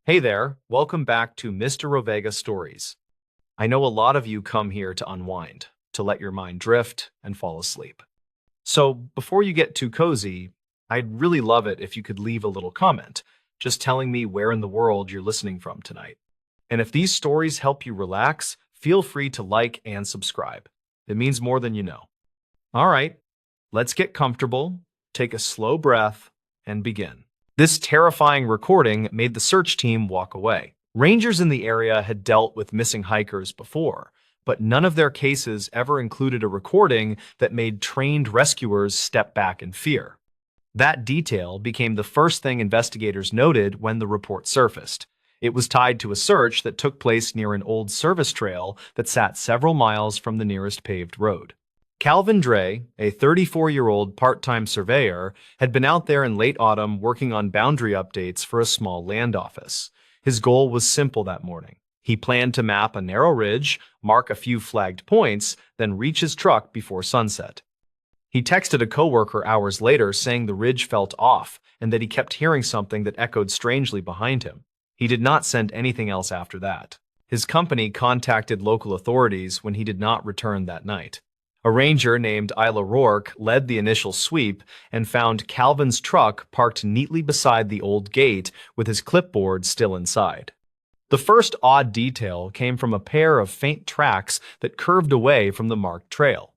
Hey there, welcome back to Mr. Rovega Stories. I know a lot of you come here to unwind, to let your mind drift and fall asleep. So before you get too cozy, I'd really love it if you could leave a little comment, just telling me where in the world you're listening from tonight. And if these stories help you relax, feel free to like and subscribe. It means more than you know. All right, let's get comfortable, take a slow breath, and begin. This terrifying recording made the search team walk away. Rangers in the area had dealt with missing hikers before, but none of their cases ever included a recording that made trained rescuers step back in fear. That detail became the first thing investigators noted when the report surfaced. It was tied to a search that took place near an old service trail that sat several miles from the nearest paved road. Calvin Dre, a 34-year-old part-time surveyor, had been out there in late autumn working on boundary updates for a small land office. His goal was simple that morning. He planned to map a narrow ridge, mark a few flagged points, then reach his truck before sunset. He texted a coworker hours later saying the ridge felt off and that he kept hearing something that echoed strangely behind him. He did not send anything else after that. His company contacted local authorities when he did not return that night. A ranger named Isla Rourke led the initial sweep and found Calvin's truck parked neatly beside the old gate with his clipboard still inside. The first odd detail came from a pair of faint tracks that curved away from the marked trail.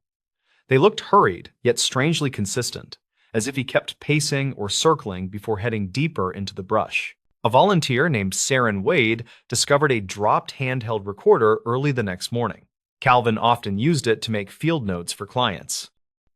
They looked hurried, yet strangely consistent, as if he kept pacing or circling before heading deeper into the brush. A volunteer named Saren Wade discovered a dropped handheld recorder early the next morning. Calvin often used it to make field notes for clients.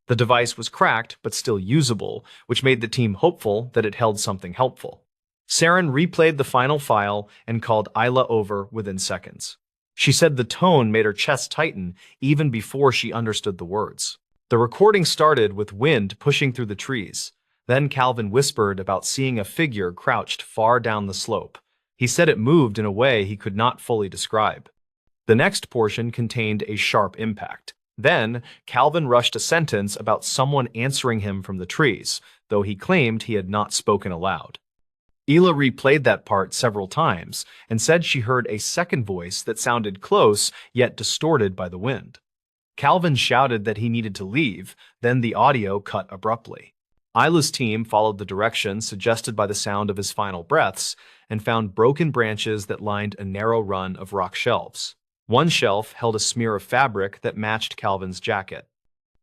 The device was cracked but still usable, which made the team hopeful that it held something helpful. Saren replayed the final file and called Isla over within seconds. She said the tone made her chest tighten even before she understood the words. The recording started with wind pushing through the trees. Then Calvin whispered about seeing a figure crouched far down the slope. He said it moved in a way he could not fully describe. The next portion contained a sharp impact. Then, Calvin rushed a sentence about someone answering him from the trees, though he claimed he had not spoken aloud. Ela replayed that part several times and said she heard a second voice that sounded close yet distorted by the wind. Calvin shouted that he needed to leave, then the audio cut abruptly. Ila's team followed the direction suggested by the sound of his final breaths and found broken branches that lined a narrow run of rock shelves. One shelf held a smear of fabric that matched Calvin's jacket.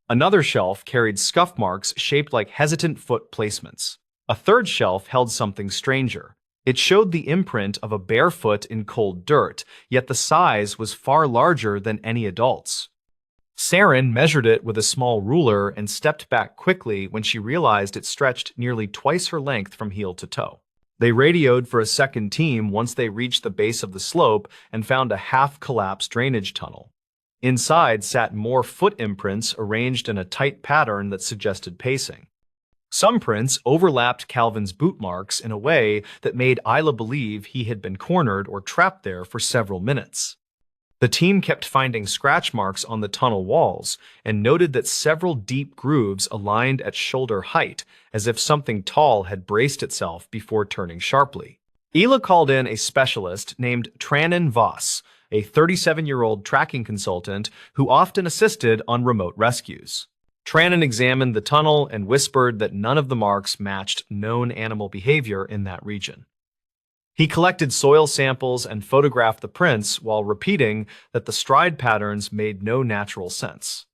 Another shelf carried scuff marks shaped like hesitant foot placements. A third shelf held something stranger. It showed the imprint of a bare foot in cold dirt, yet the size was far larger than any adult's. Saren measured it with a small ruler and stepped back quickly when she realized it stretched nearly twice her length from heel to toe. They radioed for a second team once they reached the base of the slope and found a half-collapsed drainage tunnel. Inside sat more foot imprints arranged in a tight pattern that suggested pacing. Some prints overlapped Calvin's boot marks in a way that made Isla believe he had been cornered or trapped there for several minutes. The team kept finding scratch marks on the tunnel walls and noted that several deep grooves aligned at shoulder height, as if something tall had braced itself before turning sharply. Ela called in a specialist named Trannan Voss, a 37-year-old tracking consultant who often assisted on remote rescues. Trannan examined the tunnel and whispered that none of the marks matched known animal behavior in that region. He collected soil samples and photographed the prints while repeating that the stride patterns made no natural sense.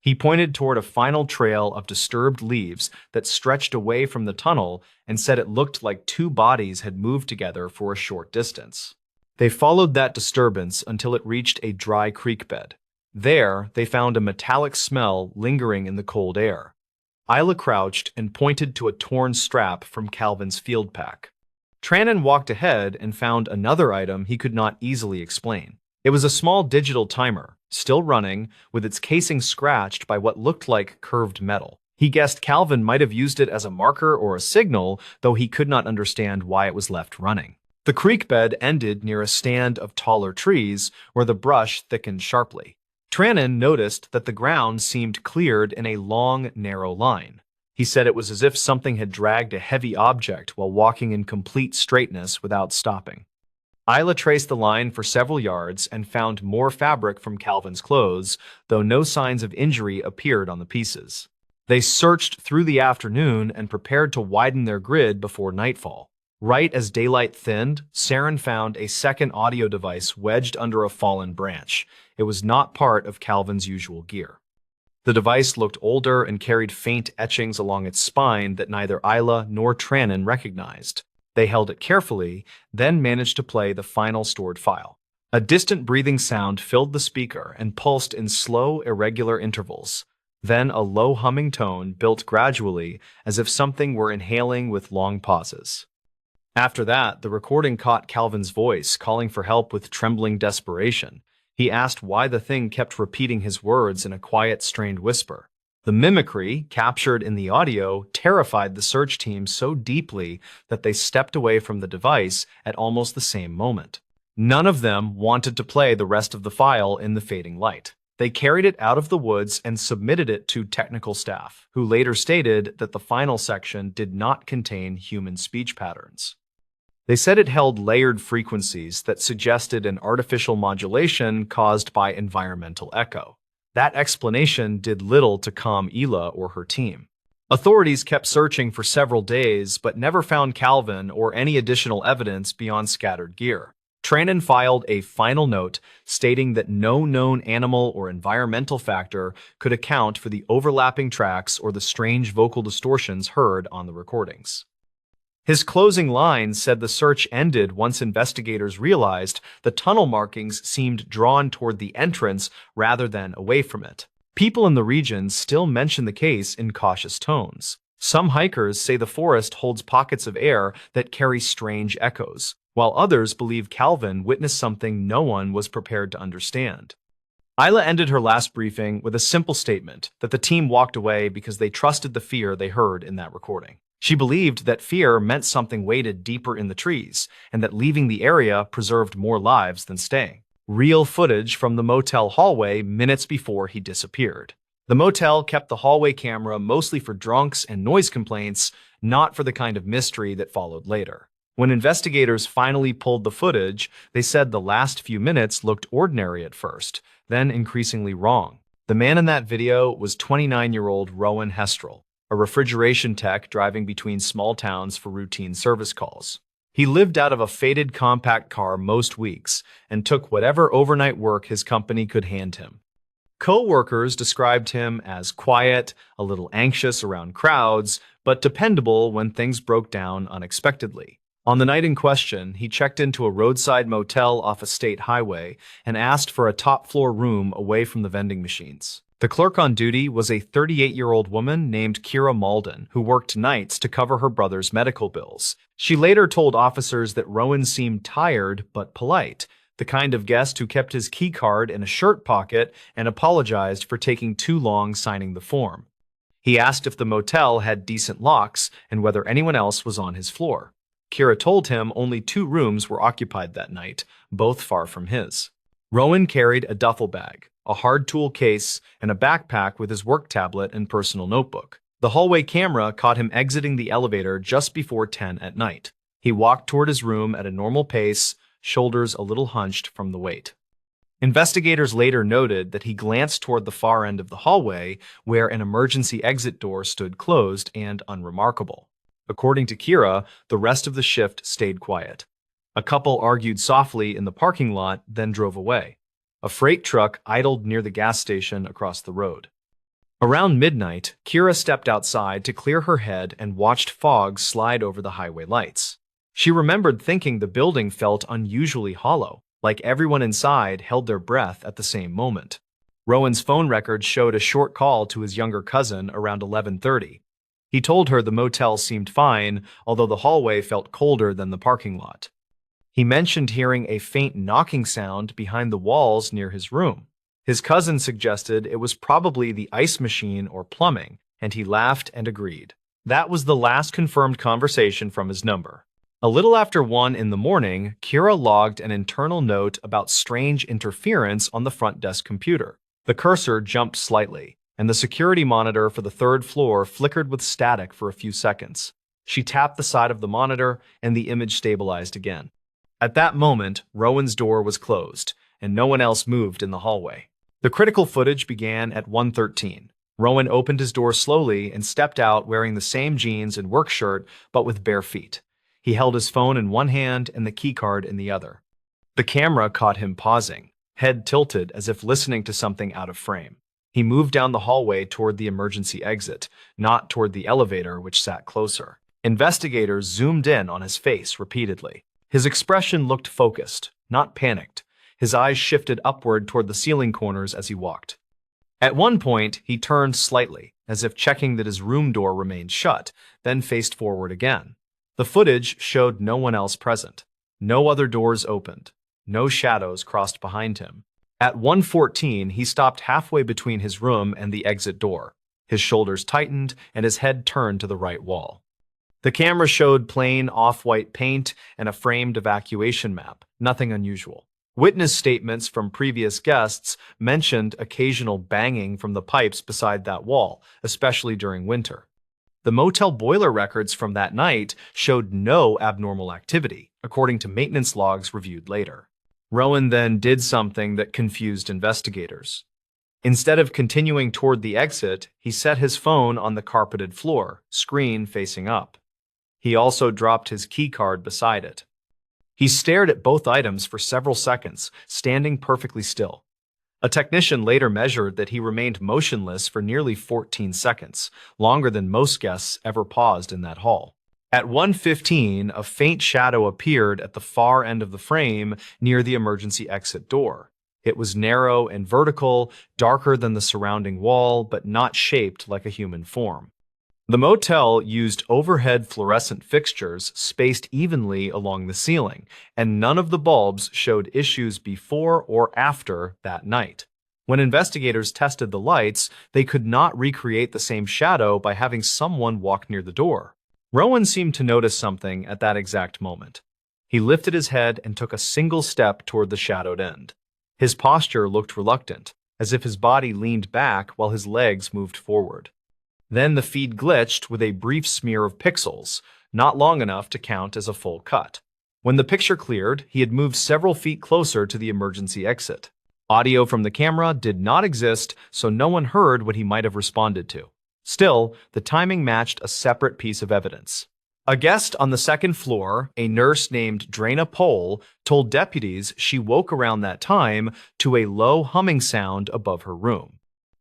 He pointed toward a final trail of disturbed leaves that stretched away from the tunnel and said it looked like two bodies had moved together for a short distance. They followed that disturbance until it reached a dry creek bed. There, they found a metallic smell lingering in the cold air. Isla crouched and pointed to a torn strap from Calvin's field pack. Trannan walked ahead and found another item he could not easily explain. It was a small digital timer, still running, with its casing scratched by what looked like curved metal. He guessed Calvin might have used it as a marker or a signal, though he could not understand why it was left running. The creek bed ended near a stand of taller trees where the brush thickened sharply. Trannan noticed that the ground seemed cleared in a long, narrow line. He said it was as if something had dragged a heavy object while walking in complete straightness without stopping. Isla traced the line for several yards and found more fabric from Calvin's clothes, though no signs of injury appeared on the pieces. They searched through the afternoon and prepared to widen their grid before nightfall. Right as daylight thinned, Saren found a second audio device wedged under a fallen branch. It was not part of Calvin's usual gear. The device looked older and carried faint etchings along its spine that neither Isla nor Trannon recognized. They held it carefully, then managed to play the final stored file. A distant breathing sound filled the speaker and pulsed in slow, irregular intervals. Then a low humming tone built gradually, as if something were inhaling with long pauses. After that, the recording caught Calvin's voice, calling for help with trembling desperation. He asked why the thing kept repeating his words in a quiet, strained whisper. The mimicry, captured in the audio, terrified the search team so deeply that they stepped away from the device at almost the same moment. None of them wanted to play the rest of the file in the fading light. They carried it out of the woods and submitted it to technical staff, who later stated that the final section did not contain human speech patterns. They said it held layered frequencies that suggested an artificial modulation caused by environmental echo. That explanation did little to calm Isla or her team. Authorities kept searching for several days, but never found Calvin or any additional evidence beyond scattered gear. Trannon filed a final note stating that no known animal or environmental factor could account for the overlapping tracks or the strange vocal distortions heard on the recordings. His closing line said the search ended once investigators realized the tunnel markings seemed drawn toward the entrance rather than away from it. People in the region still mention the case in cautious tones. Some hikers say the forest holds pockets of air that carry strange echoes, while others believe Calvin witnessed something no one was prepared to understand. Isla ended her last briefing with a simple statement that the team walked away because they trusted the fear they heard in that recording. She believed that fear meant something waited deeper in the trees, and that leaving the area preserved more lives than staying. Real footage from the motel hallway minutes before he disappeared. The motel kept the hallway camera mostly for drunks and noise complaints, not for the kind of mystery that followed later. When investigators finally pulled the footage, they said the last few minutes looked ordinary at first, then increasingly wrong. The man in that video was 29-year-old Rowan Hestrel, a refrigeration tech driving between small towns for routine service calls. He lived out of a faded compact car most weeks and took whatever overnight work his company could hand him. Co-workers described him as quiet, a little anxious around crowds, but dependable when things broke down unexpectedly. On the night in question, he checked into a roadside motel off a state highway and asked for a top-floor room away from the vending machines. The clerk on duty was a 38-year-old woman named Kira Malden, who worked nights to cover her brother's medical bills. She later told officers that Rowan seemed tired but polite, the kind of guest who kept his key card in a shirt pocket and apologized for taking too long signing the form. He asked if the motel had decent locks and whether anyone else was on his floor. Kira told him only 2 rooms were occupied that night, both far from his. Rowan carried a duffel bag, a hard tool case, and a backpack with his work tablet and personal notebook. The hallway camera caught him exiting the elevator just before 10 at night. He walked toward his room at a normal pace, shoulders a little hunched from the weight. Investigators later noted that he glanced toward the far end of the hallway, where an emergency exit door stood closed and unremarkable. According to Kira, the rest of the shift stayed quiet. A couple argued softly in the parking lot, then drove away. A freight truck idled near the gas station across the road. Around midnight, Kira stepped outside to clear her head and watched fog slide over the highway lights. She remembered thinking the building felt unusually hollow, like everyone inside held their breath at the same moment. Rowan's phone record showed a short call to his younger cousin around 11:30. He told her the motel seemed fine, although the hallway felt colder than the parking lot. He mentioned hearing a faint knocking sound behind the walls near his room. His cousin suggested it was probably the ice machine or plumbing, and he laughed and agreed. That was the last confirmed conversation from his number. A little after 1 in the morning, Kira logged an internal note about strange interference on the front desk computer. The cursor jumped slightly. and the security monitor for the third floor flickered with static for a few seconds. She tapped the side of the monitor, and the image stabilized again. At that moment, Rowan's door was closed, and no one else moved in the hallway. The critical footage began at 1:13. Rowan opened his door slowly and stepped out wearing the same jeans and work shirt, but with bare feet. He held his phone in one hand and the keycard in the other. The camera caught him pausing, head tilted as if listening to something out of frame. He moved down the hallway toward the emergency exit, not toward the elevator, which sat closer. Investigators zoomed in on his face repeatedly. His expression looked focused, not panicked. His eyes shifted upward toward the ceiling corners as he walked. At one point, he turned slightly, as if checking that his room door remained shut, then faced forward again. The footage showed no one else present. No other doors opened. No shadows crossed behind him. At 1:14, he stopped halfway between his room and the exit door. His shoulders tightened, and his head turned to the right wall. The camera showed plain off-white paint and a framed evacuation map, nothing unusual. Witness statements from previous guests mentioned occasional banging from the pipes beside that wall, especially during winter. The motel boiler records from that night showed no abnormal activity, according to maintenance logs reviewed later. Rowan then did something that confused investigators. Instead of continuing toward the exit, he set his phone on the carpeted floor, screen facing up. He also dropped his keycard beside it. He stared at both items for several seconds, standing perfectly still. A technician later measured that he remained motionless for nearly 14 seconds, longer than most guests ever paused in that hall. At 1:15, a faint shadow appeared at the far end of the frame near the emergency exit door. It was narrow and vertical, darker than the surrounding wall, but not shaped like a human form. The motel used overhead fluorescent fixtures spaced evenly along the ceiling, and none of the bulbs showed issues before or after that night. When investigators tested the lights, they could not recreate the same shadow by having someone walk near the door. Rowan seemed to notice something at that exact moment. He lifted his head and took a single step toward the shadowed end. His posture looked reluctant, as if his body leaned back while his legs moved forward. Then the feed glitched with a brief smear of pixels, not long enough to count as a full cut. When the picture cleared, he had moved several feet closer to the emergency exit. Audio from the camera did not exist, so no one heard what he might have responded to. Still, the timing matched a separate piece of evidence. A guest on the second floor, a nurse named Drana Pohl, told deputies she woke around that time to a low humming sound above her room.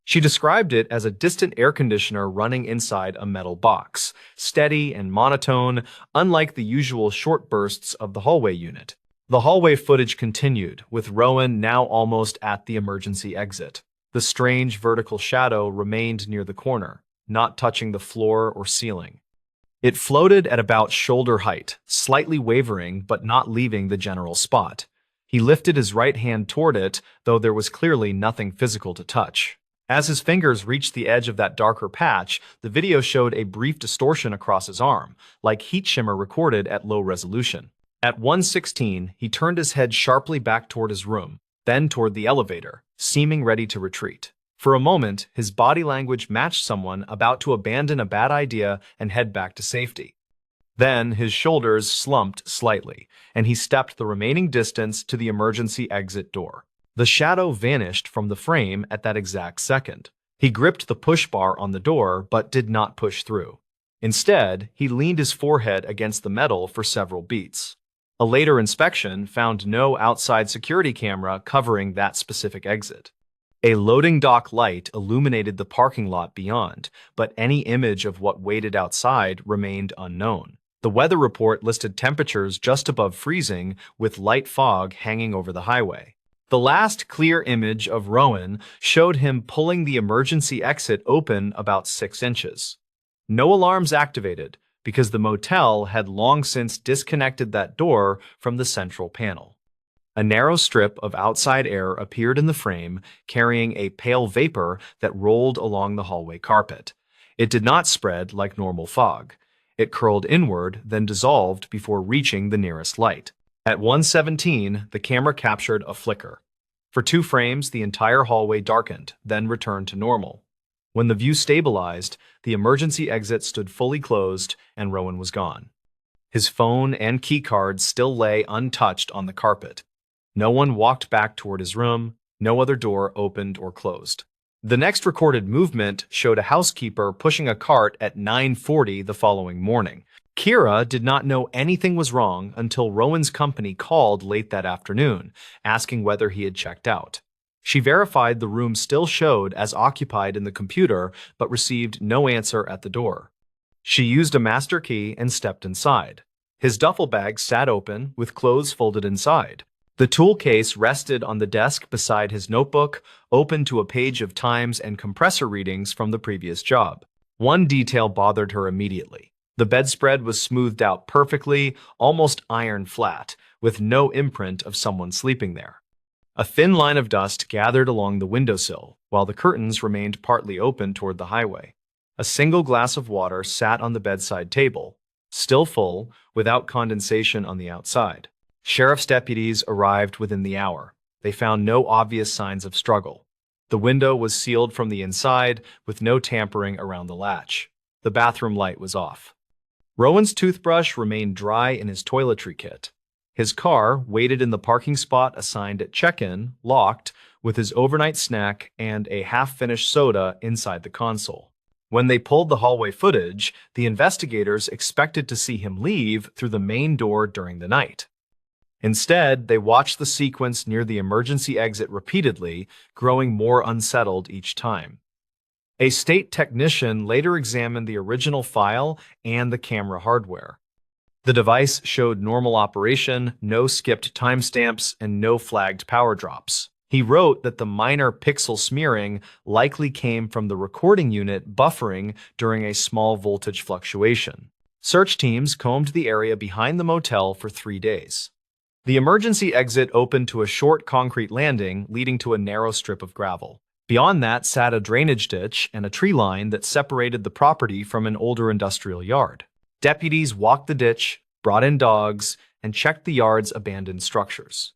She described it as a distant air conditioner running inside a metal box, steady and monotone, unlike the usual short bursts of the hallway unit. The hallway footage continued, with Rowan now almost at the emergency exit. The strange vertical shadow remained near the corner, not touching the floor or ceiling. It floated at about shoulder height, slightly wavering but not leaving the general spot. He lifted his right hand toward it, though there was clearly nothing physical to touch. As his fingers reached the edge of that darker patch, the video showed a brief distortion across his arm, like heat shimmer recorded at low resolution. At 1:16, he turned his head sharply back toward his room, then toward the elevator, seeming ready to retreat. For a moment, his body language matched someone about to abandon a bad idea and head back to safety. Then his shoulders slumped slightly, and he stepped the remaining distance to the emergency exit door. The shadow vanished from the frame at that exact second. He gripped the push bar on the door, but did not push through. Instead, he leaned his forehead against the metal for several beats. A later inspection found no outside security camera covering that specific exit. A loading dock light illuminated the parking lot beyond, but any image of what waited outside remained unknown. The weather report listed temperatures just above freezing, with light fog hanging over the highway. The last clear image of Rowan showed him pulling the emergency exit open about 6 inches. No alarms activated, because the motel had long since disconnected that door from the central panel. A narrow strip of outside air appeared in the frame, carrying a pale vapor that rolled along the hallway carpet. It did not spread like normal fog. It curled inward, then dissolved before reaching the nearest light. At 1:17, the camera captured a flicker. For 2 frames, the entire hallway darkened, then returned to normal. When the view stabilized, the emergency exit stood fully closed and Rowan was gone. His phone and keycard still lay untouched on the carpet. No one walked back toward his room. No other door opened or closed. The next recorded movement showed a housekeeper pushing a cart at 9:40 the following morning. Kira did not know anything was wrong until Rowan's company called late that afternoon, asking whether he had checked out. She verified the room still showed as occupied in the computer, but received no answer at the door. She used a master key and stepped inside. His duffel bag sat open, with clothes folded inside. The tool case rested on the desk beside his notebook, open to a page of times and compressor readings from the previous job. One detail bothered her immediately. The bedspread was smoothed out perfectly, almost iron flat, with no imprint of someone sleeping there. A thin line of dust gathered along the windowsill, while the curtains remained partly open toward the highway. A single glass of water sat on the bedside table, still full, without condensation on the outside. Sheriff's deputies arrived within the hour. They found no obvious signs of struggle. The window was sealed from the inside, with no tampering around the latch. The bathroom light was off. Rowan's toothbrush remained dry in his toiletry kit. His car waited in the parking spot assigned at check-in, locked, with his overnight snack and a half-finished soda inside the console. When they pulled the hallway footage, the investigators expected to see him leave through the main door during the night. Instead, they watched the sequence near the emergency exit repeatedly, growing more unsettled each time. A state technician later examined the original file and the camera hardware. The device showed normal operation, no skipped timestamps, and no flagged power drops. He wrote that the minor pixel smearing likely came from the recording unit buffering during a small voltage fluctuation. Search teams combed the area behind the motel for 3 days. The emergency exit opened to a short concrete landing leading to a narrow strip of gravel. Beyond that sat a drainage ditch and a tree line that separated the property from an older industrial yard. Deputies walked the ditch, brought in dogs, and checked the yard's abandoned structures.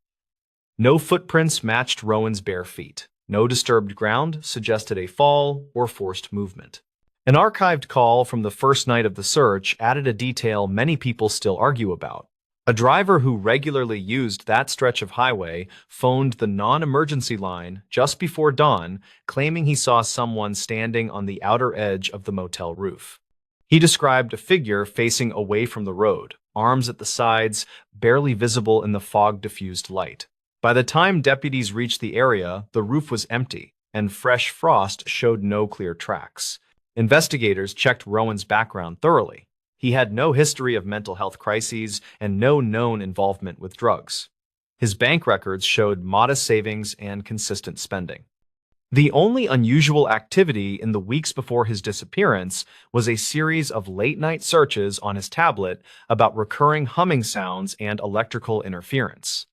No footprints matched Rowan's bare feet. No disturbed ground suggested a fall or forced movement. An archived call from the first night of the search added a detail many people still argue about. A driver who regularly used that stretch of highway phoned the non-emergency line just before dawn, claiming he saw someone standing on the outer edge of the motel roof. He described a figure facing away from the road, arms at the sides, barely visible in the fog-diffused light. By the time deputies reached the area, the roof was empty, and fresh frost showed no clear tracks. Investigators checked Rowan's background thoroughly. He had no history of mental health crises and no known involvement with drugs. His bank records showed modest savings and consistent spending. The only unusual activity in the weeks before his disappearance was a series of late-night searches on his tablet about recurring humming sounds and electrical interference.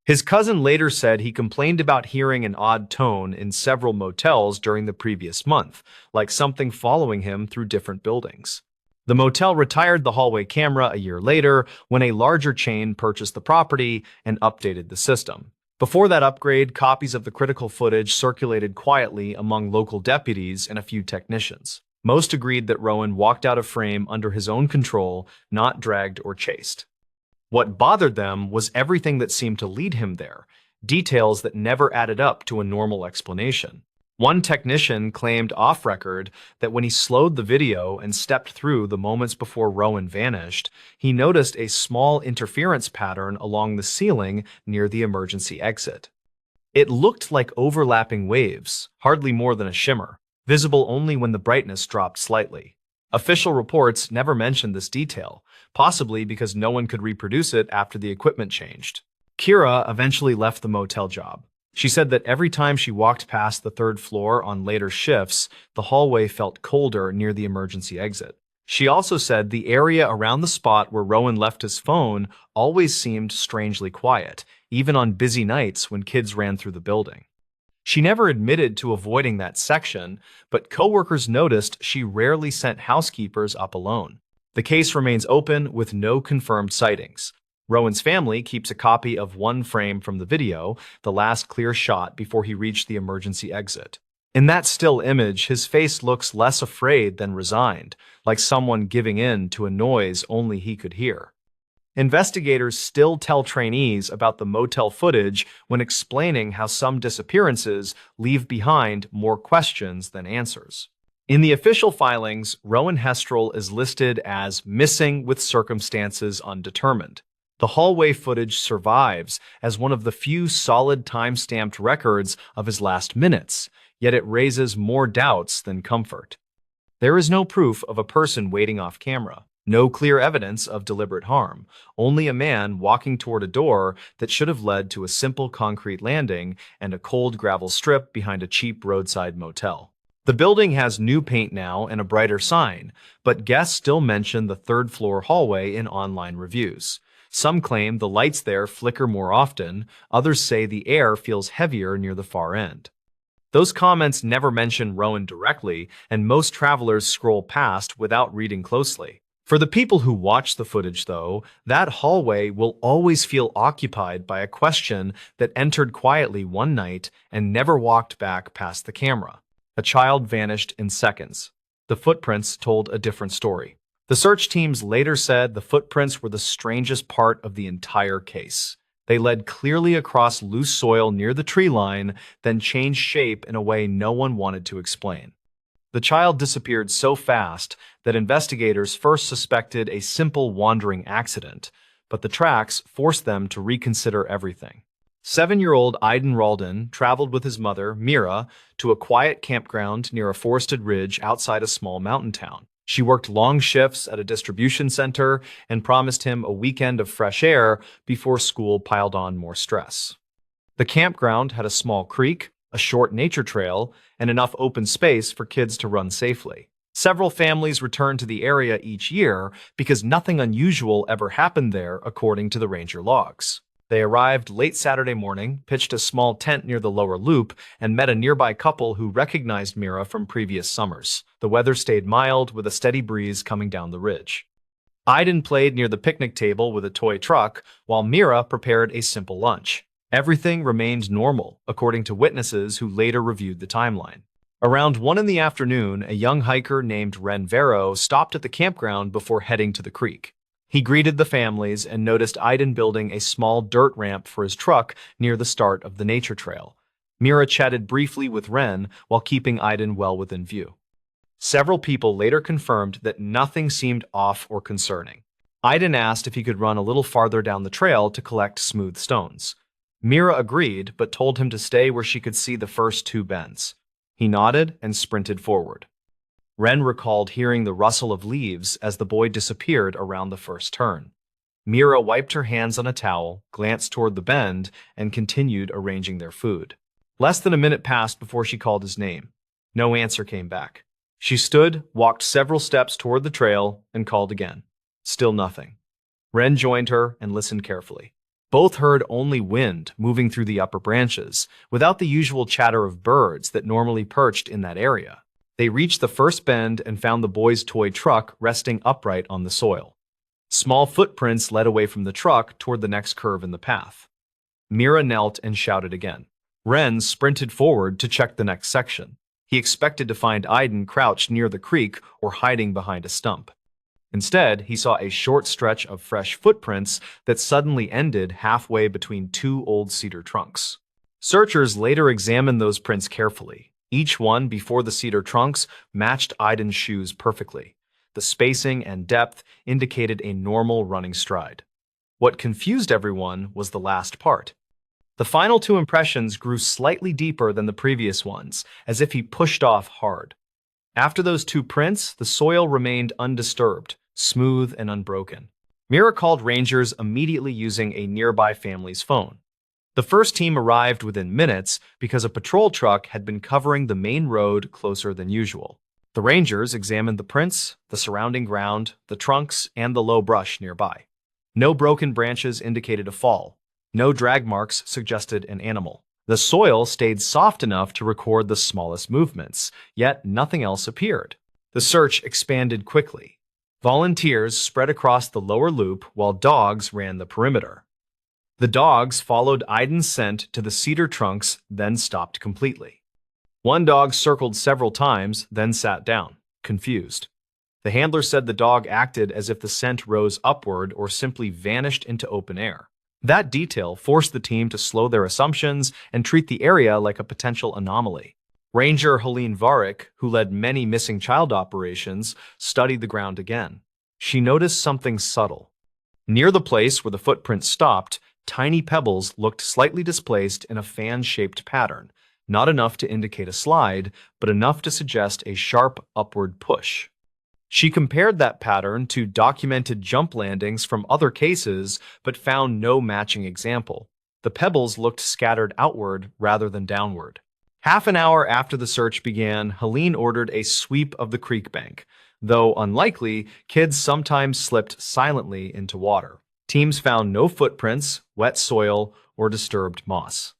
His cousin later said he complained about hearing an odd tone in several motels during the previous month, like something following him through different buildings. The motel retired the hallway camera a year later when a larger chain purchased the property and updated the system. Before that upgrade, copies of the critical footage circulated quietly among local deputies and a few technicians. Most agreed that Rowan walked out of frame under his own control, not dragged or chased. What bothered them was everything that seemed to lead him there, details that never added up to a normal explanation. One technician claimed off-record that when he slowed the video and stepped through the moments before Rowan vanished, he noticed a small interference pattern along the ceiling near the emergency exit. It looked like overlapping waves, hardly more than a shimmer, visible only when the brightness dropped slightly. Official reports never mentioned this detail, possibly because no one could reproduce it after the equipment changed. Kira eventually left the motel job. She said that every time she walked past the third floor on later shifts, the hallway felt colder near the emergency exit. She also said the area around the spot where Rowan left his phone always seemed strangely quiet, even on busy nights when kids ran through the building. She never admitted to avoiding that section, but coworkers noticed she rarely sent housekeepers up alone. The case remains open with no confirmed sightings. Rowan's family keeps a copy of one frame from the video, the last clear shot before he reached the emergency exit. In that still image, his face looks less afraid than resigned, like someone giving in to a noise only he could hear. Investigators still tell trainees about the motel footage when explaining how some disappearances leave behind more questions than answers. In the official filings, Rowan Hestrel is listed as missing with circumstances undetermined. The hallway footage survives as one of the few solid time-stamped records of his last minutes, yet it raises more doubts than comfort. There is no proof of a person waiting off camera, no clear evidence of deliberate harm, only a man walking toward a door that should have led to a simple concrete landing and a cold gravel strip behind a cheap roadside motel. The building has new paint now and a brighter sign, but guests still mention the third-floor hallway in online reviews. Some claim the lights there flicker more often, others say the air feels heavier near the far end. Those comments never mention Rowan directly, and most travelers scroll past without reading closely. For the people who watch the footage, though, that hallway will always feel occupied by a question that entered quietly one night and never walked back past the camera. A child vanished in seconds. The footprints told a different story. The search teams later said the footprints were the strangest part of the entire case. They led clearly across loose soil near the tree line, then changed shape in a way no one wanted to explain. The child disappeared so fast that investigators first suspected a simple wandering accident, but the tracks forced them to reconsider everything. 7-year-old Aiden Ralden traveled with his mother, Mira, to a quiet campground near a forested ridge outside a small mountain town. She worked long shifts at a distribution center and promised him a weekend of fresh air before school piled on more stress. The campground had a small creek, a short nature trail, and enough open space for kids to run safely. Several families returned to the area each year because nothing unusual ever happened there, according to the ranger logs. They arrived late Saturday morning, pitched a small tent near the lower loop, and met a nearby couple who recognized Mira from previous summers. The weather stayed mild, with a steady breeze coming down the ridge. Aiden played near the picnic table with a toy truck, while Mira prepared a simple lunch. Everything remained normal, according to witnesses who later reviewed the timeline. Around 1 in the afternoon, a young hiker named Ren Vero stopped at the campground before heading to the creek. He greeted the families and noticed Aiden building a small dirt ramp for his truck near the start of the nature trail. Mira chatted briefly with Ren while keeping Aiden well within view. Several people later confirmed that nothing seemed off or concerning. Aiden asked if he could run a little farther down the trail to collect smooth stones. Mira agreed, but told him to stay where she could see the first 2 bends. He nodded and sprinted forward. Ren recalled hearing the rustle of leaves as the boy disappeared around the first turn. Mira wiped her hands on a towel, glanced toward the bend, and continued arranging their food. Less than a minute passed before she called his name. No answer came back. She stood, walked several steps toward the trail, and called again. Still nothing. Ren joined her and listened carefully. Both heard only wind moving through the upper branches, without the usual chatter of birds that normally perched in that area. They reached the first bend and found the boy's toy truck resting upright on the soil. Small footprints led away from the truck toward the next curve in the path. Mira knelt and shouted again. Ren sprinted forward to check the next section. He expected to find Aiden crouched near the creek or hiding behind a stump. Instead, he saw a short stretch of fresh footprints that suddenly ended halfway between 2 old cedar trunks. Searchers later examined those prints carefully. Each one before the cedar trunks matched Aiden's shoes perfectly. The spacing and depth indicated a normal running stride. What confused everyone was the last part. The final 2 impressions grew slightly deeper than the previous ones, as if he pushed off hard. After those 2 prints, the soil remained undisturbed, smooth and unbroken. Mira called rangers immediately using a nearby family's phone. The first team arrived within minutes because a patrol truck had been covering the main road closer than usual. The rangers examined the prints, the surrounding ground, the trunks, and the low brush nearby. No broken branches indicated a fall. No drag marks suggested an animal. The soil stayed soft enough to record the smallest movements, yet nothing else appeared. The search expanded quickly. Volunteers spread across the lower loop while dogs ran the perimeter. The dogs followed Aiden's scent to the cedar trunks, then stopped completely. One dog circled several times, then sat down, confused. The handler said the dog acted as if the scent rose upward or simply vanished into open air. That detail forced the team to slow their assumptions and treat the area like a potential anomaly. Ranger Helene Varick, who led many missing child operations, studied the ground again. She noticed something subtle. Near the place where the footprints stopped, tiny pebbles looked slightly displaced in a fan-shaped pattern, not enough to indicate a slide, but enough to suggest a sharp upward push. She compared that pattern to documented jump landings from other cases, but found no matching example. The pebbles looked scattered outward rather than downward. Half an hour after the search began, Helene ordered a sweep of the creek bank. Though unlikely, kids sometimes slipped silently into water. Teams found no footprints, wet soil, or disturbed moss.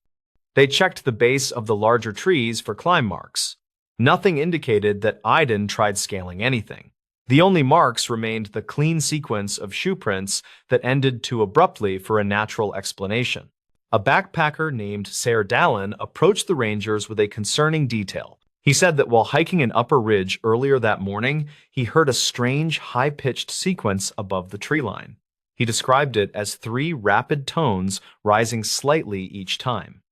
They checked the base of the larger trees for climb marks. Nothing indicated that Iden tried scaling anything. The only marks remained the clean sequence of shoe prints that ended too abruptly for a natural explanation. A backpacker named MrBallen approached the rangers with a concerning detail. He said that while hiking an upper ridge earlier that morning, he heard a strange, high-pitched sequence above the tree line. He described it as 3 rapid tones rising slightly each time.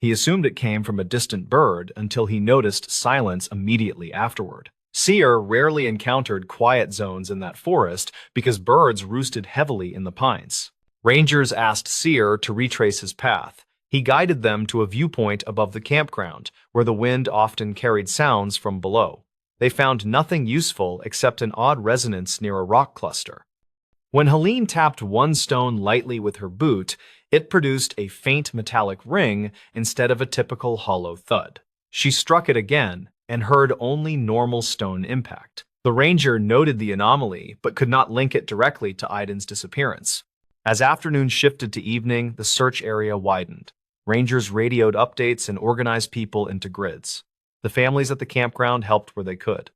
He assumed it came from a distant bird until he noticed silence immediately afterward. Sear rarely encountered quiet zones in that forest because birds roosted heavily in the pines. Rangers asked Sear to retrace his path. He guided them to a viewpoint above the campground, where the wind often carried sounds from below. They found nothing useful except an odd resonance near a rock cluster. When Helene tapped one stone lightly with her boot, it produced a faint metallic ring instead of a typical hollow thud. She struck it again and heard only normal stone impact. The ranger noted the anomaly, but could not link it directly to Iden's disappearance. As afternoon shifted to evening, the search area widened. Rangers radioed updates and organized people into grids. The families at the campground helped where they could.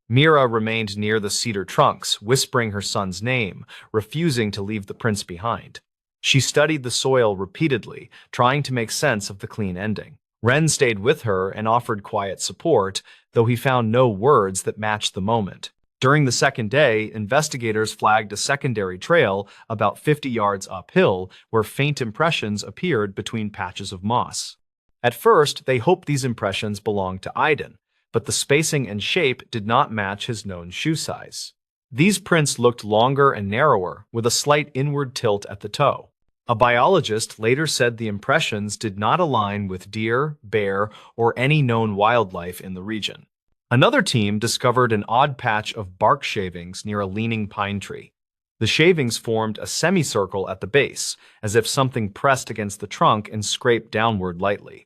Mira remained near the cedar trunks, whispering her son's name, refusing to leave the prints behind. She studied the soil repeatedly, trying to make sense of the clean ending. Ren stayed with her and offered quiet support, though he found no words that matched the moment. During the second day, investigators flagged a secondary trail about 50 yards uphill where faint impressions appeared between patches of moss. At first, they hoped these impressions belonged to Iden, but the spacing and shape did not match his known shoe size. These prints looked longer and narrower, with a slight inward tilt at the toe. A biologist later said the impressions did not align with deer, bear, or any known wildlife in the region. Another team discovered an odd patch of bark shavings near a leaning pine tree. The shavings formed a semicircle at the base, as if something pressed against the trunk and scraped downward lightly.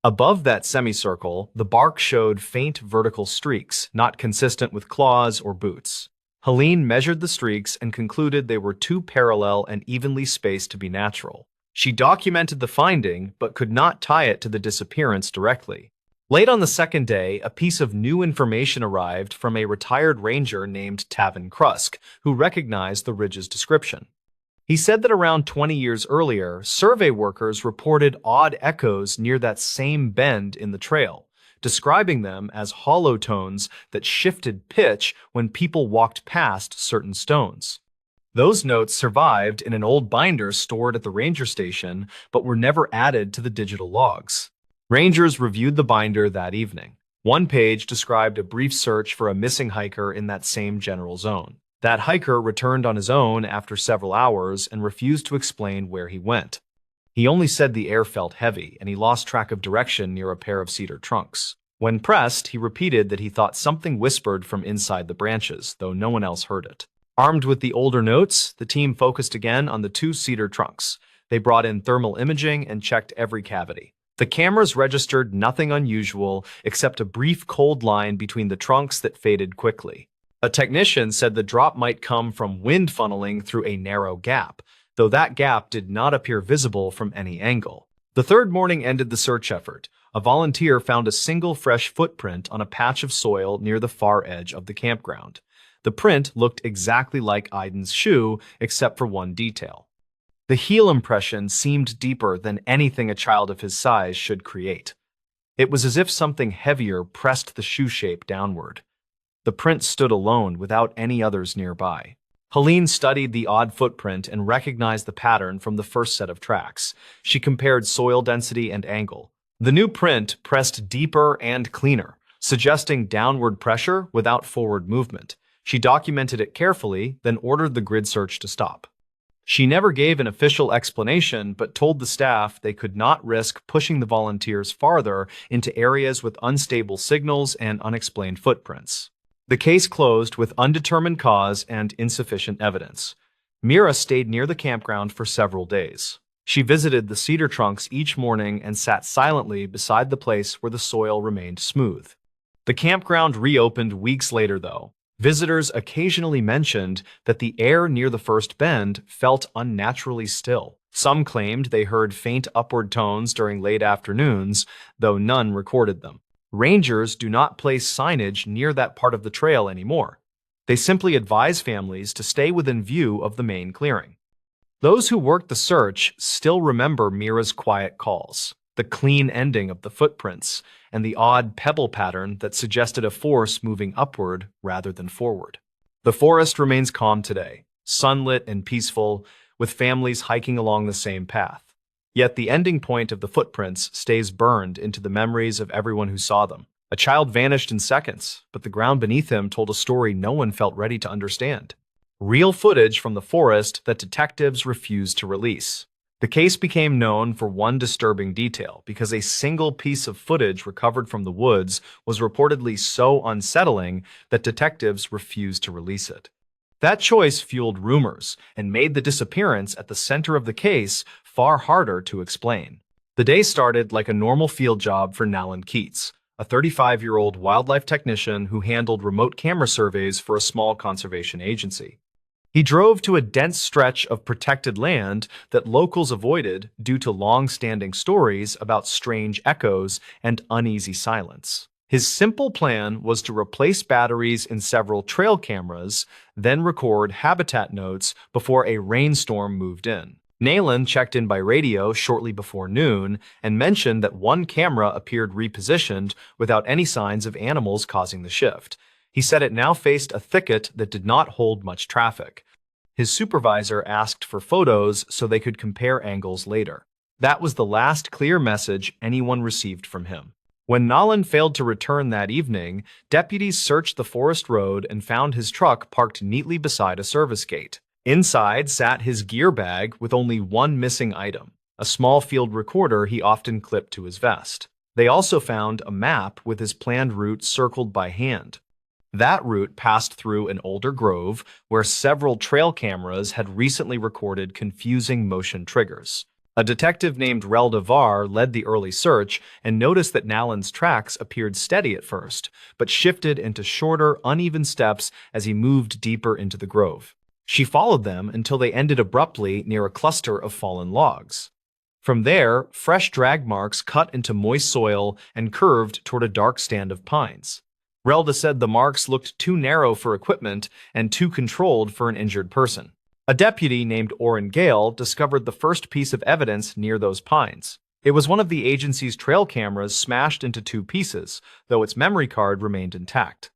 Above that semicircle, the bark showed faint vertical streaks, not consistent with claws or boots. Helene measured the streaks and concluded they were too parallel and evenly spaced to be natural. She documented the finding, but could not tie it to the disappearance directly. Late on the second day, a piece of new information arrived from a retired ranger named Tavin Krusk, who recognized the ridge's description. He said that around 20 years earlier, survey workers reported odd echoes near that same bend in the trail, describing them as hollow tones that shifted pitch when people walked past certain stones. Those notes survived in an old binder stored at the ranger station, but were never added to the digital logs. Rangers reviewed the binder that evening. One page described a brief search for a missing hiker in that same general zone. That hiker returned on his own after several hours and refused to explain where he went. He only said the air felt heavy and he lost track of direction near a pair of cedar trunks. When pressed, he repeated that he thought something whispered from inside the branches, though no one else heard it. Armed with the older notes, the team focused again on the 2 cedar trunks. They brought in thermal imaging and checked every cavity. The cameras registered nothing unusual except a brief cold line between the trunks that faded quickly. A technician said the drop might come from wind funneling through a narrow gap, though that gap did not appear visible from any angle. The third morning ended the search effort. A volunteer found a single fresh footprint on a patch of soil near the far edge of the campground. The print looked exactly like Iden's shoe, except for one detail. The heel impression seemed deeper than anything a child of his size should create. It was as if something heavier pressed the shoe shape downward. The print stood alone without any others nearby. Helene studied the odd footprint and recognized the pattern from the first set of tracks. She compared soil density and angle. The new print pressed deeper and cleaner, suggesting downward pressure without forward movement. She documented it carefully, then ordered the grid search to stop. She never gave an official explanation, but told the staff they could not risk pushing the volunteers farther into areas with unstable signals and unexplained footprints. The case closed with undetermined cause and insufficient evidence. Mira stayed near the campground for several days. She visited the cedar trunks each morning and sat silently beside the place where the soil remained smooth. The campground reopened weeks later, though. Visitors occasionally mentioned that the air near the first bend felt unnaturally still. Some claimed they heard faint upward tones during late afternoons, though none recorded them. Rangers do not place signage near that part of the trail anymore. They simply advise families to stay within view of the main clearing. Those who worked the search still remember Mira's quiet calls, the clean ending of the footprints, and the odd pebble pattern that suggested a force moving upward rather than forward. The forest remains calm today, sunlit and peaceful, with families hiking along the same path. Yet the ending point of the footprints stays burned into the memories of everyone who saw them. A child vanished in seconds, but the ground beneath him told a story no one felt ready to understand. Real footage from the forest that detectives refused to release. The case became known for one disturbing detail because a single piece of footage recovered from the woods was reportedly so unsettling that detectives refused to release it. That choice fueled rumors and made the disappearance at the center of the case far harder to explain. The day started like a normal field job for Nalan Keats, a 35-year-old wildlife technician who handled remote camera surveys for a small conservation agency. He drove to a dense stretch of protected land that locals avoided due to long-standing stories about strange echoes and uneasy silence. His simple plan was to replace batteries in several trail cameras, then record habitat notes before a rainstorm moved in. Nalan checked in by radio shortly before noon and mentioned that one camera appeared repositioned without any signs of animals causing the shift. He said it now faced a thicket that did not hold much traffic. His supervisor asked for photos so they could compare angles later. That was the last clear message anyone received from him. When Nalan failed to return that evening, deputies searched the forest road and found his truck parked neatly beside a service gate. Inside sat his gear bag with only one missing item, a small field recorder he often clipped to his vest. They also found a map with his planned route circled by hand. That route passed through an older grove where several trail cameras had recently recorded confusing motion triggers. A detective named Relda Var led the early search and noticed that Nalan's tracks appeared steady at first, but shifted into shorter, uneven steps as he moved deeper into the grove. She followed them until they ended abruptly near a cluster of fallen logs. From there, fresh drag marks cut into moist soil and curved toward a dark stand of pines. Relda said the marks looked too narrow for equipment and too controlled for an injured person. A deputy named Orrin Gale discovered the first piece of evidence near those pines. It was one of the agency's trail cameras smashed into two pieces, though its memory card remained intact.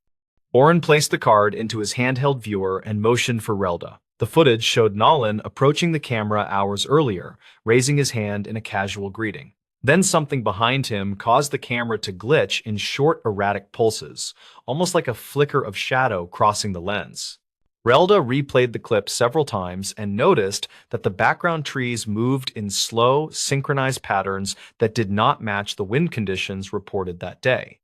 Orrin placed the card into his handheld viewer and motioned for Relda. The footage showed Nalan approaching the camera hours earlier, raising his hand in a casual greeting. Then something behind him caused the camera to glitch in short, erratic pulses, almost like a flicker of shadow crossing the lens. Relda replayed the clip several times and noticed that the background trees moved in slow, synchronized patterns that did not match the wind conditions reported that day.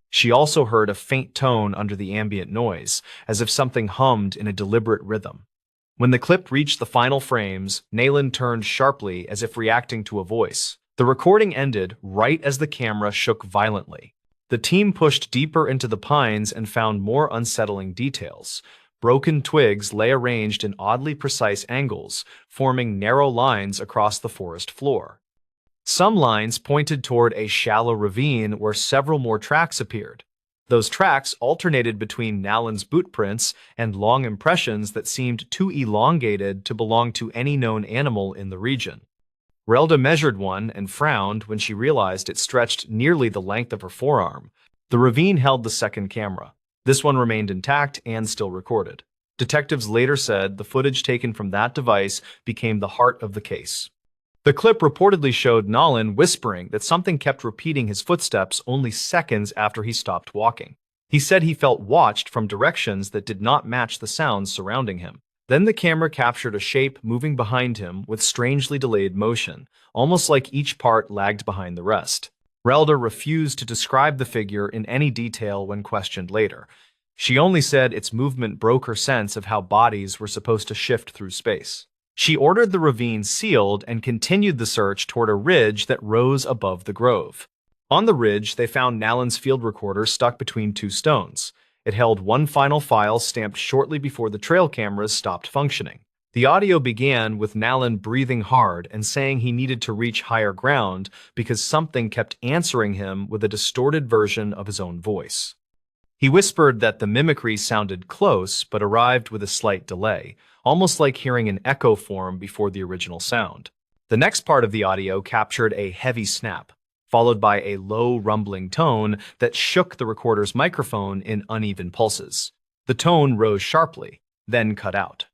She also heard a faint tone under the ambient noise, as if something hummed in a deliberate rhythm. When the clip reached the final frames, Nalan turned sharply as if reacting to a voice. The recording ended right as the camera shook violently. The team pushed deeper into the pines and found more unsettling details. Broken twigs lay arranged in oddly precise angles, forming narrow lines across the forest floor. Some lines pointed toward a shallow ravine where several more tracks appeared. Those tracks alternated between Nalan's boot prints and long impressions that seemed too elongated to belong to any known animal in the region. Relda measured one and frowned when she realized it stretched nearly the length of her forearm. The ravine held the second camera. This one remained intact and still recorded. Detectives later said the footage taken from that device became the heart of the case. The clip reportedly showed Nolan whispering that something kept repeating his footsteps only seconds after he stopped walking. He said he felt watched from directions that did not match the sounds surrounding him. Then the camera captured a shape moving behind him with strangely delayed motion, almost like each part lagged behind the rest. Relda refused to describe the figure in any detail when questioned later. She only said its movement broke her sense of how bodies were supposed to shift through space. She ordered the ravine sealed and continued the search toward a ridge that rose above the grove. On the ridge, they found Nalan's field recorder stuck between two stones. It held one final file stamped shortly before the trail cameras stopped functioning. The audio began with Nalan breathing hard and saying he needed to reach higher ground because something kept answering him with a distorted version of his own voice. He whispered that the mimicry sounded close but arrived with a slight delay, almost like hearing an echo form before the original sound. The next part of the audio captured a heavy snap, followed by a low rumbling tone that shook the recorder's microphone in uneven pulses. The tone rose sharply, then cut out.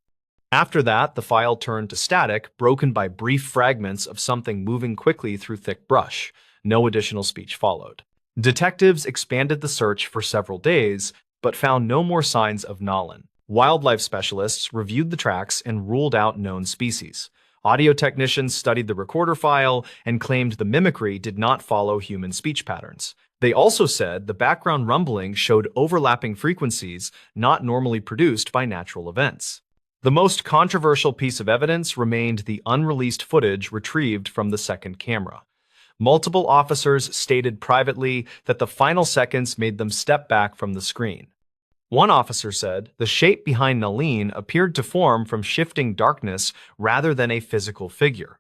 After that, the file turned to static, broken by brief fragments of something moving quickly through thick brush. No additional speech followed. Detectives expanded the search for several days, but found no more signs of Nolan. Wildlife specialists reviewed the tracks and ruled out known species. Audio technicians studied the recorder file and claimed the mimicry did not follow human speech patterns. They also said the background rumbling showed overlapping frequencies not normally produced by natural events. The most controversial piece of evidence remained the unreleased footage retrieved from the second camera. Multiple officers stated privately that the final seconds made them step back from the screen. One officer said the shape behind Nalin appeared to form from shifting darkness rather than a physical figure.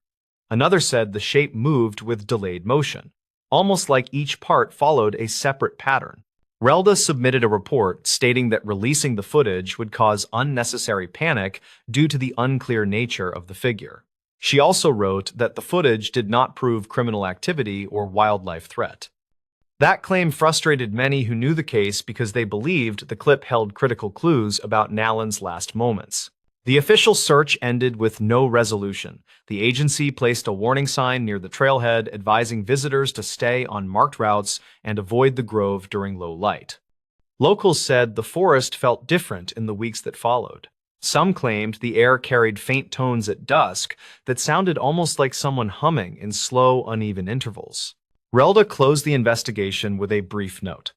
Another said the shape moved with delayed motion, almost like each part followed a separate pattern. Relda submitted a report stating that releasing the footage would cause unnecessary panic due to the unclear nature of the figure. She also wrote that the footage did not prove criminal activity or wildlife threat. That claim frustrated many who knew the case because they believed the clip held critical clues about Nalan's last moments. The official search ended with no resolution. The agency placed a warning sign near the trailhead advising visitors to stay on marked routes and avoid the grove during low light. Locals said the forest felt different in the weeks that followed. Some claimed the air carried faint tones at dusk that sounded almost like someone humming in slow, uneven intervals. Relda closed the investigation with a brief note.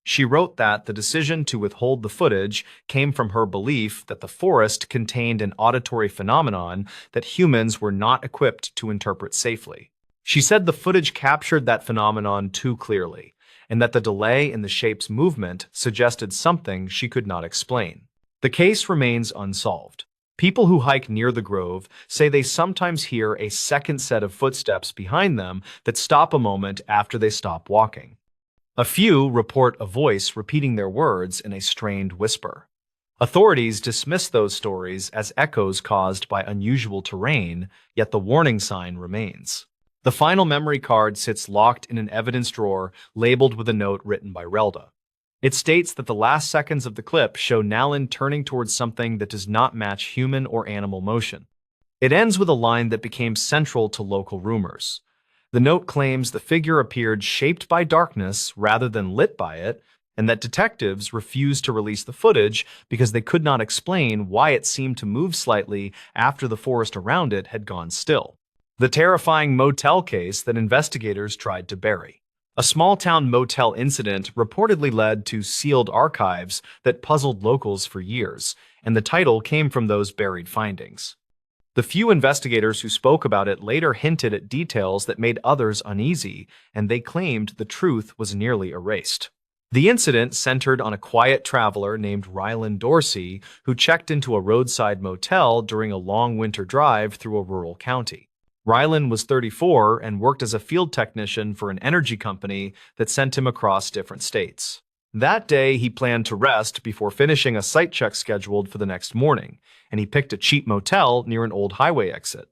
She wrote that the decision to withhold the footage came from her belief that the forest contained an auditory phenomenon that humans were not equipped to interpret safely. She said the footage captured that phenomenon too clearly, and that the delay in the shape's movement suggested something she could not explain. The case remains unsolved. People who hike near the grove say they sometimes hear a second set of footsteps behind them that stop a moment after they stop walking. A few report a voice repeating their words in a strained whisper. Authorities dismiss those stories as echoes caused by unusual terrain, yet the warning sign remains. The final memory card sits locked in an evidence drawer labeled with a note written by Relda. It states that the last seconds of the clip show Nalan turning towards something that does not match human or animal motion. It ends with a line that became central to local rumors. The note claims the figure appeared shaped by darkness rather than lit by it, and that detectives refused to release the footage because they could not explain why it seemed to move slightly after the forest around it had gone still. The terrifying motel case that investigators tried to bury. A small-town motel incident reportedly led to sealed archives that puzzled locals for years, and the title came from those buried findings. The few investigators who spoke about it later hinted at details that made others uneasy, and they claimed the truth was nearly erased. The incident centered on a quiet traveler named Rylan Dorsey who checked into a roadside motel during a long winter drive through a rural county. Rylan was 34 and worked as a field technician for an energy company that sent him across different states. That day, he planned to rest before finishing a site check scheduled for the next morning, and he picked a cheap motel near an old highway exit.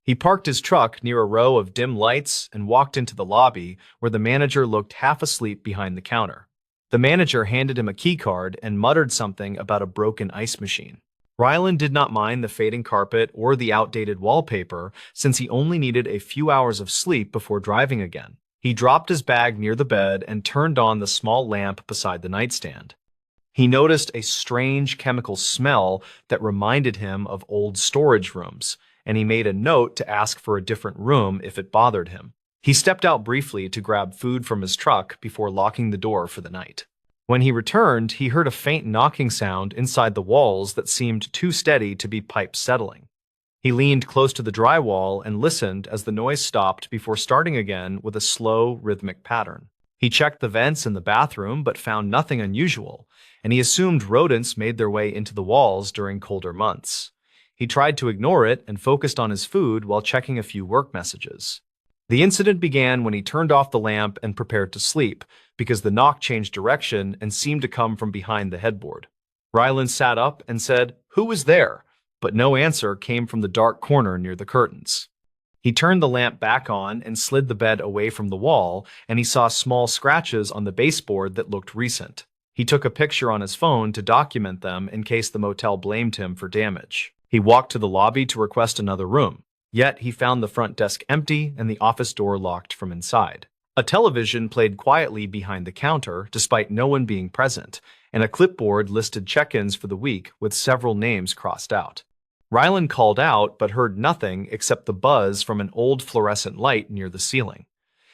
He parked his truck near a row of dim lights and walked into the lobby where the manager looked half asleep behind the counter. The manager handed him a key card and muttered something about a broken ice machine. Ryland did not mind the fading carpet or the outdated wallpaper since he only needed a few hours of sleep before driving again. He dropped his bag near the bed and turned on the small lamp beside the nightstand. He noticed a strange chemical smell that reminded him of old storage rooms, and he made a note to ask for a different room if it bothered him. He stepped out briefly to grab food from his truck before locking the door for the night. When he returned, he heard a faint knocking sound inside the walls that seemed too steady to be pipes settling. He leaned close to the drywall and listened as the noise stopped before starting again with a slow, rhythmic pattern. He checked the vents in the bathroom but found nothing unusual, and he assumed rodents made their way into the walls during colder months. He tried to ignore it and focused on his food while checking a few work messages. The incident began when he turned off the lamp and prepared to sleep, because the knock changed direction and seemed to come from behind the headboard. Ryland sat up and said, "Who is there?" But no answer came from the dark corner near the curtains. He turned the lamp back on and slid the bed away from the wall, and he saw small scratches on the baseboard that looked recent. He took a picture on his phone to document them in case the motel blamed him for damage. He walked to the lobby to request another room. Yet he found the front desk empty and the office door locked from inside. A television played quietly behind the counter, despite no one being present, and a clipboard listed check-ins for the week with several names crossed out. Ryland called out but heard nothing except the buzz from an old fluorescent light near the ceiling.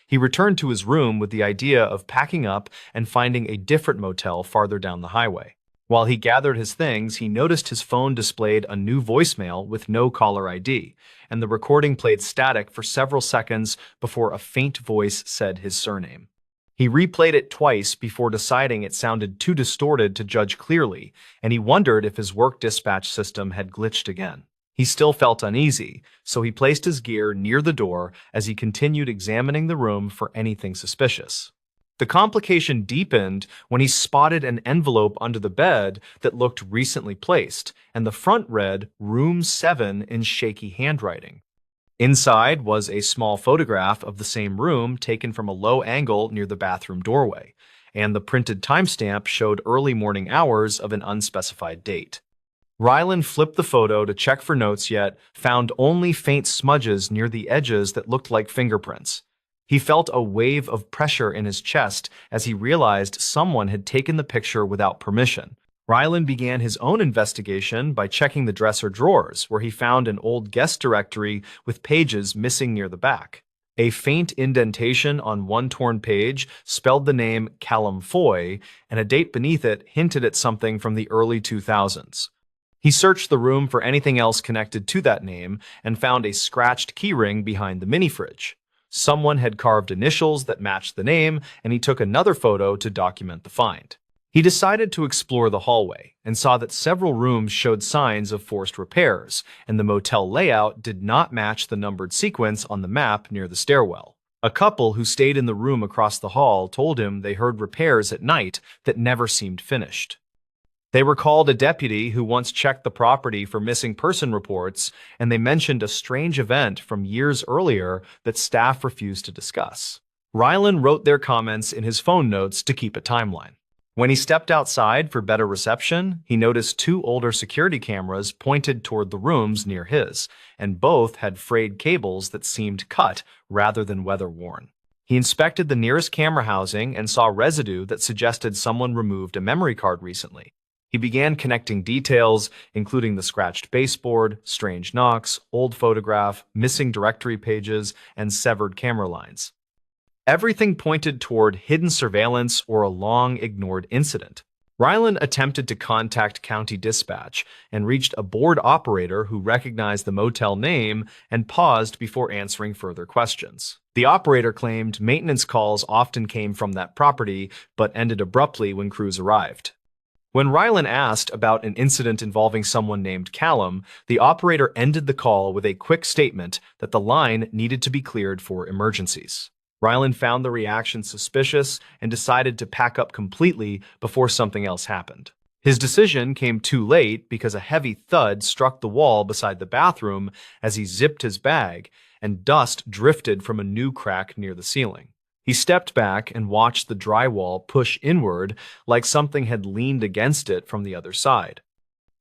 He returned to his room with the idea of packing up and finding a different motel farther down the highway. While he gathered his things, he noticed his phone displayed a new voicemail with no caller ID, and the recording played static for several seconds before a faint voice said his surname. He replayed it twice before deciding it sounded too distorted to judge clearly, and he wondered if his work dispatch system had glitched again. He still felt uneasy, so he placed his gear near the door as he continued examining the room for anything suspicious. The complication deepened when he spotted an envelope under the bed that looked recently placed, and the front read Room 7 in shaky handwriting. Inside was a small photograph of the same room taken from a low angle near the bathroom doorway, and the printed timestamp showed early morning hours of an unspecified date. Ryland flipped the photo to check for notes yet found only faint smudges near the edges that looked like fingerprints. He felt a wave of pressure in his chest as he realized someone had taken the picture without permission. Ryland began his own investigation by checking the dresser drawers, where he found an old guest directory with pages missing near the back. A faint indentation on one torn page spelled the name Callum Foy, and a date beneath it hinted at something from the early 2000s. He searched the room for anything else connected to that name and found a scratched keyring behind the mini-fridge. Someone had carved initials that matched the name, and he took another photo to document the find. He decided to explore the hallway and saw that several rooms showed signs of forced repairs, and the motel layout did not match the numbered sequence on the map near the stairwell. A couple who stayed in the room across the hall told him they heard repairs at night that never seemed finished. They recalled a deputy who once checked the property for missing person reports, and they mentioned a strange event from years earlier that staff refused to discuss. Ryland wrote their comments in his phone notes to keep a timeline. When he stepped outside for better reception, he noticed two older security cameras pointed toward the rooms near his, and both had frayed cables that seemed cut rather than weather-worn. He inspected the nearest camera housing and saw residue that suggested someone removed a memory card recently. He began connecting details, including the scratched baseboard, strange knocks, old photograph, missing directory pages, and severed camera lines. Everything pointed toward hidden surveillance or a long-ignored incident. Ryland attempted to contact county dispatch and reached a board operator who recognized the motel name and paused before answering further questions. The operator claimed maintenance calls often came from that property but ended abruptly when crews arrived. When Ryland asked about an incident involving someone named Callum, the operator ended the call with a quick statement that the line needed to be cleared for emergencies. Ryland found the reaction suspicious and decided to pack up completely before something else happened. His decision came too late because a heavy thud struck the wall beside the bathroom as he zipped his bag, and dust drifted from a new crack near the ceiling. He stepped back and watched the drywall push inward like something had leaned against it from the other side.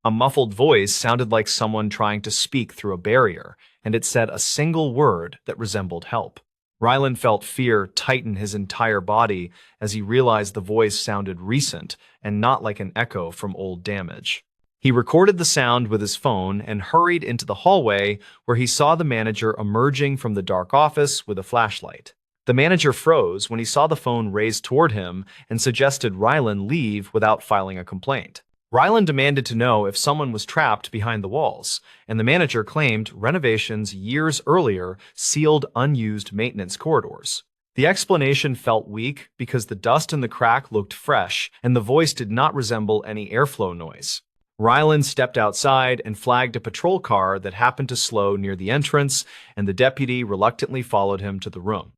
A muffled voice sounded like someone trying to speak through a barrier, and it said a single word that resembled help. Rylan felt fear tighten his entire body as he realized the voice sounded recent and not like an echo from old damage. He recorded the sound with his phone and hurried into the hallway where he saw the manager emerging from the dark office with a flashlight. The manager froze when he saw the phone raised toward him and suggested Rylan leave without filing a complaint. Rylan demanded to know if someone was trapped behind the walls, and the manager claimed renovations years earlier sealed unused maintenance corridors. The explanation felt weak because the dust in the crack looked fresh, and the voice did not resemble any airflow noise. Rylan stepped outside and flagged a patrol car that happened to slow near the entrance, and the deputy reluctantly followed him to the room.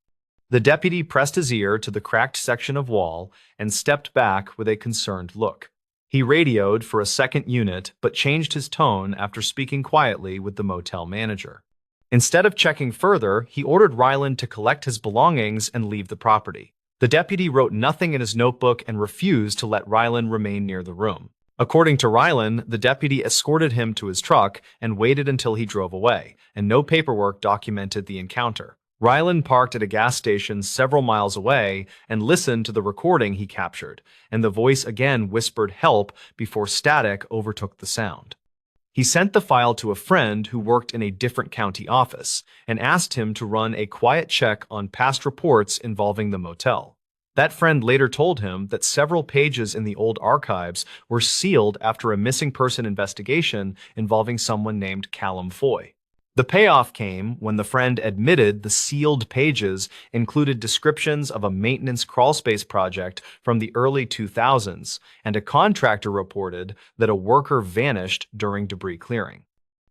The deputy pressed his ear to the cracked section of wall and stepped back with a concerned look. He radioed for a second unit, but changed his tone after speaking quietly with the motel manager. Instead of checking further, he ordered Rylan to collect his belongings and leave the property. The deputy wrote nothing in his notebook and refused to let Rylan remain near the room. According to Rylan, the deputy escorted him to his truck and waited until he drove away, and no paperwork documented the encounter. Rylan parked at a gas station several miles away and listened to the recording he captured, and the voice again whispered help before static overtook the sound. He sent the file to a friend who worked in a different county office and asked him to run a quiet check on past reports involving the motel. That friend later told him that several pages in the old archives were sealed after a missing person investigation involving someone named Callum Foy. The payoff came when the friend admitted the sealed pages included descriptions of a maintenance crawlspace project from the early 2000s, and a contractor reported that a worker vanished during debris clearing.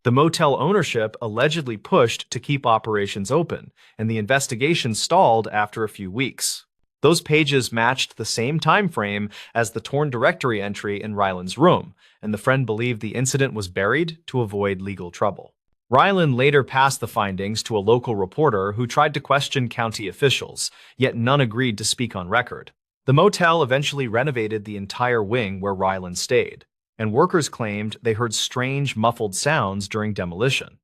The motel ownership allegedly pushed to keep operations open, and the investigation stalled after a few weeks. Those pages matched the same time frame as the torn directory entry in Rylan's room, and the friend believed the incident was buried to avoid legal trouble. Rylan later passed the findings to a local reporter who tried to question county officials, yet none agreed to speak on record. The motel eventually renovated the entire wing where Rylan stayed, and workers claimed they heard strange muffled sounds during demolition.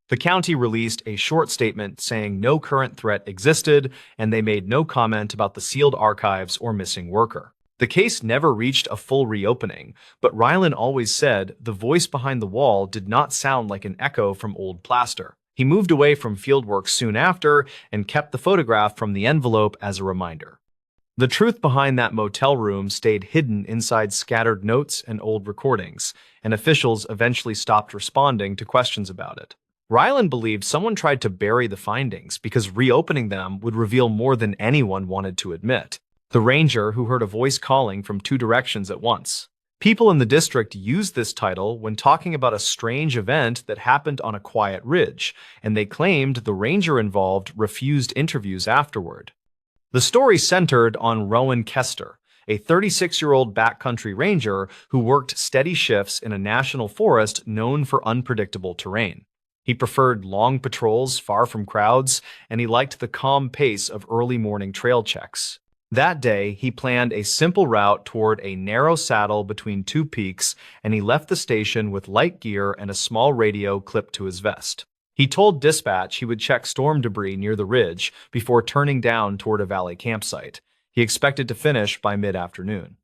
The county released a short statement saying no current threat existed, and they made no comment about the sealed archives or missing worker. The case never reached a full reopening, but Rylan always said the voice behind the wall did not sound like an echo from old plaster. He moved away from fieldwork soon after and kept the photograph from the envelope as a reminder. The truth behind that motel room stayed hidden inside scattered notes and old recordings, and officials eventually stopped responding to questions about it. Rylan believed someone tried to bury the findings because reopening them would reveal more than anyone wanted to admit. The ranger who heard a voice calling from two directions at once. People in the district used this title when talking about a strange event that happened on a quiet ridge, and they claimed the ranger involved refused interviews afterward. The story centered on Rowan Kester, a 36-year-old backcountry ranger who worked steady shifts in a national forest known for unpredictable terrain. He preferred long patrols far from crowds, and he liked the calm pace of early morning trail checks. That day, he planned a simple route toward a narrow saddle between two peaks, and he left the station with light gear and a small radio clipped to his vest. He told dispatch he would check storm debris near the ridge before turning down toward a valley campsite. He expected to finish by mid-afternoon.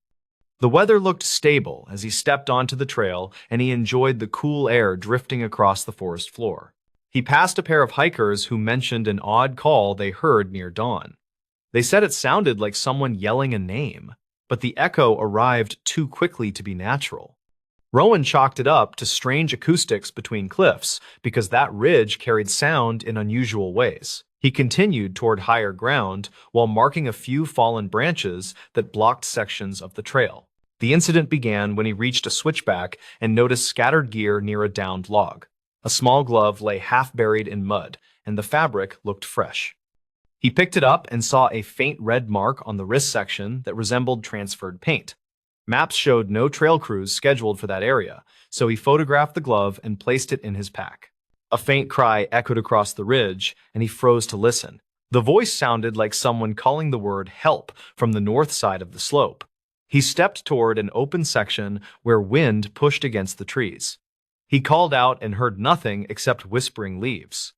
The weather looked stable as he stepped onto the trail, and he enjoyed the cool air drifting across the forest floor. He passed a pair of hikers who mentioned an odd call they heard near dawn. They said it sounded like someone yelling a name, but the echo arrived too quickly to be natural. Rowan chalked it up to strange acoustics between cliffs because that ridge carried sound in unusual ways. He continued toward higher ground while marking a few fallen branches that blocked sections of the trail. The incident began when he reached a switchback and noticed scattered gear near a downed log. A small glove lay half buried in mud, and the fabric looked fresh. He picked it up and saw a faint red mark on the wrist section that resembled transferred paint. Maps showed no trail crews scheduled for that area, so he photographed the glove and placed it in his pack. A faint cry echoed across the ridge, and he froze to listen. The voice sounded like someone calling the word help from the north side of the slope. He stepped toward an open section where wind pushed against the trees. He called out and heard nothing except whispering leaves.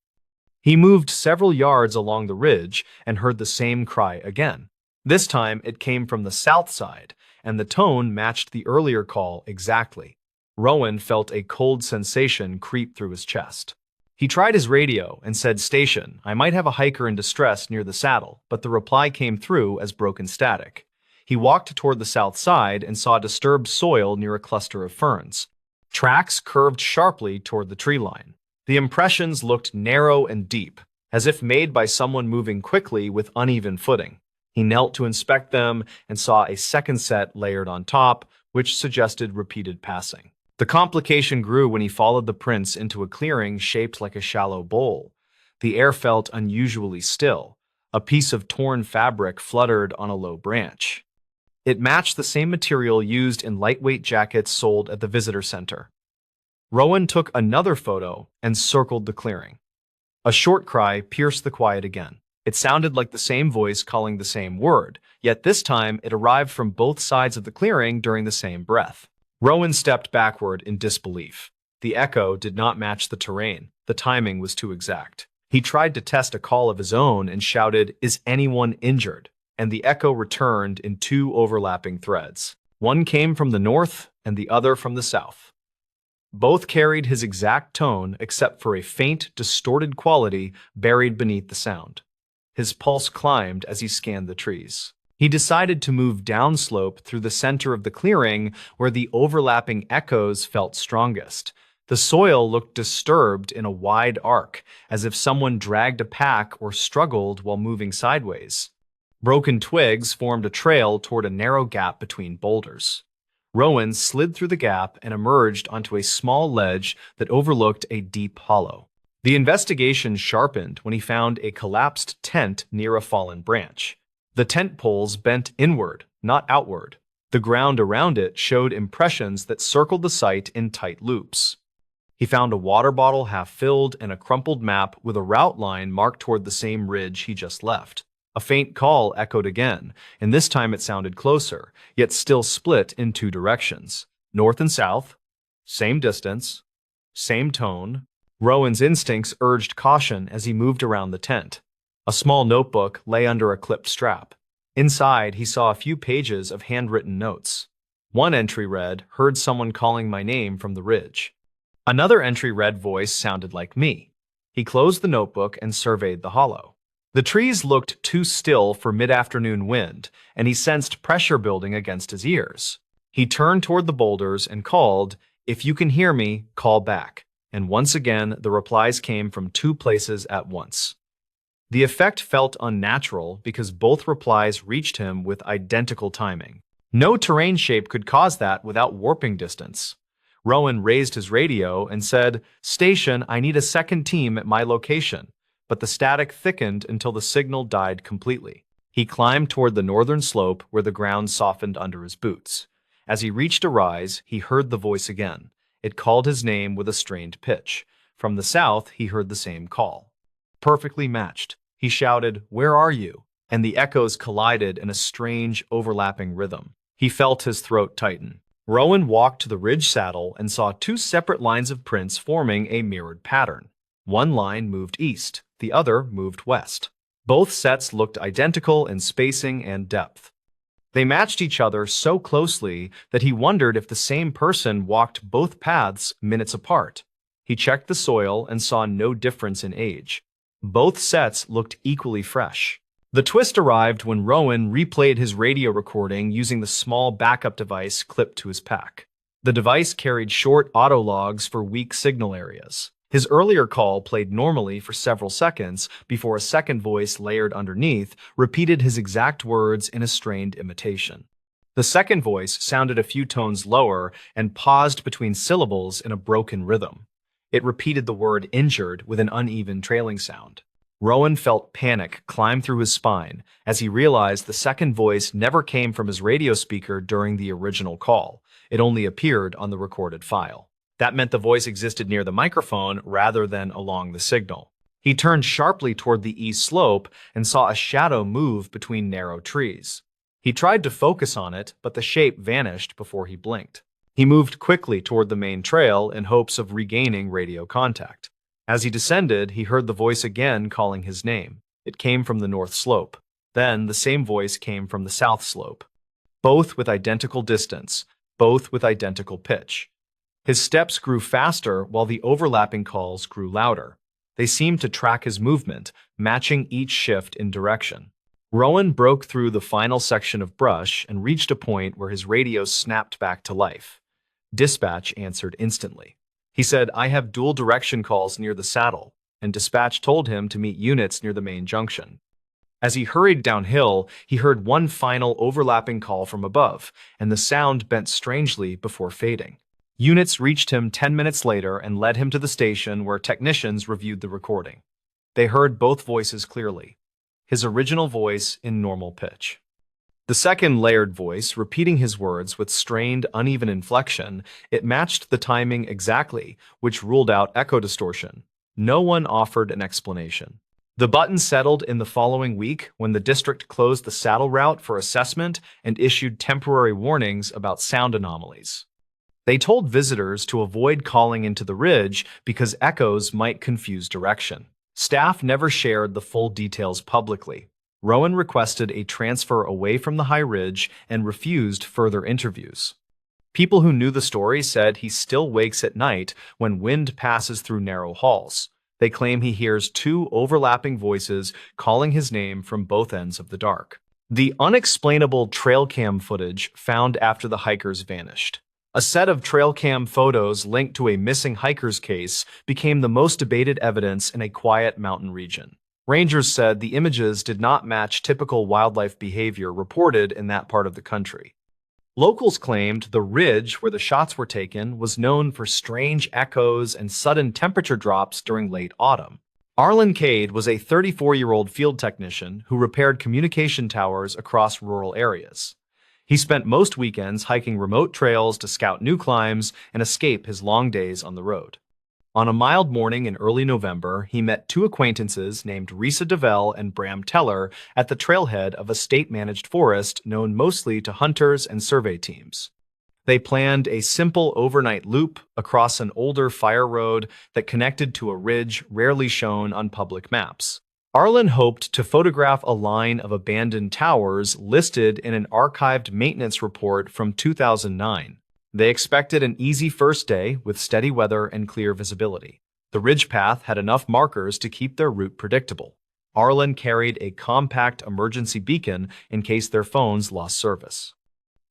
He moved several yards along the ridge and heard the same cry again. This time it came from the south side, and the tone matched the earlier call exactly. Rowan felt a cold sensation creep through his chest. He tried his radio and said, "Station, I might have a hiker in distress near the saddle," but the reply came through as broken static. He walked toward the south side and saw disturbed soil near a cluster of ferns. Tracks curved sharply toward the tree line. The impressions looked narrow and deep, as if made by someone moving quickly with uneven footing. He knelt to inspect them and saw a second set layered on top, which suggested repeated passing. The complication grew when he followed the prints into a clearing shaped like a shallow bowl. The air felt unusually still. A piece of torn fabric fluttered on a low branch. It matched the same material used in lightweight jackets sold at the visitor center. Rowan took another photo and circled the clearing. A short cry pierced the quiet again. It sounded like the same voice calling the same word, yet this time it arrived from both sides of the clearing during the same breath. Rowan stepped backward in disbelief. The echo did not match the terrain. The timing was too exact. He tried to test a call of his own and shouted, "Is anyone injured?" And the echo returned in two overlapping threads. One came from the north and the other from the south. Both carried his exact tone except for a faint, distorted quality buried beneath the sound. His pulse climbed as he scanned the trees. He decided to move downslope through the center of the clearing where the overlapping echoes felt strongest. The soil looked disturbed in a wide arc, as if someone dragged a pack or struggled while moving sideways. Broken twigs formed a trail toward a narrow gap between boulders. Rowan slid through the gap and emerged onto a small ledge that overlooked a deep hollow. The investigation sharpened when he found a collapsed tent near a fallen branch. The tent poles bent inward, not outward. The ground around it showed impressions that circled the site in tight loops. He found a water bottle half filled and a crumpled map with a route line marked toward the same ridge he just left. A faint call echoed again, and this time it sounded closer, yet still split in two directions. North and south, same distance, same tone. Rowan's instincts urged caution as he moved around the tent. A small notebook lay under a clipped strap. Inside, he saw a few pages of handwritten notes. One entry read, "Heard someone calling my name from the ridge." Another entry read, "Voice sounded like me." He closed the notebook and surveyed the hollow. The trees looked too still for mid-afternoon wind, and he sensed pressure building against his ears. He turned toward the boulders and called, "If you can hear me, call back." And once again, the replies came from two places at once. The effect felt unnatural because both replies reached him with identical timing. No terrain shape could cause that without warping distance. Rowan raised his radio and said, "Station, I need a second team at my location." But the static thickened until the signal died completely. He climbed toward the northern slope where the ground softened under his boots. As he reached a rise, he heard the voice again. It called his name with a strained pitch. From the south, he heard the same call. Perfectly matched. He shouted, "Where are you?" And the echoes collided in a strange, overlapping rhythm. He felt his throat tighten. Rowan walked to the ridge saddle and saw two separate lines of prints forming a mirrored pattern. One line moved east, the other moved west. Both sets looked identical in spacing and depth. They matched each other so closely that he wondered if the same person walked both paths minutes apart. He checked the soil and saw no difference in age. Both sets looked equally fresh. The twist arrived when Rowan replayed his radio recording using the small backup device clipped to his pack. The device carried short auto logs for weak signal areas. His earlier call played normally for several seconds before a second voice layered underneath repeated his exact words in a strained imitation. The second voice sounded a few tones lower and paused between syllables in a broken rhythm. It repeated the word "injured" with an uneven trailing sound. Rowan felt panic climb through his spine as he realized the second voice never came from his radio speaker during the original call. It only appeared on the recorded file. That meant the voice existed near the microphone rather than along the signal. He turned sharply toward the east slope and saw a shadow move between narrow trees. He tried to focus on it, but the shape vanished before he blinked. He moved quickly toward the main trail in hopes of regaining radio contact. As he descended, he heard the voice again calling his name. It came from the north slope. Then the same voice came from the south slope. Both with identical distance, both with identical pitch. His steps grew faster while the overlapping calls grew louder. They seemed to track his movement, matching each shift in direction. Rowan broke through the final section of brush and reached a point where his radio snapped back to life. Dispatch answered instantly. He said, "I have dual direction calls near the saddle," and dispatch told him to meet units near the main junction. As he hurried downhill, he heard one final overlapping call from above, and the sound bent strangely before fading. Units reached him 10 minutes later and led him to the station where technicians reviewed the recording. They heard both voices clearly. His original voice in normal pitch. The second layered voice, repeating his words with strained, uneven inflection, it matched the timing exactly, which ruled out echo distortion. No one offered an explanation. The button settled in the following week when the district closed the saddle route for assessment and issued temporary warnings about sound anomalies. They told visitors to avoid calling into the ridge because echoes might confuse direction. Staff never shared the full details publicly. Rowan requested a transfer away from the high ridge and refused further interviews. People who knew the story said he still wakes at night when wind passes through narrow halls. They claim he hears two overlapping voices calling his name from both ends of the dark. The unexplainable trail cam footage found after the hikers vanished. A set of trail cam photos linked to a missing hiker's case became the most debated evidence in a quiet mountain region. Rangers said the images did not match typical wildlife behavior reported in that part of the country. Locals claimed the ridge where the shots were taken was known for strange echoes and sudden temperature drops during late autumn. Arlen Cade was a 34-year-old field technician who repaired communication towers across rural areas. He spent most weekends hiking remote trails to scout new climbs and escape his long days on the road. On a mild morning in early November, he met two acquaintances named Risa DeVell and Bram Teller at the trailhead of a state-managed forest known mostly to hunters and survey teams. They planned a simple overnight loop across an older fire road that connected to a ridge rarely shown on public maps. Arlen hoped to photograph a line of abandoned towers listed in an archived maintenance report from 2009. They expected an easy first day with steady weather and clear visibility. The ridge path had enough markers to keep their route predictable. Arlen carried a compact emergency beacon in case their phones lost service.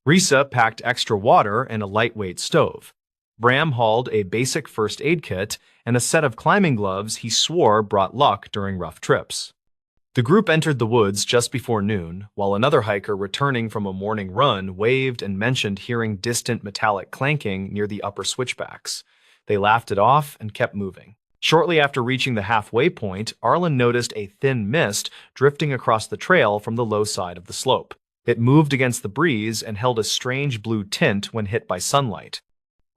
Risa packed extra water and a lightweight stove. Bram hauled a basic first aid kit and a set of climbing gloves he swore brought luck during rough trips. The group entered the woods just before noon, while another hiker returning from a morning run waved and mentioned hearing distant metallic clanking near the upper switchbacks. They laughed it off and kept moving. Shortly after reaching the halfway point, Arlen noticed a thin mist drifting across the trail from the low side of the slope. It moved against the breeze and held a strange blue tint when hit by sunlight.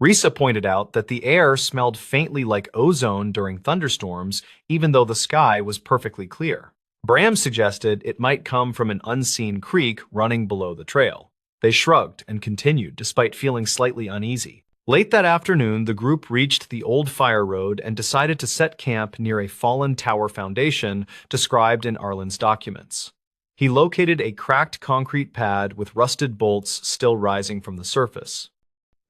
Risa pointed out that the air smelled faintly like ozone during thunderstorms, even though the sky was perfectly clear. Bram suggested it might come from an unseen creek running below the trail. They shrugged and continued despite feeling slightly uneasy. Late that afternoon, the group reached the old fire road and decided to set camp near a fallen tower foundation described in Arlen's documents. He located a cracked concrete pad with rusted bolts still rising from the surface.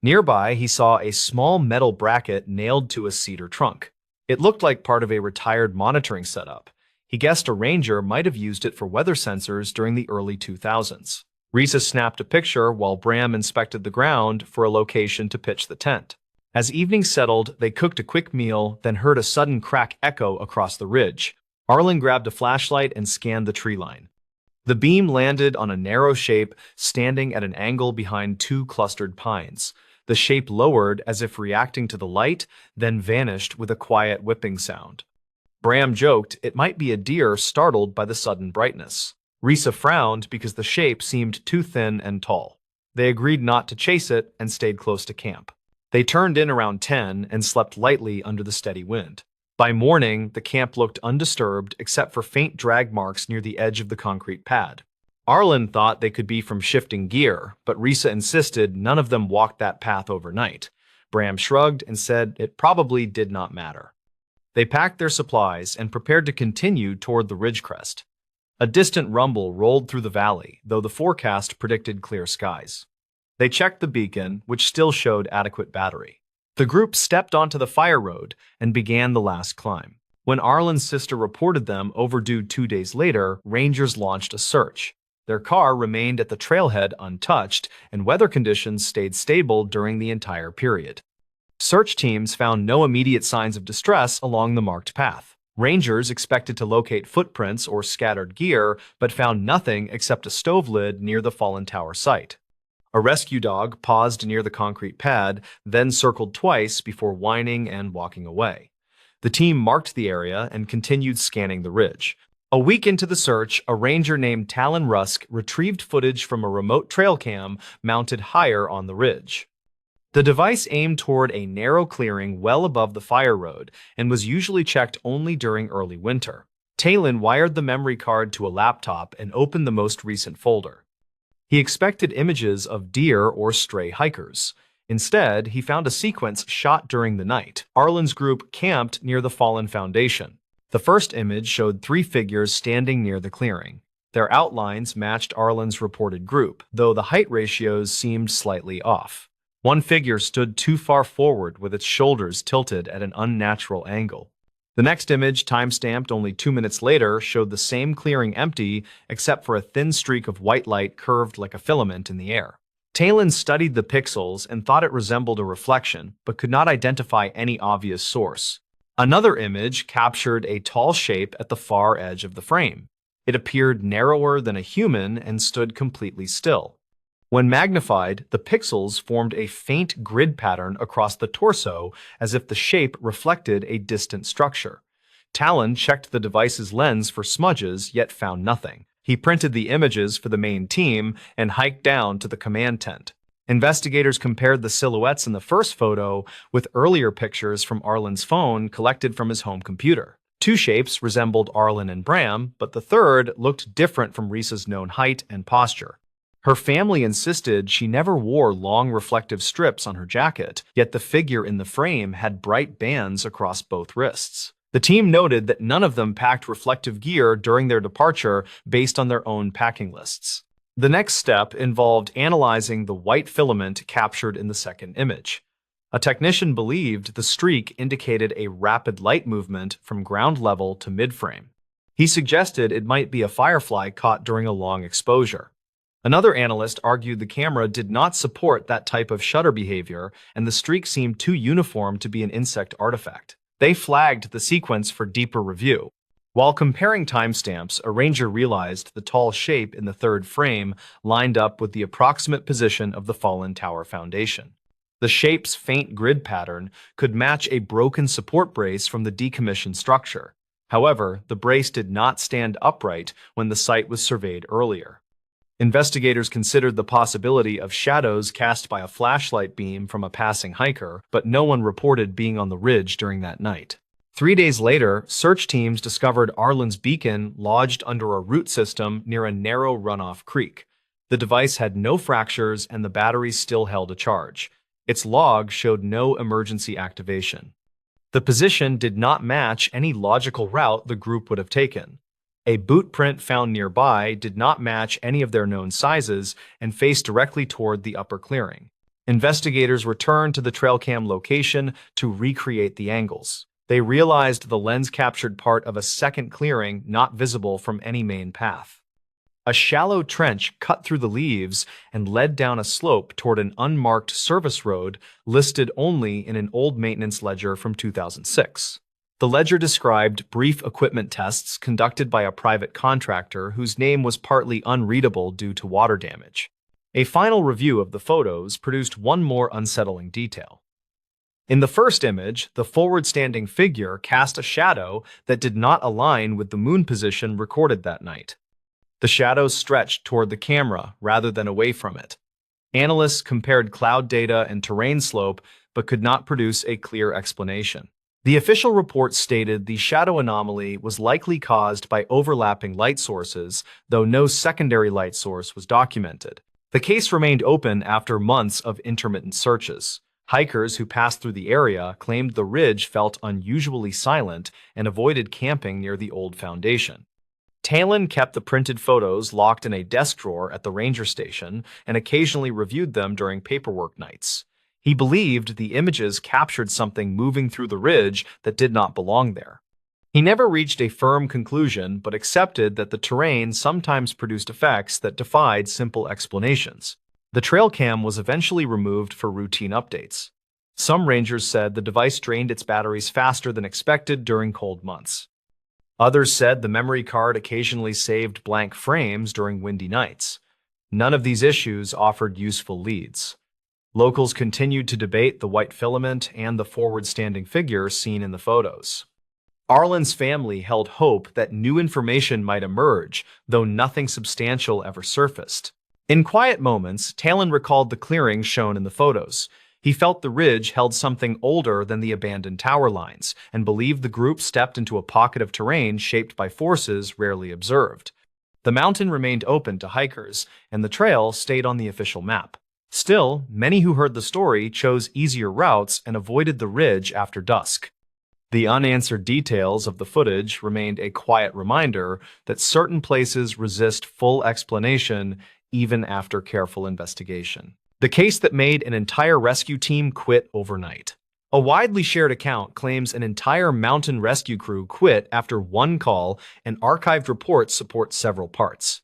Nearby, he saw a small metal bracket nailed to a cedar trunk. It looked like part of a retired monitoring setup. He guessed a ranger might have used it for weather sensors during the early 2000s. Risa snapped a picture while Bram inspected the ground for a location to pitch the tent. As evening settled, they cooked a quick meal, then heard a sudden crack echo across the ridge. Arlen grabbed a flashlight and scanned the tree line. The beam landed on a narrow shape standing at an angle behind two clustered pines. The shape lowered as if reacting to the light, then vanished with a quiet whipping sound. Bram joked it might be a deer startled by the sudden brightness. Risa frowned because the shape seemed too thin and tall. They agreed not to chase it and stayed close to camp. They turned in around 10 and slept lightly under the steady wind. By morning, the camp looked undisturbed except for faint drag marks near the edge of the concrete pad. Arlen thought they could be from shifting gear, but Risa insisted none of them walked that path overnight. Bram shrugged and said it probably did not matter. They packed their supplies and prepared to continue toward the ridge crest. A distant rumble rolled through the valley, though the forecast predicted clear skies. They checked the beacon, which still showed adequate battery. The group stepped onto the fire road and began the last climb. When Arlen's sister reported them overdue 2 days later, rangers launched a search. Their car remained at the trailhead untouched, and weather conditions stayed stable during the entire period. Search teams found no immediate signs of distress along the marked path. Rangers expected to locate footprints or scattered gear, but found nothing except a stove lid near the fallen tower site. A rescue dog paused near the concrete pad, then circled twice before whining and walking away. The team marked the area and continued scanning the ridge. A week into the search, a ranger named Talon Rusk retrieved footage from a remote trail cam mounted higher on the ridge. The device aimed toward a narrow clearing well above the fire road and was usually checked only during early winter. Talon wired the memory card to a laptop and opened the most recent folder. He expected images of deer or stray hikers. Instead, he found a sequence shot during the night. Arlen's group camped near the fallen foundation. The first image showed 3 figures standing near the clearing. Their outlines matched Arlen's reported group, though the height ratios seemed slightly off. One figure stood too far forward with its shoulders tilted at an unnatural angle. The next image, time-stamped only 2 minutes later, showed the same clearing empty except for a thin streak of white light curved like a filament in the air. Talon studied the pixels and thought it resembled a reflection, but could not identify any obvious source. Another image captured a tall shape at the far edge of the frame. It appeared narrower than a human and stood completely still. When magnified, the pixels formed a faint grid pattern across the torso as if the shape reflected a distant structure. Talon checked the device's lens for smudges, yet found nothing. He printed the images for the main team and hiked down to the command tent. Investigators compared the silhouettes in the first photo with earlier pictures from Arlen's phone collected from his home computer. 2 shapes resembled Arlen and Bram, but the third looked different from Risa's known height and posture. Her family insisted she never wore long reflective strips on her jacket, yet the figure in the frame had bright bands across both wrists. The team noted that none of them packed reflective gear during their departure based on their own packing lists. The next step involved analyzing the white filament captured in the second image. A technician believed the streak indicated a rapid light movement from ground level to midframe. He suggested it might be a firefly caught during a long exposure. Another analyst argued the camera did not support that type of shutter behavior, and the streak seemed too uniform to be an insect artifact. They flagged the sequence for deeper review. While comparing timestamps, a ranger realized the tall shape in the third frame lined up with the approximate position of the fallen tower foundation. The shape's faint grid pattern could match a broken support brace from the decommissioned structure. However, the brace did not stand upright when the site was surveyed earlier. Investigators considered the possibility of shadows cast by a flashlight beam from a passing hiker, but no one reported being on the ridge during that night. 3 days later, search teams discovered Arlen's beacon lodged under a root system near a narrow runoff creek. The device had no fractures and the batteries still held a charge. Its log showed no emergency activation. The position did not match any logical route the group would have taken. A boot print found nearby did not match any of their known sizes and faced directly toward the upper clearing. Investigators returned to the trail cam location to recreate the angles. They realized the lens captured part of a second clearing not visible from any main path. A shallow trench cut through the leaves and led down a slope toward an unmarked service road listed only in an old maintenance ledger from 2006. The ledger described brief equipment tests conducted by a private contractor whose name was partly unreadable due to water damage. A final review of the photos produced one more unsettling detail. In the first image, the forward-standing figure cast a shadow that did not align with the moon position recorded that night. The shadow stretched toward the camera rather than away from it. Analysts compared cloud data and terrain slope but could not produce a clear explanation. The official report stated the shadow anomaly was likely caused by overlapping light sources, though no secondary light source was documented. The case remained open after months of intermittent searches. Hikers who passed through the area claimed the ridge felt unusually silent and avoided camping near the old foundation. Talon kept the printed photos locked in a desk drawer at the ranger station and occasionally reviewed them during paperwork nights. He believed the images captured something moving through the ridge that did not belong there. He never reached a firm conclusion but accepted that the terrain sometimes produced effects that defied simple explanations. The trail cam was eventually removed for routine updates. Some rangers said the device drained its batteries faster than expected during cold months. Others said the memory card occasionally saved blank frames during windy nights. None of these issues offered useful leads. Locals continued to debate the white filament and the forward-standing figure seen in the photos. Arlen's family held hope that new information might emerge, though nothing substantial ever surfaced. In quiet moments, Talon recalled the clearings shown in the photos. He felt the ridge held something older than the abandoned tower lines, and believed the group stepped into a pocket of terrain shaped by forces rarely observed. The mountain remained open to hikers, and the trail stayed on the official map. Still, many who heard the story chose easier routes and avoided the ridge after dusk. The unanswered details of the footage remained a quiet reminder that certain places resist full explanation even after careful investigation. The case that made an entire rescue team quit overnight. A widely shared account claims an entire mountain rescue crew quit after one call, and archived reports support several parts.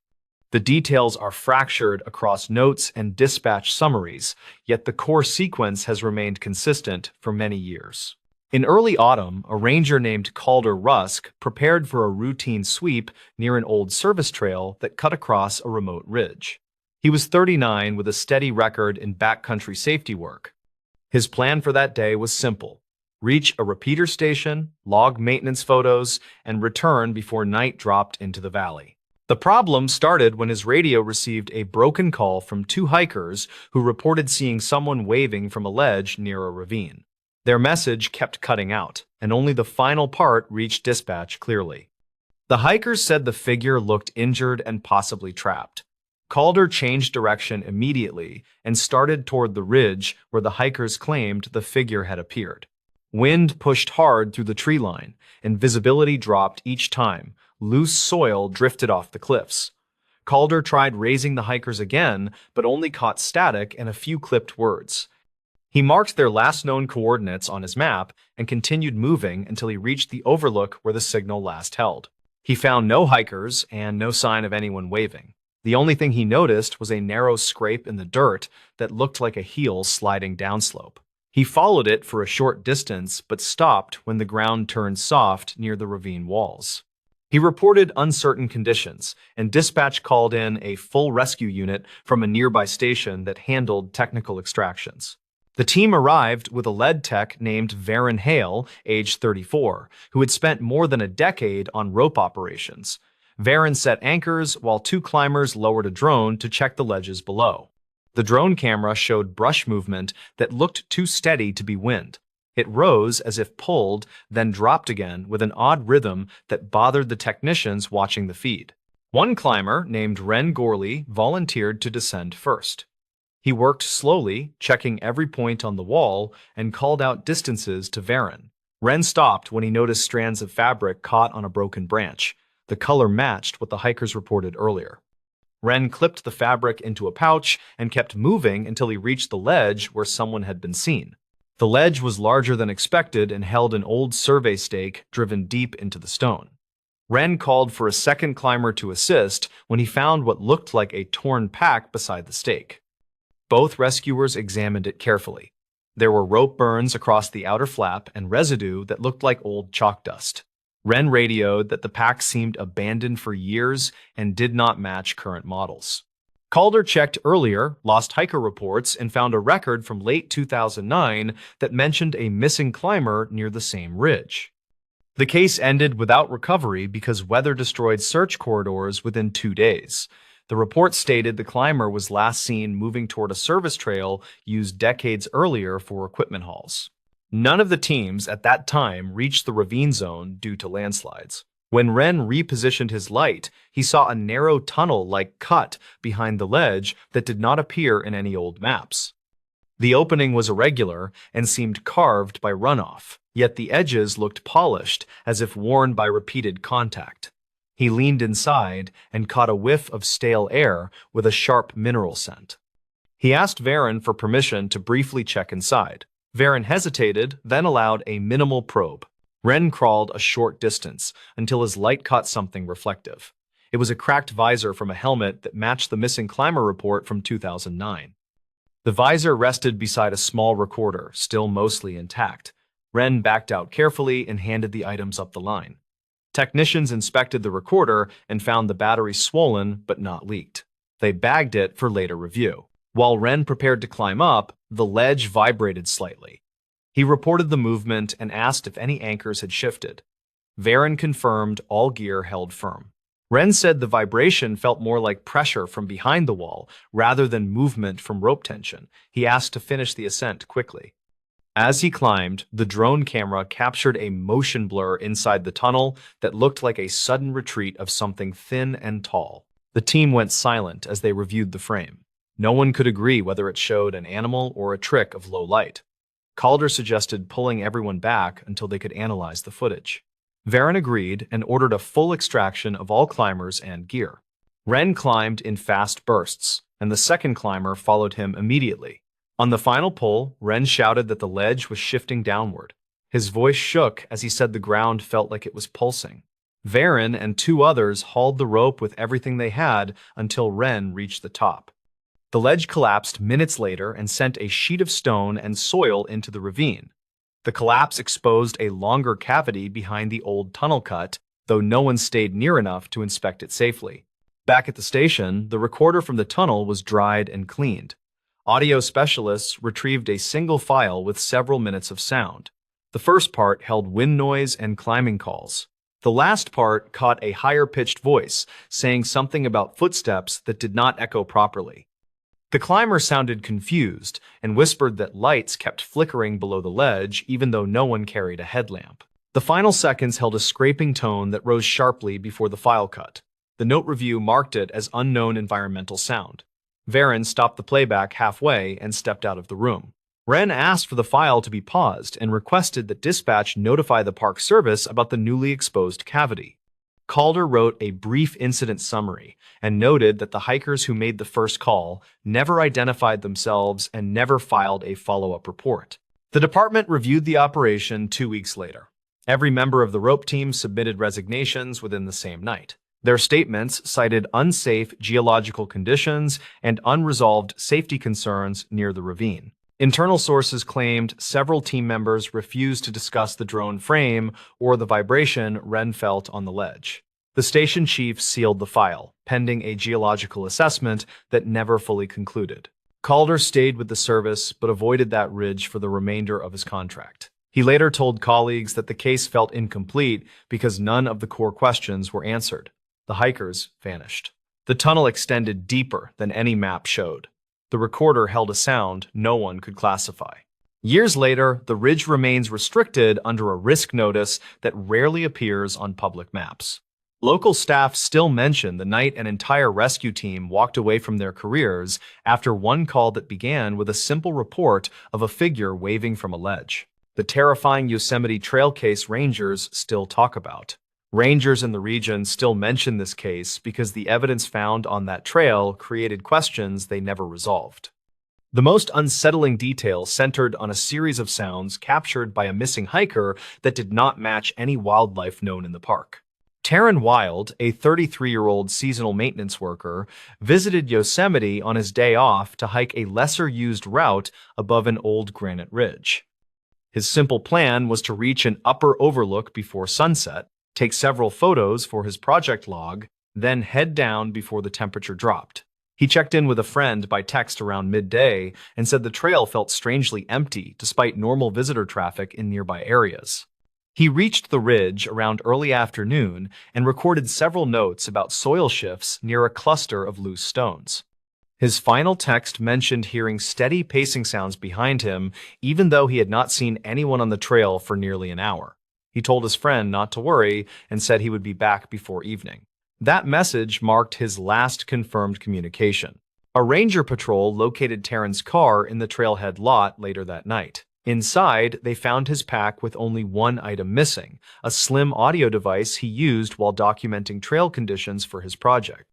The details are fractured across notes and dispatch summaries, yet the core sequence has remained consistent for many years. In early autumn, a ranger named Calder Rusk prepared for a routine sweep near an old service trail that cut across a remote ridge. He was 39 with a steady record in backcountry safety work. His plan for that day was simple: reach a repeater station, log maintenance photos, and return before night dropped into the valley. The problem started when his radio received a broken call from two hikers who reported seeing someone waving from a ledge near a ravine. Their message kept cutting out, and only the final part reached dispatch clearly. The hikers said the figure looked injured and possibly trapped. Calder changed direction immediately and started toward the ridge where the hikers claimed the figure had appeared. Wind pushed hard through the tree line, and visibility dropped each time. Loose soil drifted off the cliffs. Calder tried raising the hikers again, but only caught static and a few clipped words. He marked their last known coordinates on his map and continued moving until he reached the overlook where the signal last held. He found no hikers and no sign of anyone waving. The only thing he noticed was a narrow scrape in the dirt that looked like a heel sliding downslope. He followed it for a short distance, but stopped when the ground turned soft near the ravine walls. He reported uncertain conditions, and dispatch called in a full rescue unit from a nearby station that handled technical extractions. The team arrived with a lead tech named Varen Hale, age 34, who had spent more than a decade on rope operations. Varen set anchors while two climbers lowered a drone to check the ledges below. The drone camera showed brush movement that looked too steady to be wind. It rose as if pulled, then dropped again with an odd rhythm that bothered the technicians watching the feed. One climber, named Ren Gorley, volunteered to descend first. He worked slowly, checking every point on the wall, and called out distances to Varen. Ren stopped when he noticed strands of fabric caught on a broken branch. The color matched what the hikers reported earlier. Ren clipped the fabric into a pouch and kept moving until he reached the ledge where someone had been seen. The ledge was larger than expected and held an old survey stake driven deep into the stone. Ren called for a second climber to assist when he found what looked like a torn pack beside the stake. Both rescuers examined it carefully. There were rope burns across the outer flap and residue that looked like old chalk dust. Ren radioed that the pack seemed abandoned for years and did not match current models. Calder checked earlier lost hiker reports and found a record from late 2009 that mentioned a missing climber near the same ridge. The case ended without recovery because weather destroyed search corridors within 2 days. The report stated the climber was last seen moving toward a service trail used decades earlier for equipment hauls. None of the teams at that time reached the ravine zone due to landslides. When Wren repositioned his light, he saw a narrow tunnel-like cut behind the ledge that did not appear in any old maps. The opening was irregular and seemed carved by runoff, yet the edges looked polished as if worn by repeated contact. He leaned inside and caught a whiff of stale air with a sharp mineral scent. He asked Varen for permission to briefly check inside. Varen hesitated, then allowed a minimal probe. Wren crawled a short distance until his light caught something reflective. It was a cracked visor from a helmet that matched the missing climber report from 2009. The visor rested beside a small recorder, still mostly intact. Wren backed out carefully and handed the items up the line. Technicians inspected the recorder and found the battery swollen but not leaked. They bagged it for later review. While Wren prepared to climb up, the ledge vibrated slightly. He reported the movement and asked if any anchors had shifted. Varen confirmed all gear held firm. Wren said the vibration felt more like pressure from behind the wall rather than movement from rope tension. He asked to finish the ascent quickly. As he climbed, the drone camera captured a motion blur inside the tunnel that looked like a sudden retreat of something thin and tall. The team went silent as they reviewed the frame. No one could agree whether it showed an animal or a trick of low light. Calder suggested pulling everyone back until they could analyze the footage. Varen agreed and ordered a full extraction of all climbers and gear. Wren climbed in fast bursts, and the second climber followed him immediately. On the final pull, Wren shouted that the ledge was shifting downward. His voice shook as he said the ground felt like it was pulsing. Varen and two others hauled the rope with everything they had until Wren reached the top. The ledge collapsed minutes later and sent a sheet of stone and soil into the ravine. The collapse exposed a longer cavity behind the old tunnel cut, though no one stayed near enough to inspect it safely. Back at the station, the recorder from the tunnel was dried and cleaned. Audio specialists retrieved a single file with several minutes of sound. The first part held wind noise and climbing calls. The last part caught a higher-pitched voice, saying something about footsteps that did not echo properly. The climber sounded confused and whispered that lights kept flickering below the ledge even though no one carried a headlamp. The final seconds held a scraping tone that rose sharply before the file cut. The note review marked it as unknown environmental sound. Varen stopped the playback halfway and stepped out of the room. Wren asked for the file to be paused and requested that dispatch notify the Park Service about the newly exposed cavity. Calder wrote a brief incident summary and noted that the hikers who made the first call never identified themselves and never filed a follow-up report. The department reviewed the operation 2 weeks later. Every member of the rope team submitted resignations within the same night. Their statements cited unsafe geological conditions and unresolved safety concerns near the ravine. Internal sources claimed several team members refused to discuss the drone frame or the vibration Wren felt on the ledge. The station chief sealed the file, pending a geological assessment that never fully concluded. Calder stayed with the service but avoided that ridge for the remainder of his contract. He later told colleagues that the case felt incomplete because none of the core questions were answered. The hikers vanished. The tunnel extended deeper than any map showed. The recorder held a sound no one could classify. Years later, the ridge remains restricted under a risk notice that rarely appears on public maps. Local staff still mention the night an entire rescue team walked away from their careers after one call that began with a simple report of a figure waving from a ledge. The terrifying Yosemite Trail case rangers still talk about. Rangers in the region still mention this case because the evidence found on that trail created questions they never resolved. The most unsettling detail centered on a series of sounds captured by a missing hiker that did not match any wildlife known in the park. Taryn Wild, a 33-year-old seasonal maintenance worker, visited Yosemite on his day off to hike a lesser-used route above an old granite ridge. His simple plan was to reach an upper overlook before sunset, take several photos for his project log, then head down before the temperature dropped. He checked in with a friend by text around midday and said the trail felt strangely empty despite normal visitor traffic in nearby areas. He reached the ridge around early afternoon and recorded several notes about soil shifts near a cluster of loose stones. His final text mentioned hearing steady pacing sounds behind him, even though he had not seen anyone on the trail for nearly an hour. He told his friend not to worry and said he would be back before evening. That message marked his last confirmed communication. A ranger patrol located Taryn's car in the trailhead lot later that night. Inside, they found his pack with only one item missing, a slim audio device he used while documenting trail conditions for his project.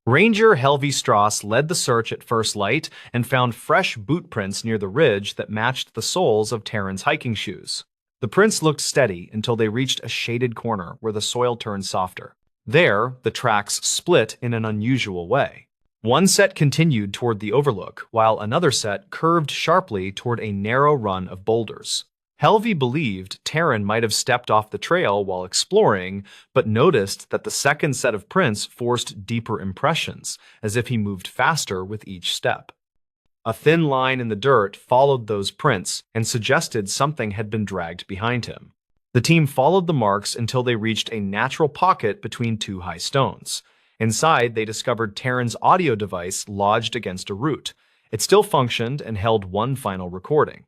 Ranger Helvey Strauss led the search at first light and found fresh boot prints near the ridge that matched the soles of Taryn's hiking shoes. The prints looked steady until they reached a shaded corner where the soil turned softer. There, the tracks split in an unusual way. One set continued toward the overlook, while another set curved sharply toward a narrow run of boulders. Helvey believed Taryn might have stepped off the trail while exploring, but noticed that the second set of prints forced deeper impressions, as if he moved faster with each step. A thin line in the dirt followed those prints and suggested something had been dragged behind him. The team followed the marks until they reached a natural pocket between two high stones. Inside, they discovered Taryn's audio device lodged against a root. It still functioned and held one final recording.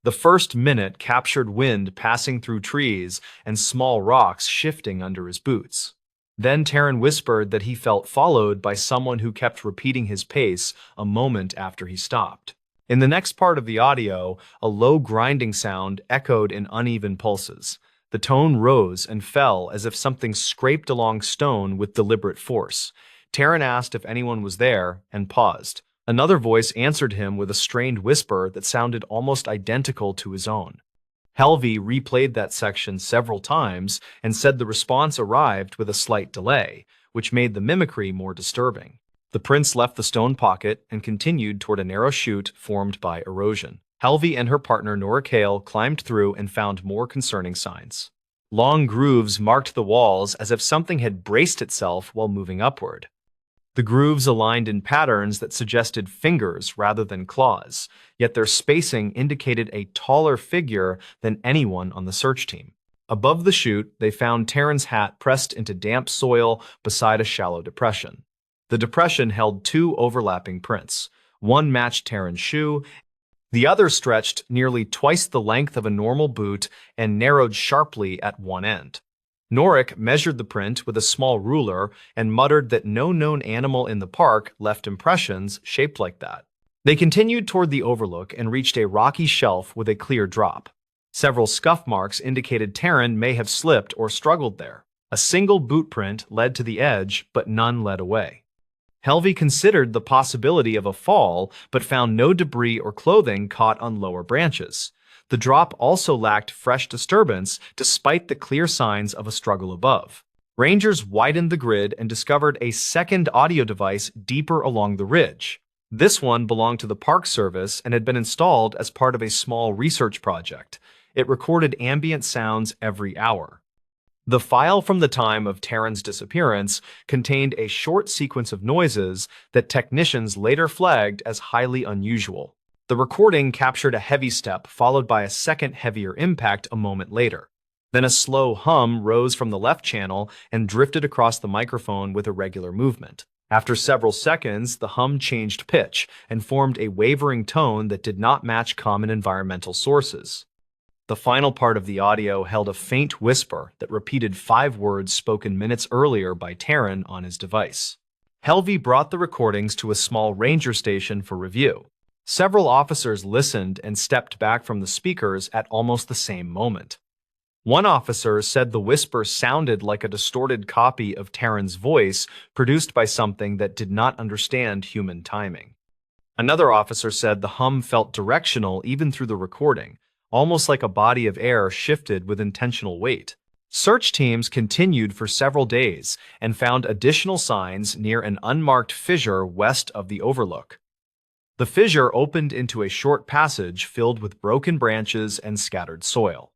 The first minute captured wind passing through trees and small rocks shifting under his boots. Then Taryn whispered that he felt followed by someone who kept repeating his pace a moment after he stopped. In the next part of the audio, a low grinding sound echoed in uneven pulses. The tone rose and fell as if something scraped along stone with deliberate force. Taryn asked if anyone was there and paused. Another voice answered him with a strained whisper that sounded almost identical to his own. Helvey replayed that section several times and said the response arrived with a slight delay, which made the mimicry more disturbing. The prince left the stone pocket and continued toward a narrow chute formed by erosion. Helvey and her partner Nora Kale climbed through and found more concerning signs. Long grooves marked the walls as if something had braced itself while moving upward. The grooves aligned in patterns that suggested fingers rather than claws, yet their spacing indicated a taller figure than anyone on the search team. Above the chute, they found Taryn's hat pressed into damp soil beside a shallow depression. The depression held two overlapping prints. One matched Taryn's shoe, the other stretched nearly twice the length of a normal boot and narrowed sharply at one end. Norik measured the print with a small ruler and muttered that no known animal in the park left impressions shaped like that. They continued toward the overlook and reached a rocky shelf with a clear drop. Several scuff marks indicated Taryn may have slipped or struggled there. A single boot print led to the edge, but none led away. Helvey considered the possibility of a fall, but found no debris or clothing caught on lower branches. The drop also lacked fresh disturbance, despite the clear signs of a struggle above. Rangers widened the grid and discovered a second audio device deeper along the ridge. This one belonged to the Park Service and had been installed as part of a small research project. It recorded ambient sounds every hour. The file from the time of Taryn's disappearance contained a short sequence of noises that technicians later flagged as highly unusual. The recording captured a heavy step followed by a second heavier impact a moment later. Then a slow hum rose from the left channel and drifted across the microphone with a regular movement. After several seconds, the hum changed pitch and formed a wavering tone that did not match common environmental sources. The final part of the audio held a faint whisper that repeated 5 words spoken minutes earlier by Taryn on his device. Helvey brought the recordings to a small ranger station for review. Several officers listened and stepped back from the speakers at almost the same moment. One officer said the whisper sounded like a distorted copy of Taryn's voice produced by something that did not understand human timing. Another officer said the hum felt directional even through the recording, almost like a body of air shifted with intentional weight. Search teams continued for several days and found additional signs near an unmarked fissure west of the overlook. The fissure opened into a short passage filled with broken branches and scattered soil.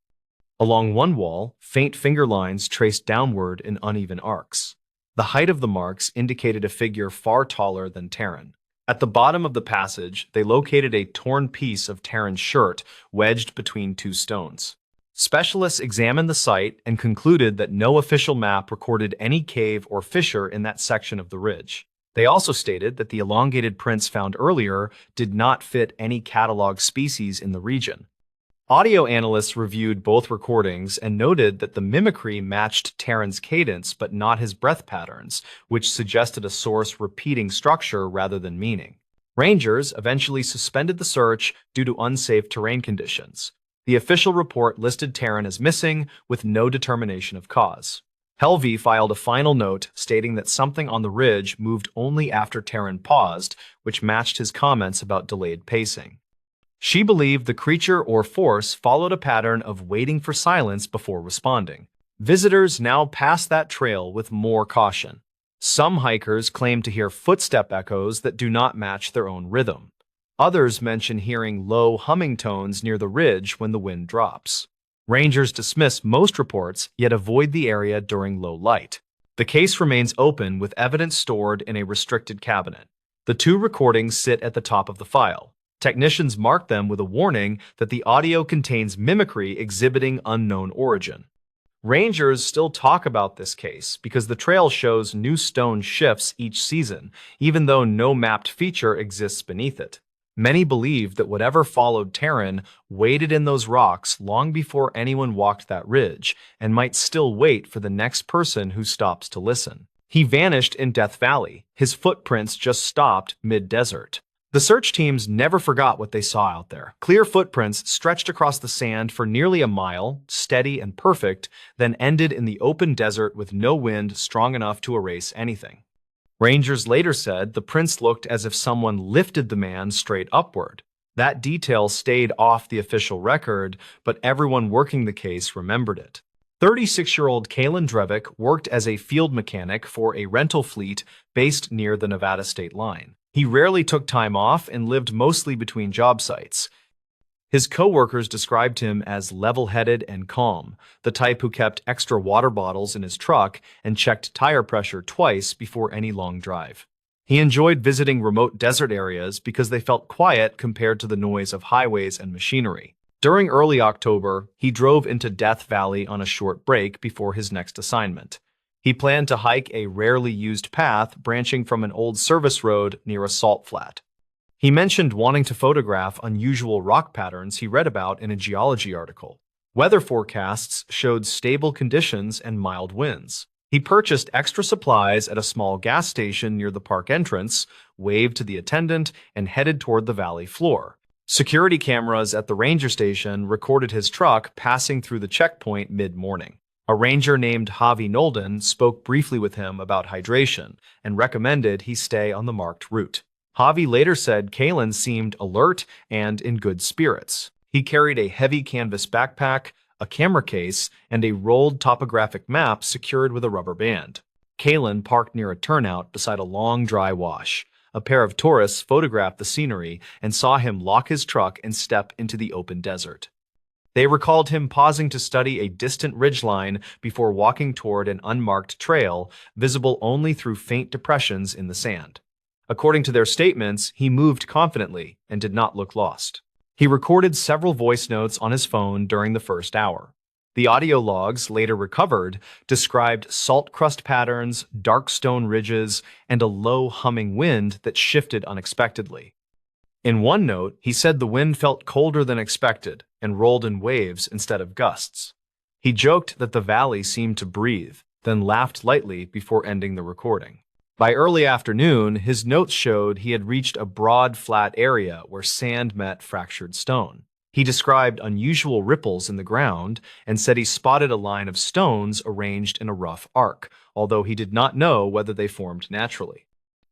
Along one wall, faint finger lines traced downward in uneven arcs. The height of the marks indicated a figure far taller than Taryn. At the bottom of the passage, they located a torn piece of Taryn's shirt wedged between two stones. Specialists examined the site and concluded that no official map recorded any cave or fissure in that section of the ridge. They also stated that the elongated prints found earlier did not fit any catalog species in the region. Audio analysts reviewed both recordings and noted that the mimicry matched Taryn's cadence but not his breath patterns, which suggested a source repeating structure rather than meaning. Rangers eventually suspended the search due to unsafe terrain conditions. The official report listed Taryn as missing with no determination of cause. Helvey filed a final note stating that something on the ridge moved only after Taryn paused, which matched his comments about delayed pacing. She believed the creature or force followed a pattern of waiting for silence before responding. Visitors now pass that trail with more caution. Some hikers claim to hear footstep echoes that do not match their own rhythm. Others mention hearing low humming tones near the ridge when the wind drops. Rangers dismiss most reports, yet avoid the area during low light. The case remains open with evidence stored in a restricted cabinet. The two recordings sit at the top of the file. Technicians mark them with a warning that the audio contains mimicry exhibiting unknown origin. Rangers still talk about this case because the trail shows new stone shifts each season, even though no mapped feature exists beneath it. Many believe that whatever followed Taryn waited in those rocks long before anyone walked that ridge and might still wait for the next person who stops to listen. He vanished in Death Valley. His footprints just stopped mid-desert. The search teams never forgot what they saw out there. Clear footprints stretched across the sand for nearly a mile, steady and perfect, then ended in the open desert with no wind strong enough to erase anything. Rangers later said the prints looked as if someone lifted the man straight upward. That detail stayed off the official record, but everyone working the case remembered it. 36-year-old Kalen Drevick worked as a field mechanic for a rental fleet based near the Nevada state line. He rarely took time off and lived mostly between job sites. His co-workers described him as level-headed and calm, the type who kept extra water bottles in his truck and checked tire pressure twice before any long drive. He enjoyed visiting remote desert areas because they felt quiet compared to the noise of highways and machinery. During early October, he drove into Death Valley on a short break before his next assignment. He planned to hike a rarely used path branching from an old service road near a salt flat. He mentioned wanting to photograph unusual rock patterns he read about in a geology article. Weather forecasts showed stable conditions and mild winds. He purchased extra supplies at a small gas station near the park entrance, waved to the attendant, and headed toward the valley floor. Security cameras at the ranger station recorded his truck passing through the checkpoint mid-morning. A ranger named Javi Nolden spoke briefly with him about hydration and recommended he stay on the marked route. Javi later said Kalen seemed alert and in good spirits. He carried a heavy canvas backpack, a camera case, and a rolled topographic map secured with a rubber band. Kalen parked near a turnout beside a long dry wash. A pair of tourists photographed the scenery and saw him lock his truck and step into the open desert. They recalled him pausing to study a distant ridgeline before walking toward an unmarked trail, visible only through faint depressions in the sand. According to their statements, he moved confidently and did not look lost. He recorded several voice notes on his phone during the first hour. The audio logs, later recovered, described salt crust patterns, dark stone ridges, and a low humming wind that shifted unexpectedly. In one note, he said the wind felt colder than expected and rolled in waves instead of gusts. He joked that the valley seemed to breathe, then laughed lightly before ending the recording. By early afternoon, his notes showed he had reached a broad, flat area where sand met fractured stone. He described unusual ripples in the ground and said he spotted a line of stones arranged in a rough arc, although he did not know whether they formed naturally.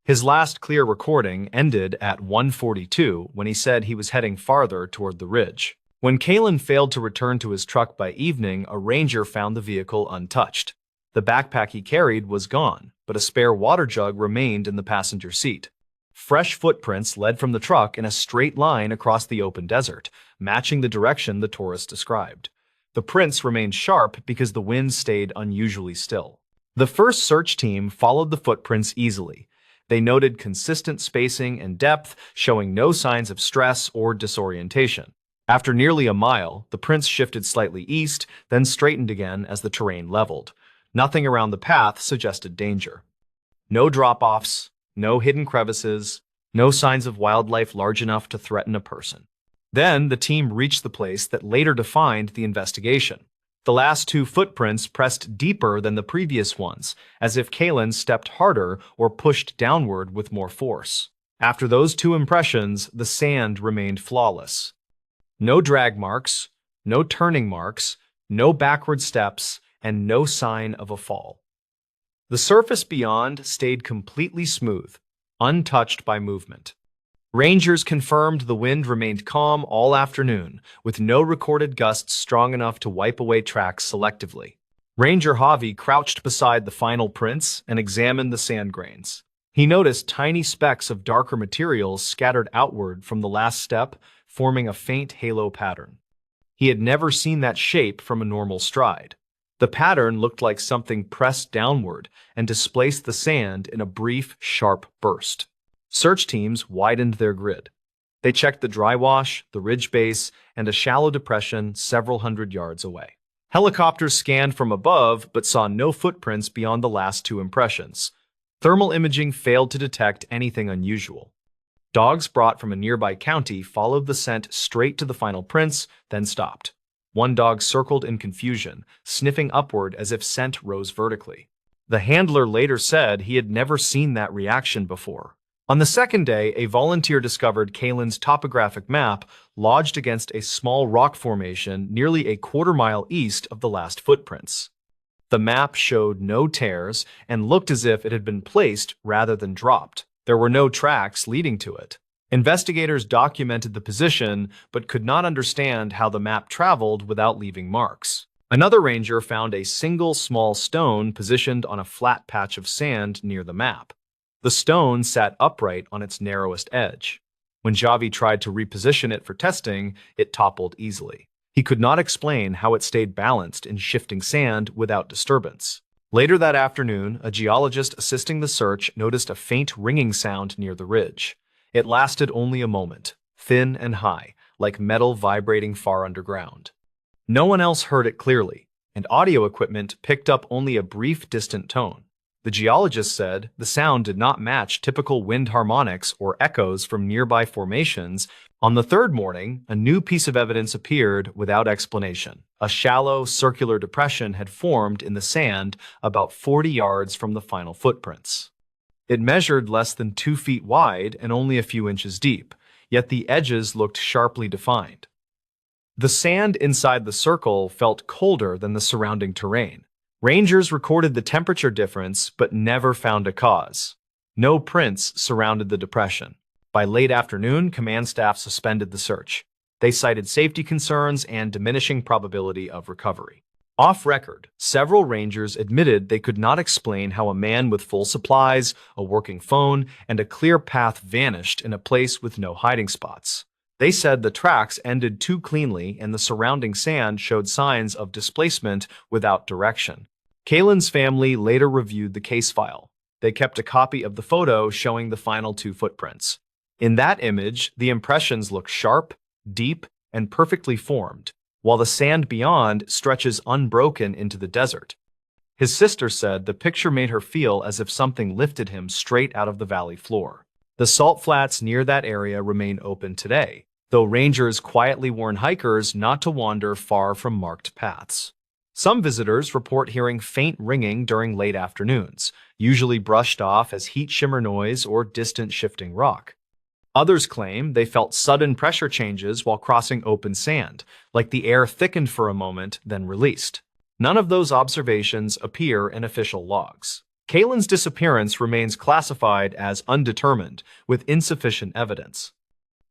His last clear recording ended at 1:42 when he said he was heading farther toward the ridge. When Kalen failed to return to his truck by evening, a ranger found the vehicle untouched. The backpack he carried was gone, but a spare water jug remained in the passenger seat. Fresh footprints led from the truck in a straight line across the open desert, matching the direction the tourist described. The prints remained sharp because the wind stayed unusually still. The first search team followed the footprints easily. They noted consistent spacing and depth, showing no signs of stress or disorientation. After nearly a mile, the prints shifted slightly east, then straightened again as the terrain leveled. Nothing around the path suggested danger. No drop-offs, no hidden crevices, no signs of wildlife large enough to threaten a person. Then the team reached the place that later defined the investigation. The last two footprints pressed deeper than the previous ones, as if Kalen stepped harder or pushed downward with more force. After those two impressions, the sand remained flawless. No drag marks, no turning marks, no backward steps, and no sign of a fall. The surface beyond stayed completely smooth, untouched by movement. Rangers confirmed the wind remained calm all afternoon, with no recorded gusts strong enough to wipe away tracks selectively. Ranger Javi crouched beside the final prints and examined the sand grains. He noticed tiny specks of darker materials scattered outward from the last step, forming a faint halo pattern. He had never seen that shape from a normal stride. The pattern looked like something pressed downward and displaced the sand in a brief, sharp burst. Search teams widened their grid. They checked the dry wash, the ridge base, and a shallow depression several hundred yards away. Helicopters scanned from above but saw no footprints beyond the last two impressions. Thermal imaging failed to detect anything unusual. Dogs brought from a nearby county followed the scent straight to the final prints, then stopped. One dog circled in confusion, sniffing upward as if scent rose vertically. The handler later said he had never seen that reaction before. On the second day, a volunteer discovered Kalen's topographic map lodged against a small rock formation nearly a quarter-mile east of the last footprints. The map showed no tears and looked as if it had been placed rather than dropped. There were no tracks leading to it. Investigators documented the position but could not understand how the map traveled without leaving marks. Another ranger found a single small stone positioned on a flat patch of sand near the map. The stone sat upright on its narrowest edge. When Javi tried to reposition it for testing, it toppled easily. He could not explain how it stayed balanced in shifting sand without disturbance. Later that afternoon, a geologist assisting the search noticed a faint ringing sound near the ridge. It lasted only a moment, thin and high, like metal vibrating far underground. No one else heard it clearly, and audio equipment picked up only a brief distant tone. The geologist said the sound did not match typical wind harmonics or echoes from nearby formations. On the third morning, a new piece of evidence appeared without explanation. A shallow, circular depression had formed in the sand about 40 yards from the final footprints. It measured less than 2 feet wide and only a few inches deep, yet the edges looked sharply defined. The sand inside the circle felt colder than the surrounding terrain. Rangers recorded the temperature difference but never found a cause. No prints surrounded the depression. By late afternoon, command staff suspended the search. They cited safety concerns and diminishing probability of recovery. Off record, several rangers admitted they could not explain how a man with full supplies, a working phone, and a clear path vanished in a place with no hiding spots. They said the tracks ended too cleanly and the surrounding sand showed signs of displacement without direction. Kalen's family later reviewed the case file. They kept a copy of the photo showing the final two footprints. In that image, the impressions look sharp, deep, and perfectly formed, while the sand beyond stretches unbroken into the desert. His sister said the picture made her feel as if something lifted him straight out of the valley floor. The salt flats near that area remain open today, though rangers quietly warn hikers not to wander far from marked paths. Some visitors report hearing faint ringing during late afternoons, usually brushed off as heat shimmer noise or distant shifting rock. Others claim they felt sudden pressure changes while crossing open sand, like the air thickened for a moment, then released. None of those observations appear in official logs. Kalen's disappearance remains classified as undetermined, with insufficient evidence.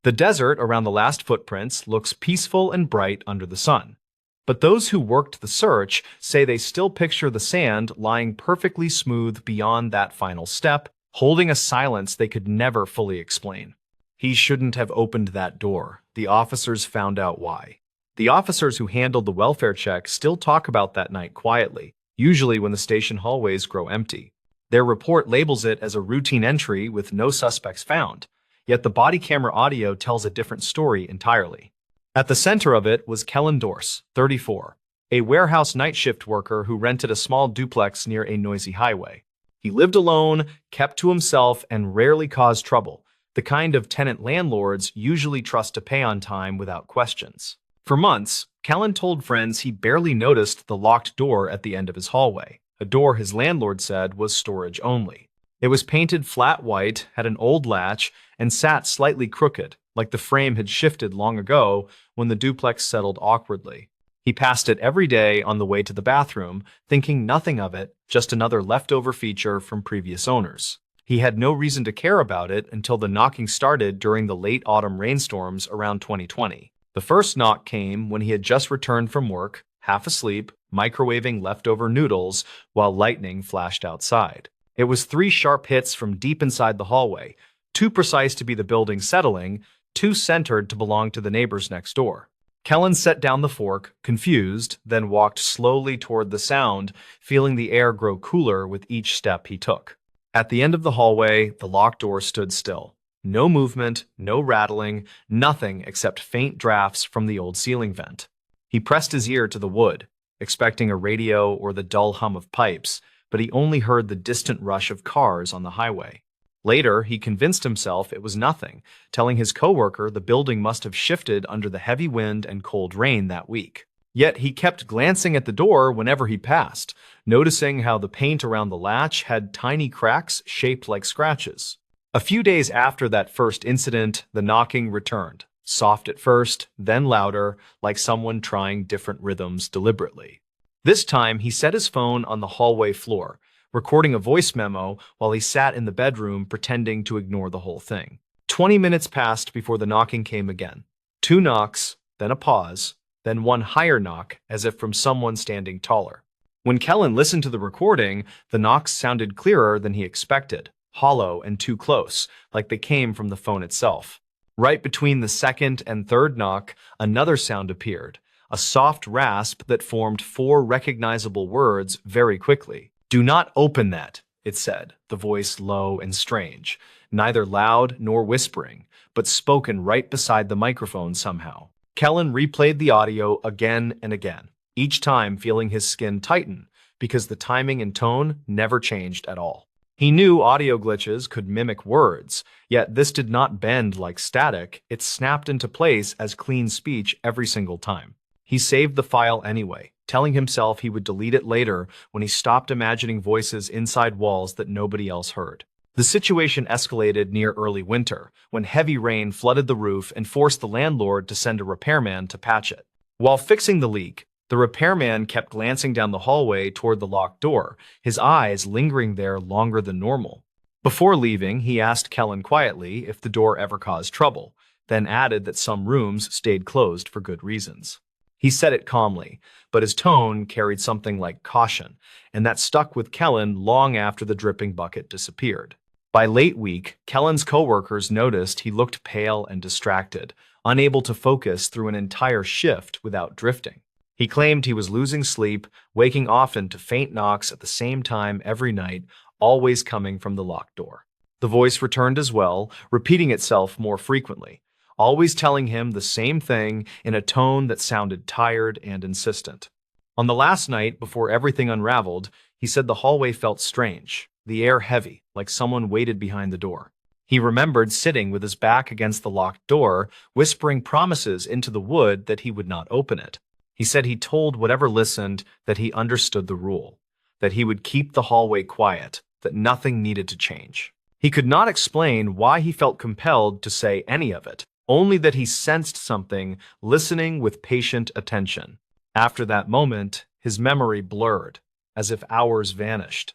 The desert around the last footprints looks peaceful and bright under the sun. But those who worked the search say they still picture the sand lying perfectly smooth beyond that final step, holding a silence they could never fully explain. He shouldn't have opened that door. The officers found out why. The officers who handled the welfare check still talk about that night quietly. usually when the station hallways grow empty. Their report labels it as a routine entry with no suspects found, yet the body camera audio tells a different story entirely. At the center of it was Kellen Dorse, 34, a warehouse night shift worker who rented a small duplex near a noisy highway. He lived alone, kept to himself, and rarely caused trouble, the kind of tenant landlords usually trust to pay on time without questions. For months, Kellen told friends he barely noticed the locked door at the end of his hallway, a door his landlord said was storage only. It was painted flat white, had an old latch, and sat slightly crooked, like the frame had shifted long ago when the duplex settled awkwardly. He passed it every day on the way to the bathroom, thinking nothing of it, just another leftover feature from previous owners. He had no reason to care about it until the knocking started during the late autumn rainstorms around 2020. The first knock came when he had just returned from work, half asleep, microwaving leftover noodles while lightning flashed outside. It was 3 sharp hits from deep inside the hallway, too precise to be the building settling, too centered to belong to the neighbors next door. Kellen set down the fork, confused, then walked slowly toward the sound, feeling the air grow cooler with each step he took. At the end of the hallway, the locked door stood still. No movement, no rattling, nothing except faint drafts from the old ceiling vent. He pressed his ear to the wood, expecting a radio or the dull hum of pipes, but he only heard the distant rush of cars on the highway. Later, he convinced himself it was nothing, telling his coworker the building must have shifted under the heavy wind and cold rain that week. Yet he kept glancing at the door whenever he passed, noticing how the paint around the latch had tiny cracks shaped like scratches. A few days after that first incident, the knocking returned, soft at first, then louder, like someone trying different rhythms deliberately. This time, he set his phone on the hallway floor, recording a voice memo while he sat in the bedroom pretending to ignore the whole thing. 20 minutes passed before the knocking came again. 2 knocks, then a pause, then one higher knock as if from someone standing taller. When Kellen listened to the recording, the knocks sounded clearer than he expected, hollow and too close, like they came from the phone itself. Right between the second and third knock, another sound appeared, a soft rasp that formed 4 recognizable words very quickly. "Do not open that," it said, the voice low and strange, neither loud nor whispering, but spoken right beside the microphone somehow. Kellen replayed the audio again and again, each time feeling his skin tighten, because the timing and tone never changed at all. He knew audio glitches could mimic words, yet this did not bend like static, it snapped into place as clean speech every single time. He saved the file anyway, telling himself he would delete it later when he stopped imagining voices inside walls that nobody else heard. The situation escalated near early winter, when heavy rain flooded the roof and forced the landlord to send a repairman to patch it. While fixing the leak, the repairman kept glancing down the hallway toward the locked door, his eyes lingering there longer than normal. Before leaving, he asked Kellen quietly if the door ever caused trouble, then added that some rooms stayed closed for good reasons. He said it calmly, but his tone carried something like caution, and that stuck with Kellen long after the dripping bucket disappeared. By late week, Kellen's coworkers noticed he looked pale and distracted, unable to focus through an entire shift without drifting. He claimed he was losing sleep, waking often to faint knocks at the same time every night, always coming from the locked door. The voice returned as well, repeating itself more frequently, always telling him the same thing in a tone that sounded tired and insistent. On the last night, before everything unraveled, he said the hallway felt strange, the air heavy, like someone waited behind the door. He remembered sitting with his back against the locked door, whispering promises into the wood that he would not open it. He said he told whatever listened that he understood the rule, that he would keep the hallway quiet, that nothing needed to change. He could not explain why he felt compelled to say any of it, only that he sensed something, listening with patient attention. After that moment, his memory blurred, as if hours vanished,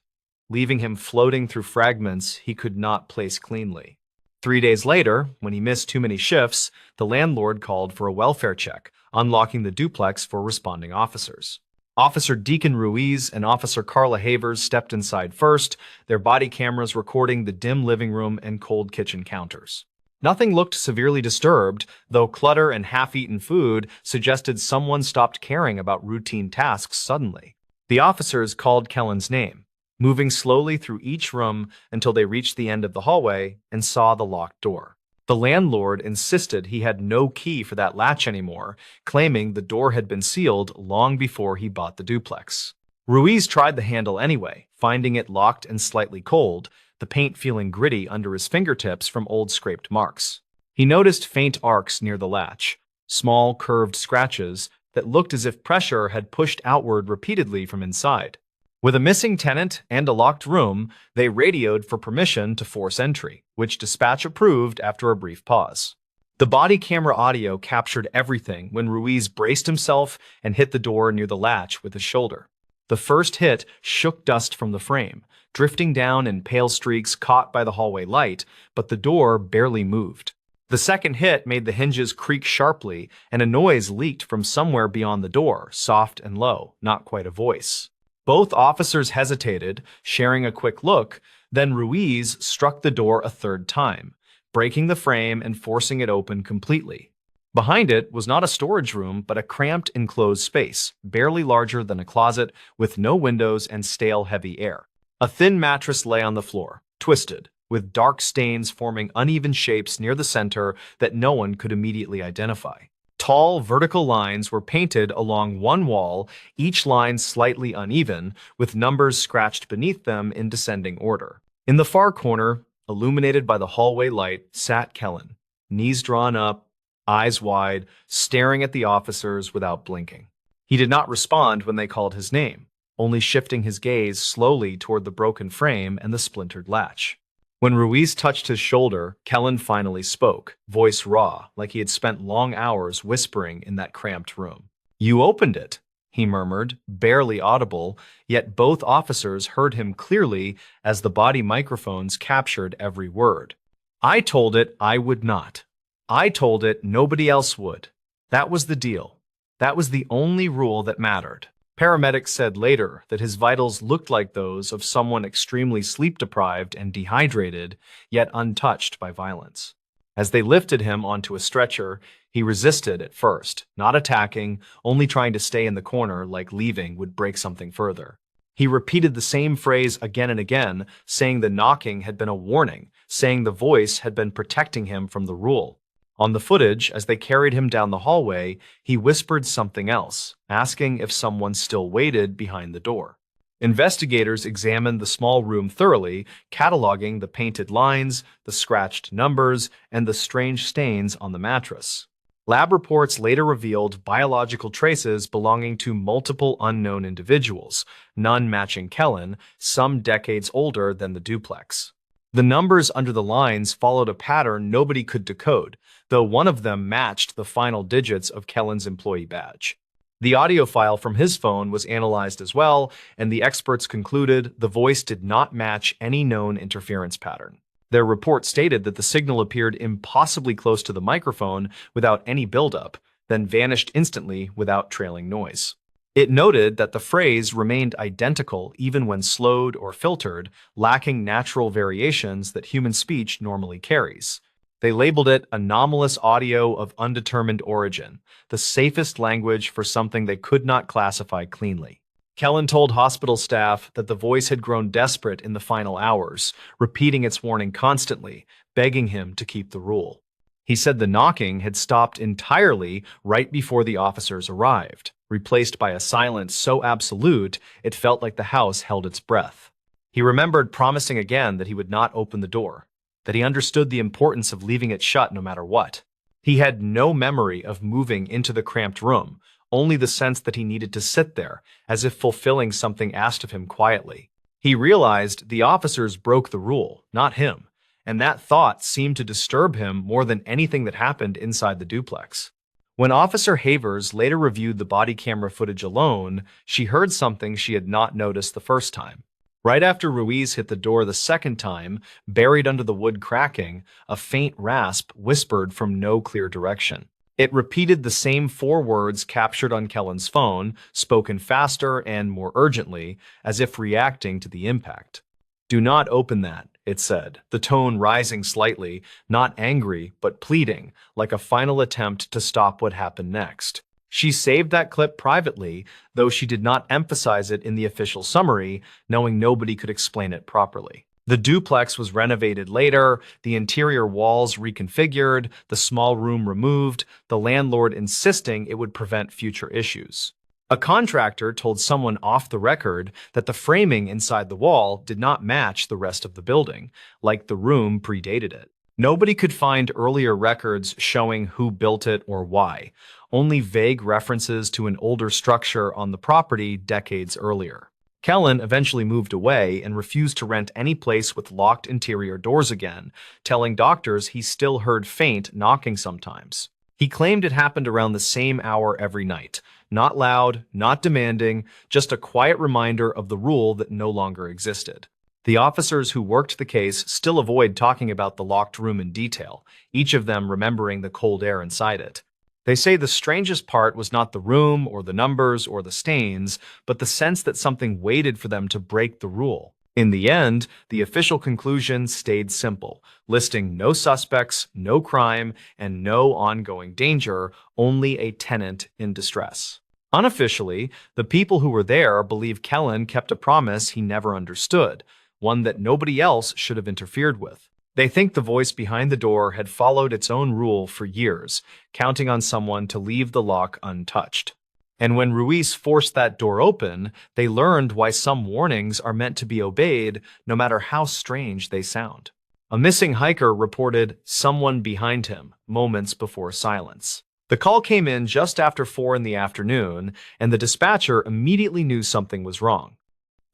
leaving him floating through fragments he could not place cleanly. 3 days later, when he missed too many shifts, the landlord called for a welfare check, unlocking the duplex for responding officers. Officer Deacon Ruiz and Officer Carla Havers stepped inside first, their body cameras recording the dim living room and cold kitchen counters. Nothing looked severely disturbed, though clutter and half-eaten food suggested someone stopped caring about routine tasks suddenly. The officers called Kellen's name, moving slowly through each room until they reached the end of the hallway and saw the locked door. The landlord insisted he had no key for that latch anymore, claiming the door had been sealed long before he bought the duplex. Ruiz tried the handle anyway, finding it locked and slightly cold, the paint feeling gritty under his fingertips from old scraped marks. He noticed faint arcs near the latch, small curved scratches that looked as if pressure had pushed outward repeatedly from inside. With a missing tenant and a locked room, they radioed for permission to force entry, which dispatch approved after a brief pause. The body camera audio captured everything when Ruiz braced himself and hit the door near the latch with his shoulder. The first hit shook dust from the frame, drifting down in pale streaks caught by the hallway light, but the door barely moved. The second hit made the hinges creak sharply, and a noise leaked from somewhere beyond the door, soft and low, not quite a voice. Both officers hesitated, sharing a quick look, then Ruiz struck the door a third time, breaking the frame and forcing it open completely. Behind it was not a storage room, but a cramped, enclosed space, barely larger than a closet, with no windows and stale, heavy air. A thin mattress lay on the floor, twisted, with dark stains forming uneven shapes near the center that no one could immediately identify. Tall, vertical lines were painted along one wall, each line slightly uneven, with numbers scratched beneath them in descending order. In the far corner, illuminated by the hallway light, sat Kellen, knees drawn up, eyes wide, staring at the officers without blinking. He did not respond when they called his name, only shifting his gaze slowly toward the broken frame and the splintered latch. When Ruiz touched his shoulder, Kellen finally spoke, voice raw, like he had spent long hours whispering in that cramped room. "You opened it," he murmured, barely audible, yet both officers heard him clearly as the body microphones captured every word. "I told it I would not. I told it nobody else would. That was the deal. That was the only rule that mattered." Paramedics said later that his vitals looked like those of someone extremely sleep-deprived and dehydrated, yet untouched by violence. As they lifted him onto a stretcher, he resisted at first, not attacking, only trying to stay in the corner like leaving would break something further. He repeated the same phrase again and again, saying the knocking had been a warning, saying the voice had been protecting him from the rule. On the footage, as they carried him down the hallway, he whispered something else, asking if someone still waited behind the door. Investigators examined the small room thoroughly, cataloging the painted lines, the scratched numbers, and the strange stains on the mattress. Lab reports later revealed biological traces belonging to multiple unknown individuals, none matching Kellen, some decades older than the duplex. The numbers under the lines followed a pattern nobody could decode, though one of them matched the final digits of Kellen's employee badge. The audio file from his phone was analyzed as well, and the experts concluded the voice did not match any known interference pattern. Their report stated that the signal appeared impossibly close to the microphone without any buildup, then vanished instantly without trailing noise. It noted that the phrase remained identical even when slowed or filtered, lacking natural variations that human speech normally carries. They labeled it anomalous audio of undetermined origin, the safest language for something they could not classify cleanly. Kellen told hospital staff that the voice had grown desperate in the final hours, repeating its warning constantly, begging him to keep the rule. He said the knocking had stopped entirely right before the officers arrived, replaced by a silence so absolute it felt like the house held its breath. He remembered promising again that he would not open the door, that he understood the importance of leaving it shut no matter what. He had no memory of moving into the cramped room, only the sense that he needed to sit there, as if fulfilling something asked of him quietly. He realized the officers broke the rule, not him, and that thought seemed to disturb him more than anything that happened inside the duplex. When Officer Havers later reviewed the body camera footage alone, she heard something she had not noticed the first time. Right after Ruiz hit the door the second time, buried under the wood cracking, a faint rasp whispered from no clear direction. It repeated the same 4 words captured on Kellen's phone, spoken faster and more urgently, as if reacting to the impact. "Do not open that," it said, the tone rising slightly, not angry, but pleading, like a final attempt to stop what happened next. She saved that clip privately, though she did not emphasize it in the official summary, knowing nobody could explain it properly. The duplex was renovated later, the interior walls reconfigured, the small room removed, the landlord insisting it would prevent future issues. A contractor told someone off the record that the framing inside the wall did not match the rest of the building, like the room predated it. Nobody could find earlier records showing who built it or why, only vague references to an older structure on the property decades earlier. Kellen eventually moved away and refused to rent any place with locked interior doors again, telling doctors he still heard faint knocking sometimes. He claimed it happened around the same hour every night. Not loud, not demanding, just a quiet reminder of the rule that no longer existed. The officers who worked the case still avoid talking about the locked room in detail, each of them remembering the cold air inside it. They say the strangest part was not the room or the numbers or the stains, but the sense that something waited for them to break the rule. In the end, the official conclusion stayed simple, listing no suspects, no crime, and no ongoing danger, only a tenant in distress. Unofficially, the people who were there believe Kellen kept a promise he never understood, one that nobody else should have interfered with. They think the voice behind the door had followed its own rule for years, counting on someone to leave the lock untouched. And when Ruiz forced that door open, they learned why some warnings are meant to be obeyed, no matter how strange they sound. A missing hiker reported someone behind him moments before silence. The call came in just after 4 in the afternoon, and the dispatcher immediately knew something was wrong.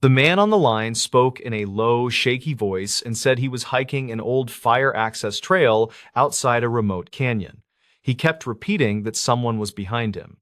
The man on the line spoke in a low, shaky voice and said he was hiking an old fire access trail outside a remote canyon. He kept repeating that someone was behind him.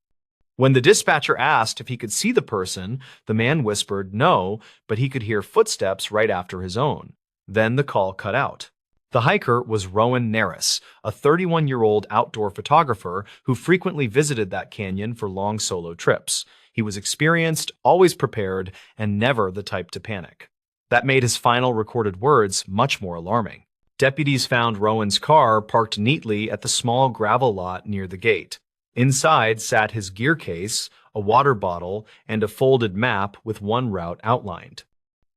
When the dispatcher asked if he could see the person, the man whispered no, but he could hear footsteps right after his own. Then the call cut out. The hiker was Rowan Naris, a 31-year-old outdoor photographer who frequently visited that canyon for long solo trips. He was experienced, always prepared, and never the type to panic. That made his final recorded words much more alarming. Deputies found Rowan's car parked neatly at the small gravel lot near the gate. Inside sat his gear case, a water bottle, and a folded map with one route outlined.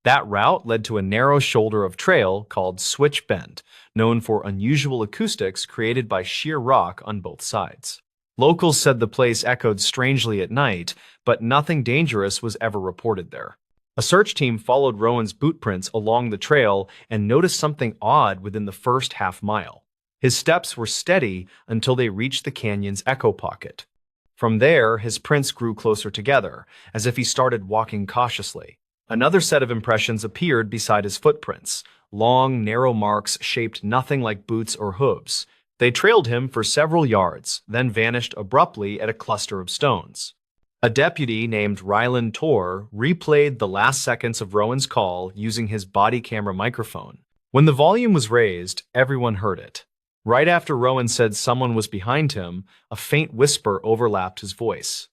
That route led to a narrow shoulder of trail called Switch Bend, known for unusual acoustics created by sheer rock on both sides. Locals said the place echoed strangely at night, but nothing dangerous was ever reported there. A search team followed Rowan's boot prints along the trail and noticed something odd within the first half mile. His steps were steady until they reached the canyon's echo pocket. From there, his prints grew closer together, as if he started walking cautiously. Another set of impressions appeared beside his footprints, long, narrow marks shaped nothing like boots or hooves. They trailed him for several yards, then vanished abruptly at a cluster of stones. A deputy named Ryland Torr replayed the last seconds of Rowan's call using his body camera microphone. When the volume was raised, everyone heard it. Right after Rowan said someone was behind him, a faint whisper overlapped his voice.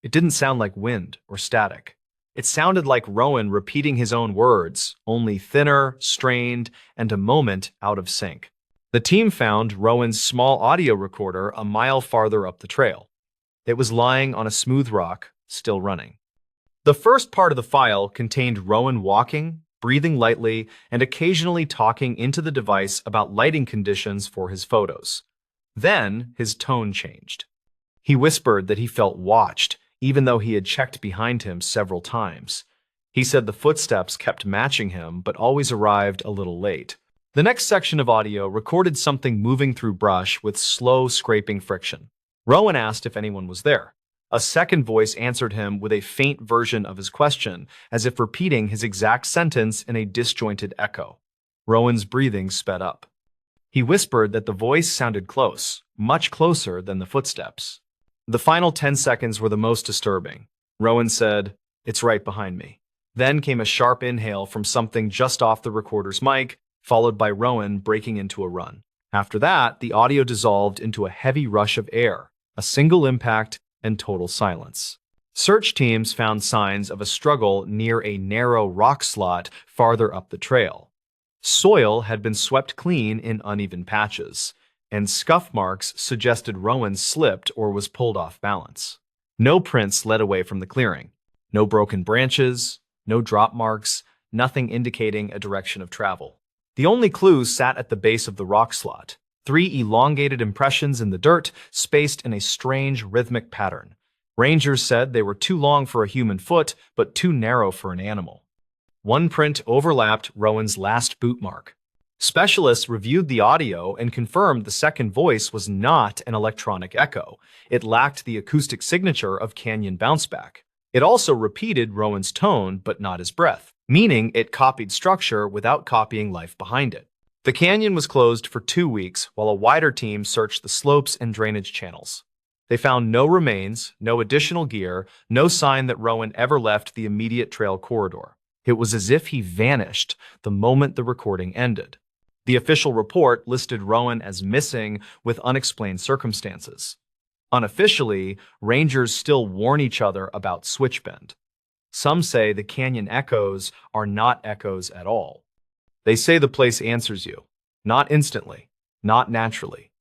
It didn't sound like wind or static. It sounded like Rowan repeating his own words, only thinner, strained, and a moment out of sync. The team found Rowan's small audio recorder a mile farther up the trail. It was lying on a smooth rock, still running. The first part of the file contained Rowan walking, breathing lightly, and occasionally talking into the device about lighting conditions for his photos. Then his tone changed. He whispered that he felt watched, even though he had checked behind him several times. He said the footsteps kept matching him, but always arrived a little late. The next section of audio recorded something moving through brush with slow scraping friction. Rowan asked if anyone was there. A second voice answered him with a faint version of his question, as if repeating his exact sentence in a disjointed echo. Rowan's breathing sped up. He whispered that the voice sounded close, much closer than the footsteps. The final 10 seconds were the most disturbing. Rowan said, "It's right behind me." Then came a sharp inhale from something just off the recorder's mic, followed by Rowan breaking into a run. After that, the audio dissolved into a heavy rush of air, a single impact, and total silence. Search teams found signs of a struggle near a narrow rock slot farther up the trail. Soil had been swept clean in uneven patches. and scuff marks suggested Rowan slipped or was pulled off balance. No prints led away from the clearing. No broken branches, no drop marks, nothing indicating a direction of travel. The only clues sat at the base of the rock slot. Three elongated impressions in the dirt, spaced in a strange rhythmic pattern. Rangers said they were too long for a human foot, but too narrow for an animal. One print overlapped Rowan's last boot mark. Specialists reviewed the audio and confirmed the second voice was not an electronic echo. It lacked the acoustic signature of canyon bounceback. It also repeated Rowan's tone, but not his breath, meaning it copied structure without copying life behind it. The canyon was closed for 2 weeks while a wider team searched the slopes and drainage channels. They found no remains, no additional gear, no sign that Rowan ever left the immediate trail corridor. It was as if he vanished the moment the recording ended. The official report listed Rowan as missing with unexplained circumstances. Unofficially, rangers still warn each other about Switchbend. Some say the canyon echoes are not echoes at all. They say the place answers you, not instantly, not naturally.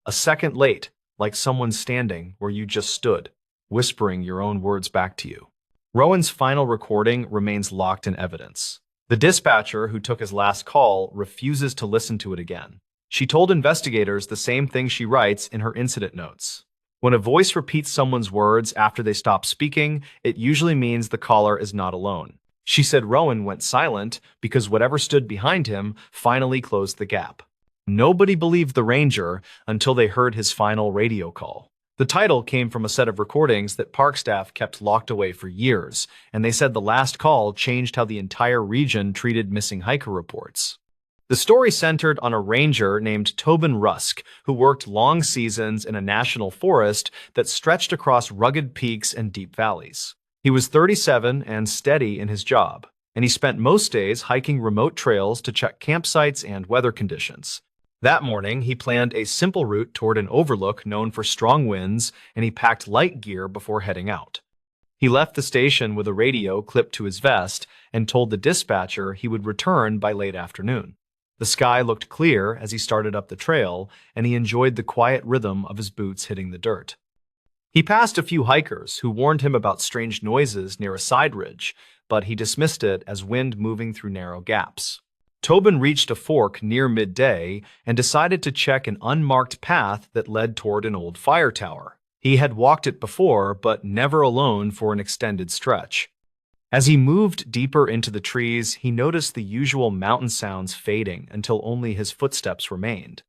A second late, like someone standing where you just stood, whispering your own words back to you. Rowan's final recording remains locked in evidence. The dispatcher who took his last call refuses to listen to it again. She told investigators the same thing she writes in her incident notes. When a voice repeats someone's words after they stop speaking, it usually means the caller is not alone. She said Rowan went silent because whatever stood behind him finally closed the gap. Nobody believed the ranger until they heard his final radio call. The title came from a set of recordings that park staff kept locked away for years, and they said the last call changed how the entire region treated missing hiker reports. The story centered on a ranger named Tobin Rusk, who worked long seasons in a national forest that stretched across rugged peaks and deep valleys. He was 37 and steady in his job, and he spent most days hiking remote trails to check campsites and weather conditions. That morning, he planned a simple route toward an overlook known for strong winds, and he packed light gear before heading out. He left the station with a radio clipped to his vest and told the dispatcher he would return by late afternoon. The sky looked clear as he started up the trail, and he enjoyed the quiet rhythm of his boots hitting the dirt. He passed a few hikers who warned him about strange noises near a side ridge, but he dismissed it as wind moving through narrow gaps. Tobin reached a fork near midday and decided to check an unmarked path that led toward an old fire tower. He had walked it before, but never alone for an extended stretch. As he moved deeper into the trees, he noticed the usual mountain sounds fading until only his footsteps remained.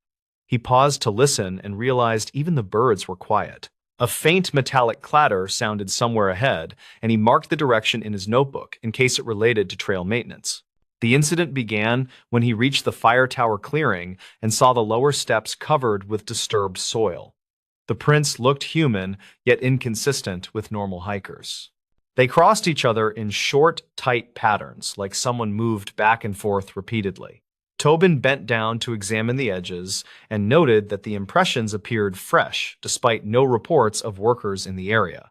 He paused to listen and realized even the birds were quiet. A faint metallic clatter sounded somewhere ahead, and he marked the direction in his notebook in case it related to trail maintenance. The incident began when he reached the fire tower clearing and saw the lower steps covered with disturbed soil. The prints looked human, yet inconsistent with normal hikers. They crossed each other in short, tight patterns, like someone moved back and forth repeatedly. Tobin bent down to examine the edges and noted that the impressions appeared fresh, despite no reports of workers in the area.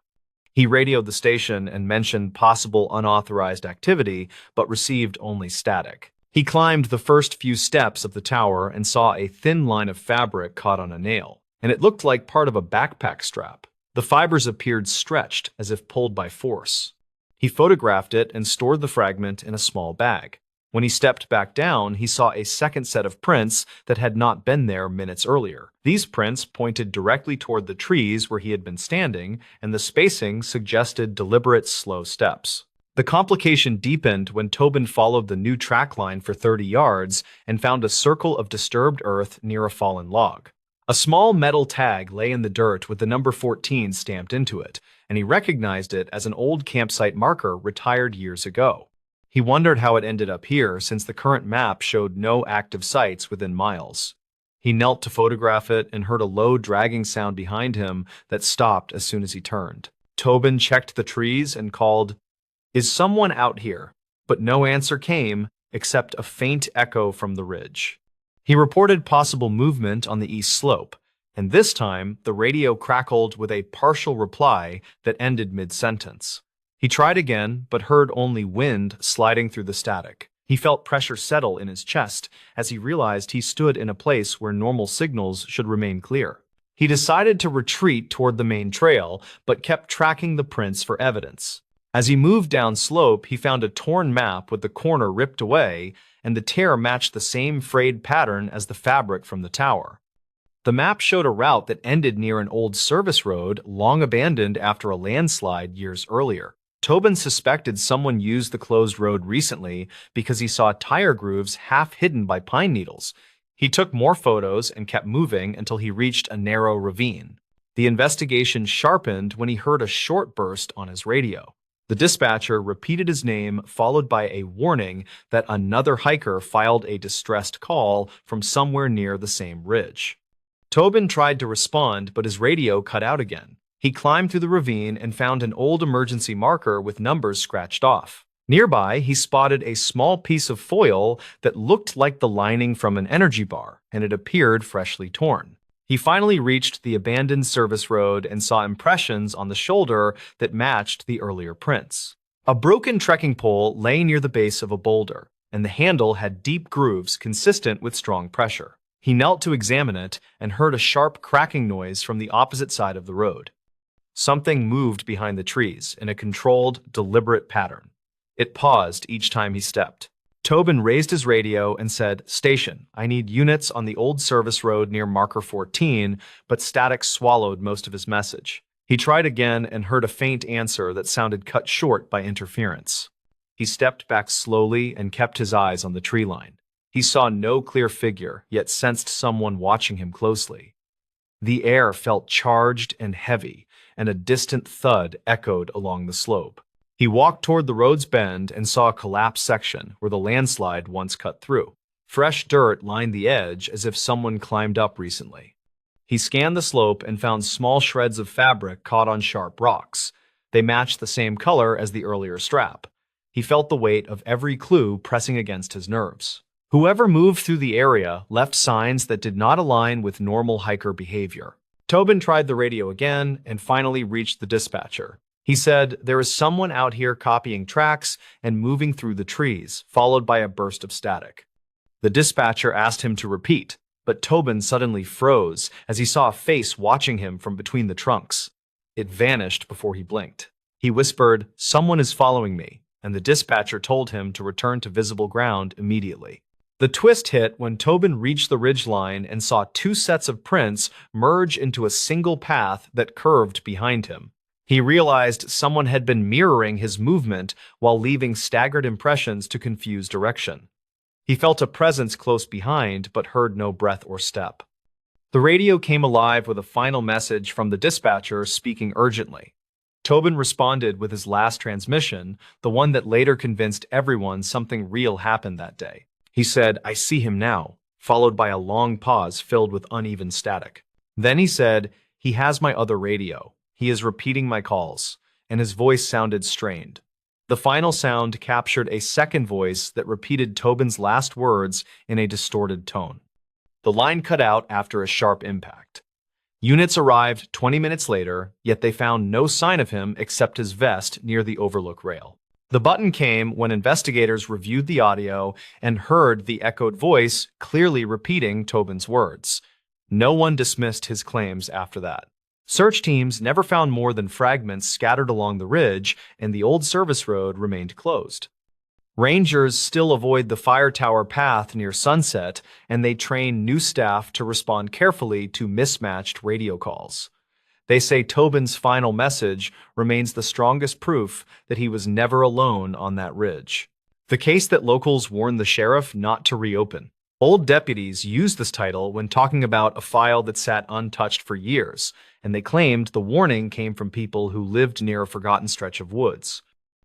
He radioed the station and mentioned possible unauthorized activity, but received only static. He climbed the first few steps of the tower and saw a thin line of fabric caught on a nail, and it looked like part of a backpack strap. The fibers appeared stretched as if pulled by force. He photographed it and stored the fragment in a small bag. When he stepped back down, he saw a second set of prints that had not been there minutes earlier. These prints pointed directly toward the trees where he had been standing, and the spacing suggested deliberate, slow steps. The complication deepened when Tobin followed the new track line for 30 yards and found a circle of disturbed earth near a fallen log. A small metal tag lay in the dirt with the number 14 stamped into it, and he recognized it as an old campsite marker retired years ago. He wondered how it ended up here since the current map showed no active sites within miles. He knelt to photograph it and heard a low dragging sound behind him that stopped as soon as he turned. Tobin checked the trees and called, "Is someone out here?" But no answer came except a faint echo from the ridge. He reported possible movement on the east slope, and this time the radio crackled with a partial reply that ended mid-sentence. He tried again, but heard only wind sliding through the static. He felt pressure settle in his chest as he realized he stood in a place where normal signals should remain clear. He decided to retreat toward the main trail, but kept tracking the prints for evidence. As he moved down slope, he found a torn map with the corner ripped away, and the tear matched the same frayed pattern as the fabric from the tower. The map showed a route that ended near an old service road long abandoned after a landslide years earlier. Tobin suspected someone used the closed road recently because he saw tire grooves half hidden by pine needles. He took more photos and kept moving until he reached a narrow ravine. The investigation sharpened when he heard a short burst on his radio. The dispatcher repeated his name, followed by a warning that another hiker filed a distressed call from somewhere near the same ridge. Tobin tried to respond, but his radio cut out again. He climbed through the ravine and found an old emergency marker with numbers scratched off. Nearby, he spotted a small piece of foil that looked like the lining from an energy bar, and it appeared freshly torn. He finally reached the abandoned service road and saw impressions on the shoulder that matched the earlier prints. A broken trekking pole lay near the base of a boulder, and the handle had deep grooves consistent with strong pressure. He knelt to examine it and heard a sharp cracking noise from the opposite side of the road. Something moved behind the trees in a controlled, deliberate pattern. It paused each time he stepped. Tobin raised his radio and said, "Station, I need units on the old service road near marker 14, but static swallowed most of his message." He tried again and heard a faint answer that sounded cut short by interference. He stepped back slowly and kept his eyes on the tree line. He saw no clear figure, yet sensed someone watching him closely. The air felt charged and heavy, and a distant thud echoed along the slope. He walked toward the road's bend and saw a collapsed section where the landslide once cut through. Fresh dirt lined the edge as if someone climbed up recently. He scanned the slope and found small shreds of fabric caught on sharp rocks. They matched the same color as the earlier strap. He felt the weight of every clue pressing against his nerves. Whoever moved through the area left signs that did not align with normal hiker behavior. Tobin tried the radio again and finally reached the dispatcher. He said, "There is someone out here copying tracks and moving through the trees," followed by a burst of static. The dispatcher asked him to repeat, but Tobin suddenly froze as he saw a face watching him from between the trunks. It vanished before he blinked. He whispered, "Someone is following me," and the dispatcher told him to return to visible ground immediately. The twist hit when Tobin reached the ridgeline and saw two sets of prints merge into a single path that curved behind him. He realized someone had been mirroring his movement while leaving staggered impressions to confuse direction. He felt a presence close behind, but heard no breath or step. The radio came alive with a final message from the dispatcher speaking urgently. Tobin responded with his last transmission, the one that later convinced everyone something real happened that day. He said, "I see him now," followed by a long pause filled with uneven static. Then he said, "He has my other radio. He is repeating my calls," and his voice sounded strained. The final sound captured a second voice that repeated Tobin's last words in a distorted tone. The line cut out after a sharp impact. Units arrived 20 minutes later, yet they found no sign of him except his vest near the overlook rail. The button came when investigators reviewed the audio and heard the echoed voice clearly repeating Tobin's words. No one dismissed his claims after that. Search teams never found more than fragments scattered along the ridge, and the old service road remained closed. Rangers still avoid the fire tower path near sunset, and they train new staff to respond carefully to mismatched radio calls. They say Tobin's final message remains the strongest proof that he was never alone on that ridge. The case that locals warned the sheriff not to reopen. Old deputies used this title when talking about a file that sat untouched for years, and they claimed the warning came from people who lived near a forgotten stretch of woods.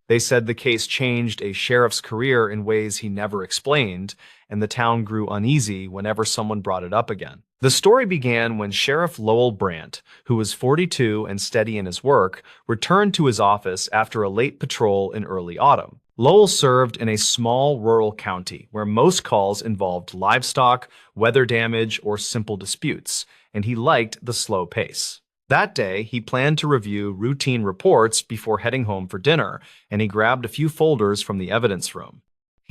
They said the case changed a sheriff's career in ways he never explained, and the town grew uneasy whenever someone brought it up again. The story began when Sheriff Lowell Brandt, who was 42 and steady in his work, returned to his office after a late patrol in early autumn. Lowell served in a small rural county where most calls involved livestock, weather damage, or simple disputes, and he liked the slow pace. That day, he planned to review routine reports before heading home for dinner, and he grabbed a few folders from the evidence room.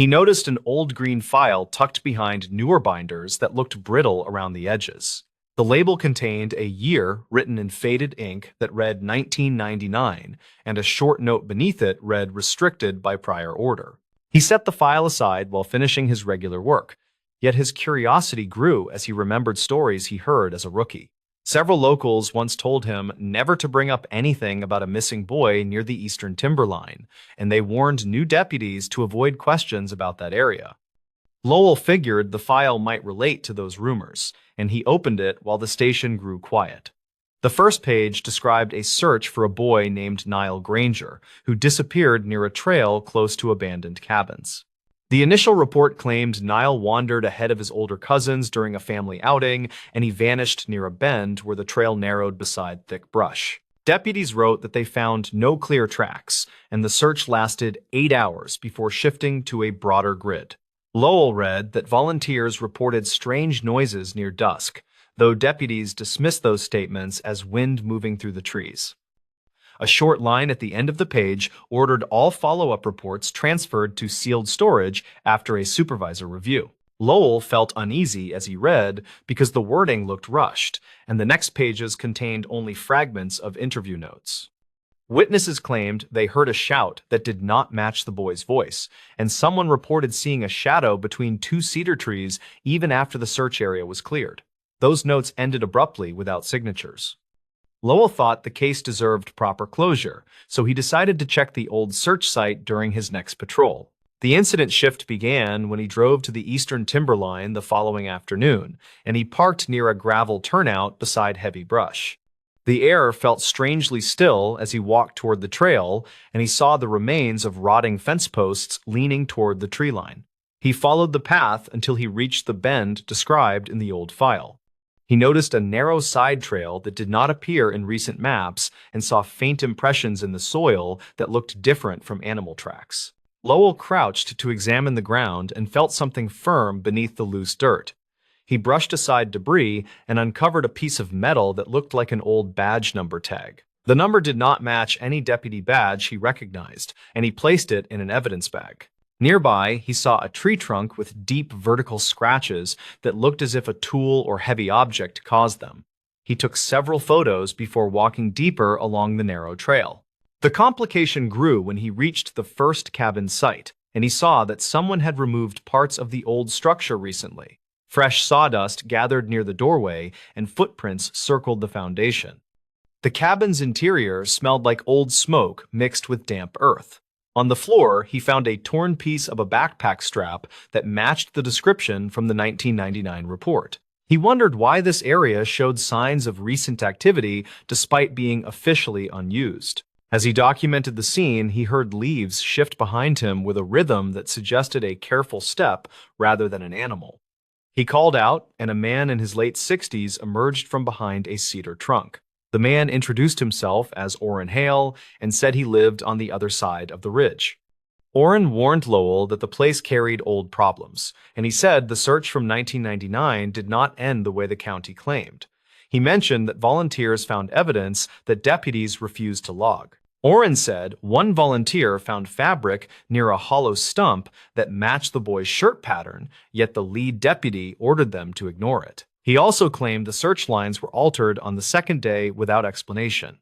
He noticed an old green file tucked behind newer binders that looked brittle around the edges. The label contained a year written in faded ink that read 1999, and a short note beneath it read restricted by prior order. He set the file aside while finishing his regular work, yet his curiosity grew as he remembered stories he heard as a rookie. Several locals once told him never to bring up anything about a missing boy near the eastern timberline, and they warned new deputies to avoid questions about that area. Lowell figured the file might relate to those rumors, and he opened it while the station grew quiet. The first page described a search for a boy named Niall Granger, who disappeared near a trail close to abandoned cabins. The initial report claimed Niall wandered ahead of his older cousins during a family outing, and he vanished near a bend where the trail narrowed beside thick brush. Deputies wrote that they found no clear tracks, and the search lasted 8 hours before shifting to a broader grid. Lowell read that volunteers reported strange noises near dusk, though deputies dismissed those statements as wind moving through the trees. A short line at the end of the page ordered all follow-up reports transferred to sealed storage after a supervisor review. Lowell felt uneasy as he read because the wording looked rushed, and the next pages contained only fragments of interview notes. Witnesses claimed they heard a shout that did not match the boy's voice, and someone reported seeing a shadow between two cedar trees even after the search area was cleared. Those notes ended abruptly without signatures. Lowell thought the case deserved proper closure, so he decided to check the old search site during his next patrol. The incident shift began when he drove to the eastern timberline the following afternoon, and he parked near a gravel turnout beside heavy brush. The air felt strangely still as he walked toward the trail, and he saw the remains of rotting fence posts leaning toward the tree line. He followed the path until he reached the bend described in the old file. He noticed a narrow side trail that did not appear in recent maps and saw faint impressions in the soil that looked different from animal tracks. Lowell crouched to examine the ground and felt something firm beneath the loose dirt. He brushed aside debris and uncovered a piece of metal that looked like an old badge number tag. The number did not match any deputy badge he recognized, and he placed it in an evidence bag. Nearby, he saw a tree trunk with deep vertical scratches that looked as if a tool or heavy object caused them. He took several photos before walking deeper along the narrow trail. The complication grew when he reached the first cabin site, and he saw that someone had removed parts of the old structure recently. Fresh sawdust gathered near the doorway, and footprints circled the foundation. The cabin's interior smelled like old smoke mixed with damp earth. On the floor, he found a torn piece of a backpack strap that matched the description from the 1999 report. He wondered why this area showed signs of recent activity despite being officially unused. As he documented the scene, he heard leaves shift behind him with a rhythm that suggested a careful step rather than an animal. He called out, and a man in his late 60s emerged from behind a cedar trunk. The man introduced himself as Orrin Hale and said he lived on the other side of the ridge. Orrin warned Lowell that the place carried old problems, and he said the search from 1999 did not end the way the county claimed. He mentioned that volunteers found evidence that deputies refused to log. Orrin said one volunteer found fabric near a hollow stump that matched the boy's shirt pattern, yet the lead deputy ordered them to ignore it. He also claimed the search lines were altered on the second day without explanation.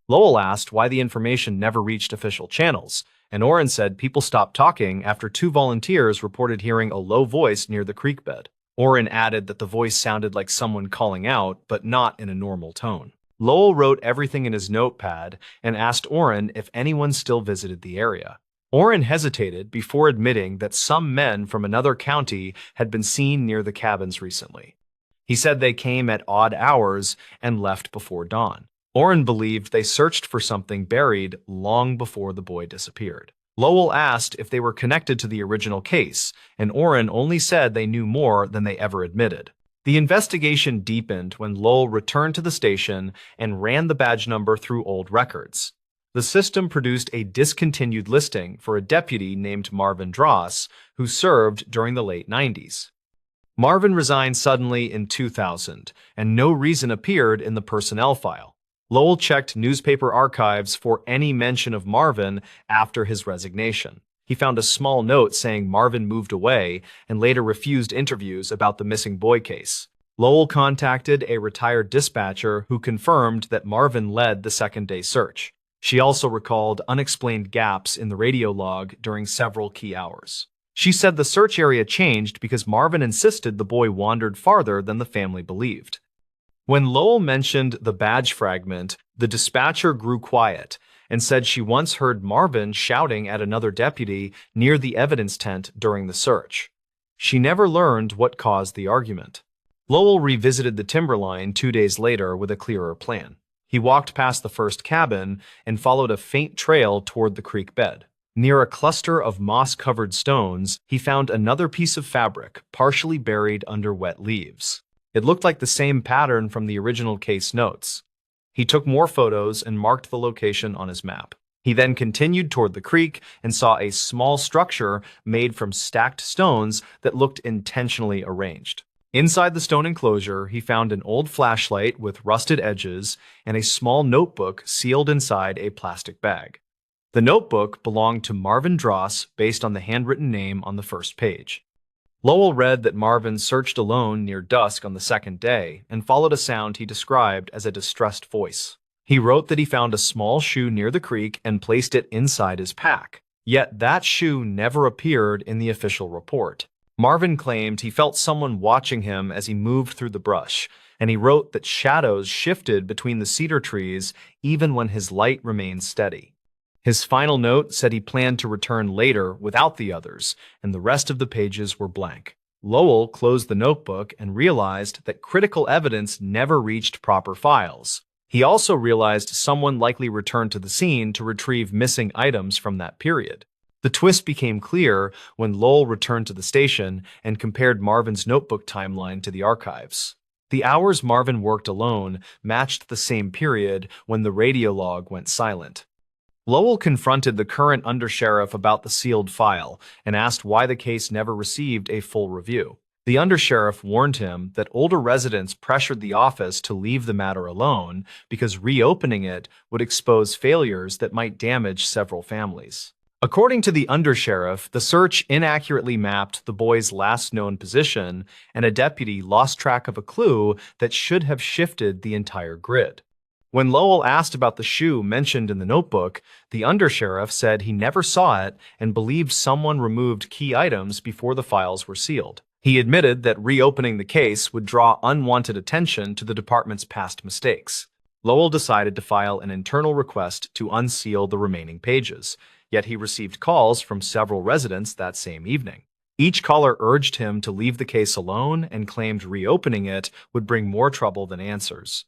Lowell asked why the information never reached official channels, and Orrin said people stopped talking after 2 volunteers reported hearing a low voice near the creek bed. Orrin added that the voice sounded like someone calling out, but not in a normal tone. Lowell wrote everything in his notepad and asked Orrin if anyone still visited the area. Orrin hesitated before admitting that some men from another county had been seen near the cabins recently. He said they came at odd hours and left before dawn. Orrin believed they searched for something buried long before the boy disappeared. Lowell asked if they were connected to the original case, and Orrin only said they knew more than they ever admitted. The investigation deepened when Lowell returned to the station and ran the badge number through old records. The system produced a discontinued listing for a deputy named Marvin Dross, who served during the late 90s. Marvin resigned suddenly in 2000, and no reason appeared in the personnel file. Lowell checked newspaper archives for any mention of Marvin after his resignation. He found a small note saying Marvin moved away and later refused interviews about the missing boy case. Lowell contacted a retired dispatcher who confirmed that Marvin led the second-day search. She also recalled unexplained gaps in the radio log during several key hours. She said the search area changed because Marvin insisted the boy wandered farther than the family believed. When Lowell mentioned the badge fragment, the dispatcher grew quiet and said she once heard Marvin shouting at another deputy near the evidence tent during the search. She never learned what caused the argument. Lowell revisited the timberline 2 days later with a clearer plan. He walked past the first cabin and followed a faint trail toward the creek bed. Near a cluster of moss-covered stones, he found another piece of fabric, partially buried under wet leaves. It looked like the same pattern from the original case notes. He took more photos and marked the location on his map. He then continued toward the creek and saw a small structure made from stacked stones that looked intentionally arranged. Inside the stone enclosure, he found an old flashlight with rusted edges and a small notebook sealed inside a plastic bag. The notebook belonged to Marvin Dross based on the handwritten name on the first page. Lowell read that Marvin searched alone near dusk on the second day and followed a sound he described as a distressed voice. He wrote that he found a small shoe near the creek and placed it inside his pack. Yet that shoe never appeared in the official report. Marvin claimed he felt someone watching him as he moved through the brush, and he wrote that shadows shifted between the cedar trees even when his light remained steady. His final note said he planned to return later without the others, and the rest of the pages were blank. Lowell closed the notebook and realized that critical evidence never reached proper files. He also realized someone likely returned to the scene to retrieve missing items from that period. The twist became clear when Lowell returned to the station and compared Marvin's notebook timeline to the archives. The hours Marvin worked alone matched the same period when the radio log went silent. Lowell confronted the current undersheriff about the sealed file and asked why the case never received a full review. The undersheriff warned him that older residents pressured the office to leave the matter alone because reopening it would expose failures that might damage several families. According to the undersheriff, the search inaccurately mapped the boy's last known position, and a deputy lost track of a clue that should have shifted the entire grid. When Lowell asked about the shoe mentioned in the notebook, the undersheriff said he never saw it and believed someone removed key items before the files were sealed. He admitted that reopening the case would draw unwanted attention to the department's past mistakes. Lowell decided to file an internal request to unseal the remaining pages, yet he received calls from several residents that same evening. Each caller urged him to leave the case alone and claimed reopening it would bring more trouble than answers.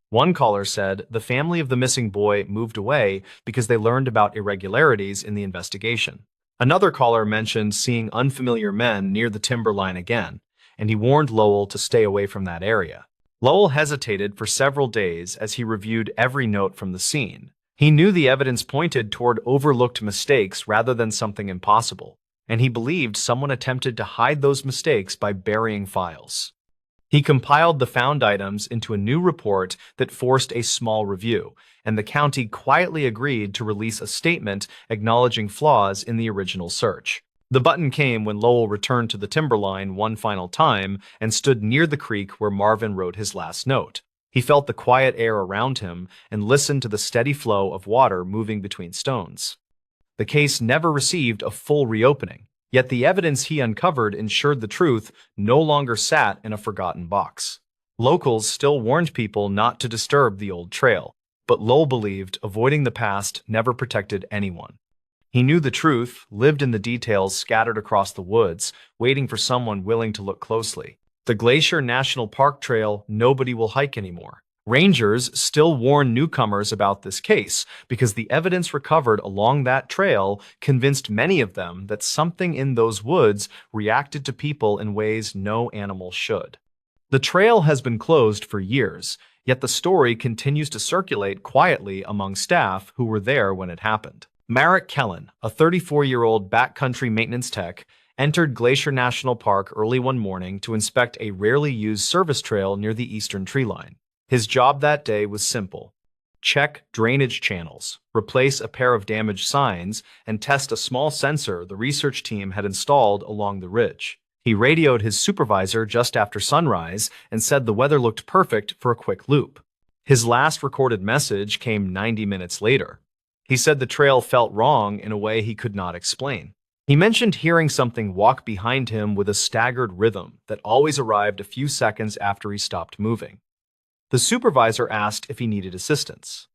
One caller said the family of the missing boy moved away because they learned about irregularities in the investigation. Another caller mentioned seeing unfamiliar men near the timberline again, and he warned Lowell to stay away from that area. Lowell hesitated for several days as he reviewed every note from the scene. He knew the evidence pointed toward overlooked mistakes rather than something impossible, and he believed someone attempted to hide those mistakes by burying files. He compiled the found items into a new report that forced a small review, and the county quietly agreed to release a statement acknowledging flaws in the original search. The button came when Lowell returned to the timberline one final time and stood near the creek where Marvin wrote his last note. He felt the quiet air around him and listened to the steady flow of water moving between stones. The case never received a full reopening, yet the evidence he uncovered ensured the truth no longer sat in a forgotten box. Locals still warned people not to disturb the old trail, but Lowell believed avoiding the past never protected anyone. He knew the truth lived in the details scattered across the woods, waiting for someone willing to look closely. The Glacier National Park Trail nobody will hike anymore. Rangers still warn newcomers about this case because the evidence recovered along that trail convinced many of them that something in those woods reacted to people in ways no animal should. The trail has been closed for years, yet the story continues to circulate quietly among staff who were there when it happened. Merrick Kellen, a 34-year-old backcountry maintenance tech, entered Glacier National Park early one morning to inspect a rarely used service trail near the eastern tree line. His job that day was simple: check drainage channels, replace a pair of damaged signs, and test a small sensor the research team had installed along the ridge. He radioed his supervisor just after sunrise and said the weather looked perfect for a quick loop. His last recorded message came 90 minutes later. He said the trail felt wrong in a way he could not explain. He mentioned hearing something walk behind him with a staggered rhythm that always arrived a few seconds after he stopped moving. The supervisor asked if he needed assistance.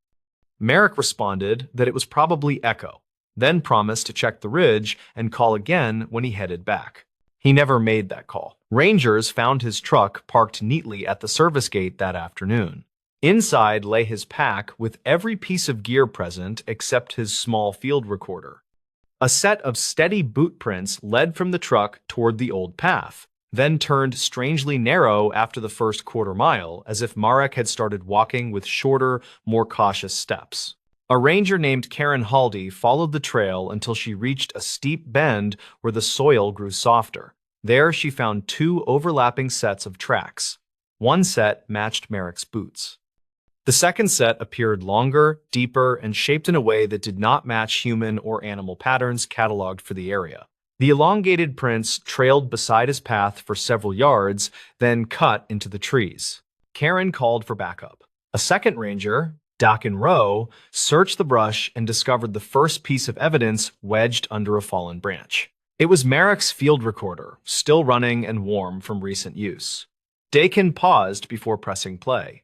Merrick responded that it was probably echo, then promised to check the ridge and call again when he headed back. He never made that call. Rangers found his truck parked neatly at the service gate that afternoon. Inside lay his pack with every piece of gear present except his small field recorder. A set of steady boot prints led from the truck toward the old path, then turned strangely narrow after the first quarter mile, as if Marek had started walking with shorter, more cautious steps. A ranger named Karen Haldy followed the trail until she reached a steep bend where the soil grew softer. There she found two overlapping sets of tracks. One set matched Marek's boots. The second set appeared longer, deeper, and shaped in a way that did not match human or animal patterns cataloged for the area. The elongated prints trailed beside his path for several yards, then cut into the trees. Karen called for backup. A second ranger, Dakin Rowe, searched the brush and discovered the first piece of evidence wedged under a fallen branch. It was Marek's field recorder, still running and warm from recent use. Dakin paused before pressing play.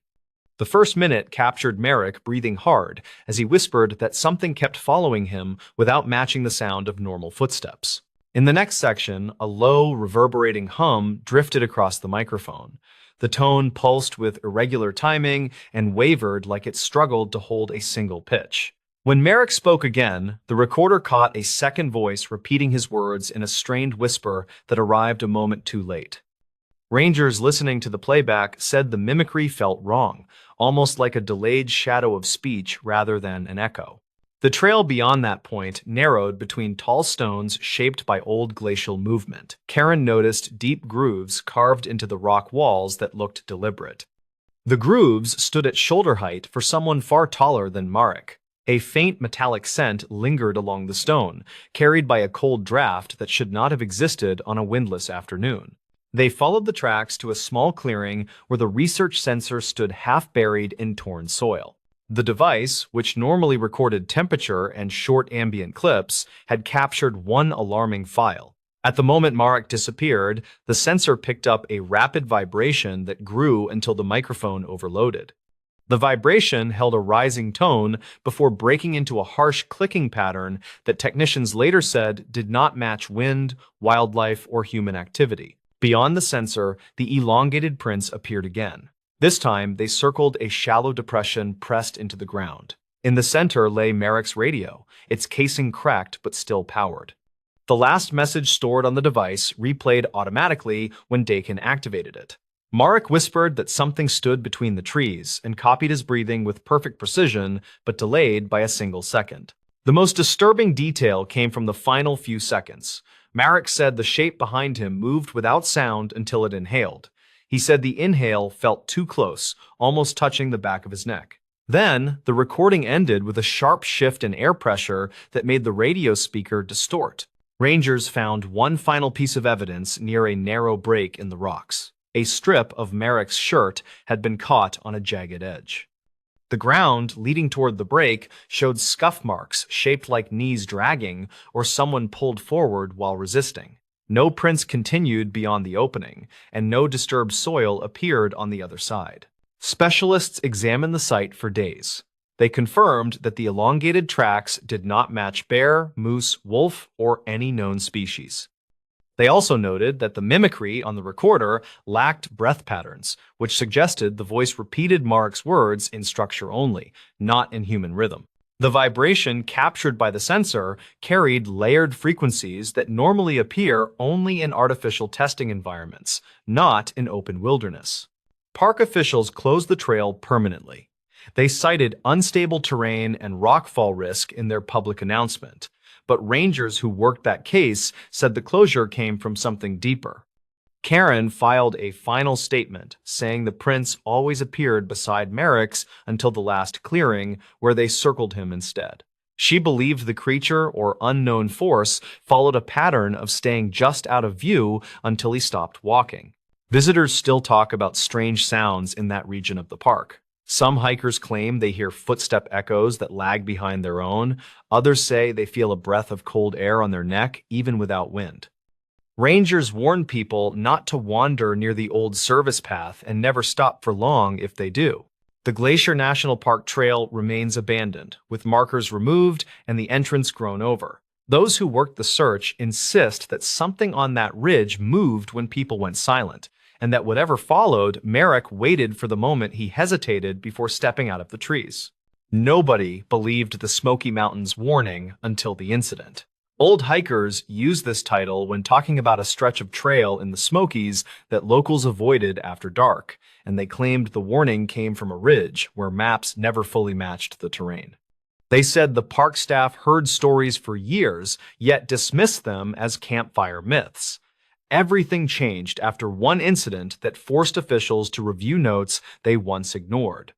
The first minute captured Marek breathing hard as he whispered that something kept following him without matching the sound of normal footsteps. In the next section, a low, reverberating hum drifted across the microphone. The tone pulsed with irregular timing and wavered like it struggled to hold a single pitch. When Marek spoke again, the recorder caught a second voice repeating his words in a strained whisper that arrived a moment too late. Rangers listening to the playback said the mimicry felt wrong, almost like a delayed shadow of speech rather than an echo. The trail beyond that point narrowed between tall stones shaped by old glacial movement. Karen noticed deep grooves carved into the rock walls that looked deliberate. The grooves stood at shoulder height for someone far taller than Marek. A faint metallic scent lingered along the stone, carried by a cold draft that should not have existed on a windless afternoon. They followed the tracks to a small clearing where the research sensor stood half buried in torn soil. The device, which normally recorded temperature and short ambient clips, had captured one alarming file. At the moment Marek disappeared, the sensor picked up a rapid vibration that grew until the microphone overloaded. The vibration held a rising tone before breaking into a harsh clicking pattern that technicians later said did not match wind, wildlife, or human activity. Beyond the sensor, the elongated prints appeared again. This time, they circled a shallow depression pressed into the ground. In the center lay Marek's radio, its casing cracked but still powered. The last message stored on the device replayed automatically when Dakin activated it. Marek whispered that something stood between the trees and copied his breathing with perfect precision, but delayed by a single second. The most disturbing detail came from the final few seconds. Marek said the shape behind him moved without sound until it inhaled. He said the inhale felt too close, almost touching the back of his neck. Then, the recording ended with a sharp shift in air pressure that made the radio speaker distort. Rangers found one final piece of evidence near a narrow break in the rocks. A strip of Marek's shirt had been caught on a jagged edge. The ground leading toward the break showed scuff marks shaped like knees dragging or someone pulled forward while resisting. No prints continued beyond the opening, and no disturbed soil appeared on the other side. Specialists examined the site for days. They confirmed that the elongated tracks did not match bear, moose, wolf, or any known species. They also noted that the mimicry on the recorder lacked breath patterns, which suggested the voice repeated Marek's words in structure only, not in human rhythm. The vibration captured by the sensor carried layered frequencies that normally appear only in artificial testing environments, not in open wilderness. Park officials closed the trail permanently. They cited unstable terrain and rockfall risk in their public announcement, but rangers who worked that case said the closure came from something deeper. Karen filed a final statement saying the prince always appeared beside Merrick's until the last clearing, where they circled him instead. She believed the creature or unknown force followed a pattern of staying just out of view until he stopped walking. Visitors still talk about strange sounds in that region of the park. Some hikers claim they hear footstep echoes that lag behind their own. Others say they feel a breath of cold air on their neck, even without wind. Rangers warn people not to wander near the old service path and never stop for long if they do. The Glacier National Park Trail remains abandoned, with markers removed and the entrance grown over. Those who worked the search insist that something on that ridge moved when people went silent, and that whatever followed, Merrick waited for the moment he hesitated before stepping out of the trees. Nobody believed the Smoky Mountains warning until the incident. Old hikers use this title when talking about a stretch of trail in the Smokies that locals avoided after dark, and they claimed the warning came from a ridge where maps never fully matched the terrain. They said the park staff heard stories for years, yet dismissed them as campfire myths. Everything changed after one incident that forced officials to review notes they once ignored.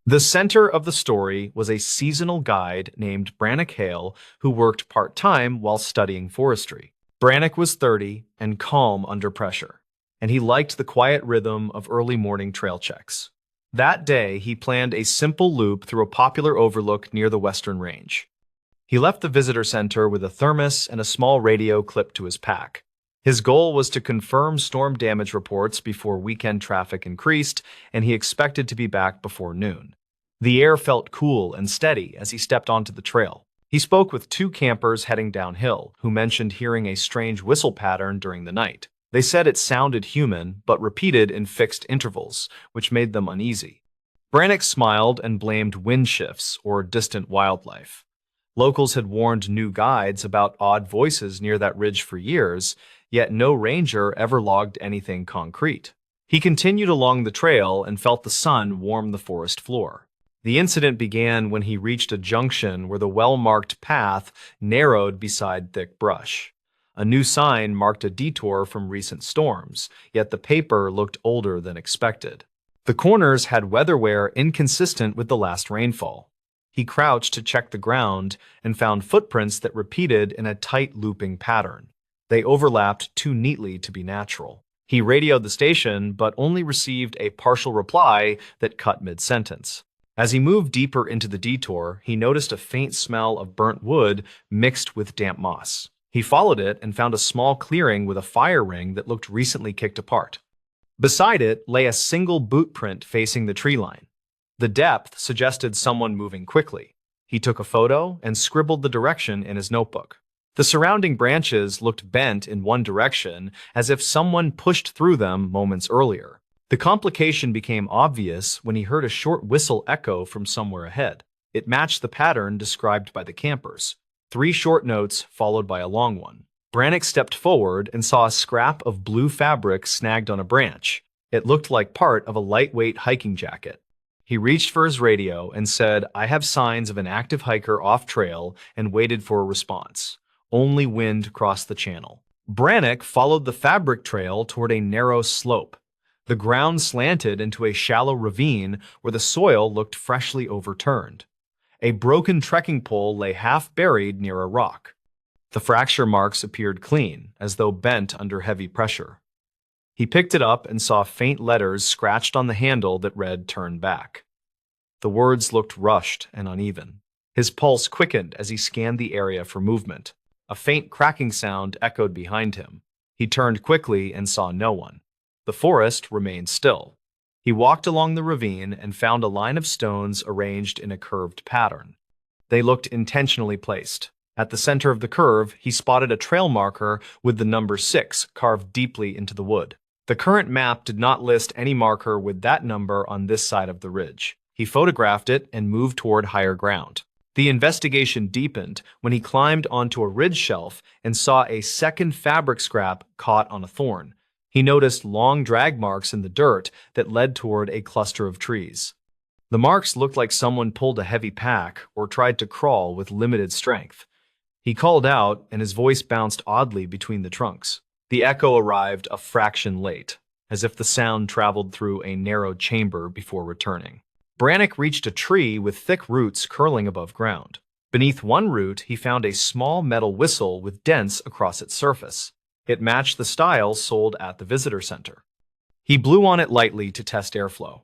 The center of the story was a seasonal guide named Brannock Hale who worked part-time while studying forestry. Brannock was 30 and calm under pressure, and he liked the quiet rhythm of early morning trail checks. That day, he planned a simple loop through a popular overlook near the Western Range. He left the visitor center with a thermos and a small radio clipped to his pack. His goal was to confirm storm damage reports before weekend traffic increased, and he expected to be back before noon. The air felt cool and steady as he stepped onto the trail. He spoke with two campers heading downhill, who mentioned hearing a strange whistle pattern during the night. They said it sounded human, but repeated in fixed intervals, which made them uneasy. Brannock smiled and blamed wind shifts or distant wildlife. Locals had warned new guides about odd voices near that ridge for years, yet no ranger ever logged anything concrete. He continued along the trail and felt the sun warm the forest floor. The incident began when he reached a junction where the well-marked path narrowed beside thick brush. A new sign marked a detour from recent storms, yet the paper looked older than expected. The corners had weatherware inconsistent with the last rainfall. He crouched to check the ground and found footprints that repeated in a tight looping pattern. They overlapped too neatly to be natural. He radioed the station, but only received a partial reply that cut mid-sentence. As he moved deeper into the detour, he noticed a faint smell of burnt wood mixed with damp moss. He followed it and found a small clearing with a fire ring that looked recently kicked apart. Beside it lay a single boot print facing the tree line. The depth suggested someone moving quickly. He took a photo and scribbled the direction in his notebook. The surrounding branches looked bent in one direction, as if someone pushed through them moments earlier. The complication became obvious when he heard a short whistle echo from somewhere ahead. It matched the pattern described by the campers. 3 short notes followed by a long one. Brannock stepped forward and saw a scrap of blue fabric snagged on a branch. It looked like part of a lightweight hiking jacket. He reached for his radio and said, "I have signs of an active hiker off trail," and waited for a response. Only wind crossed the channel. Brannock followed the fabric trail toward a narrow slope. The ground slanted into a shallow ravine where the soil looked freshly overturned. A broken trekking pole lay half buried near a rock. The fracture marks appeared clean, as though bent under heavy pressure. He picked it up and saw faint letters scratched on the handle that read "Turn back." The words looked rushed and uneven. His pulse quickened as he scanned the area for movement. A faint cracking sound echoed behind him. He turned quickly and saw no one. The forest remained still. He walked along the ravine and found a line of stones arranged in a curved pattern. They looked intentionally placed. At the center of the curve, he spotted a trail marker with the number 6 carved deeply into the wood. The current map did not list any marker with that number on this side of the ridge. He photographed it and moved toward higher ground. The investigation deepened when he climbed onto a ridge shelf and saw a second fabric scrap caught on a thorn. He noticed long drag marks in the dirt that led toward a cluster of trees. The marks looked like someone pulled a heavy pack or tried to crawl with limited strength. He called out, and his voice bounced oddly between the trunks. The echo arrived a fraction late, as if the sound traveled through a narrow chamber before returning. Brannick reached a tree with thick roots curling above ground. Beneath one root, he found a small metal whistle with dents across its surface. It matched the style sold at the visitor center. He blew on it lightly to test airflow.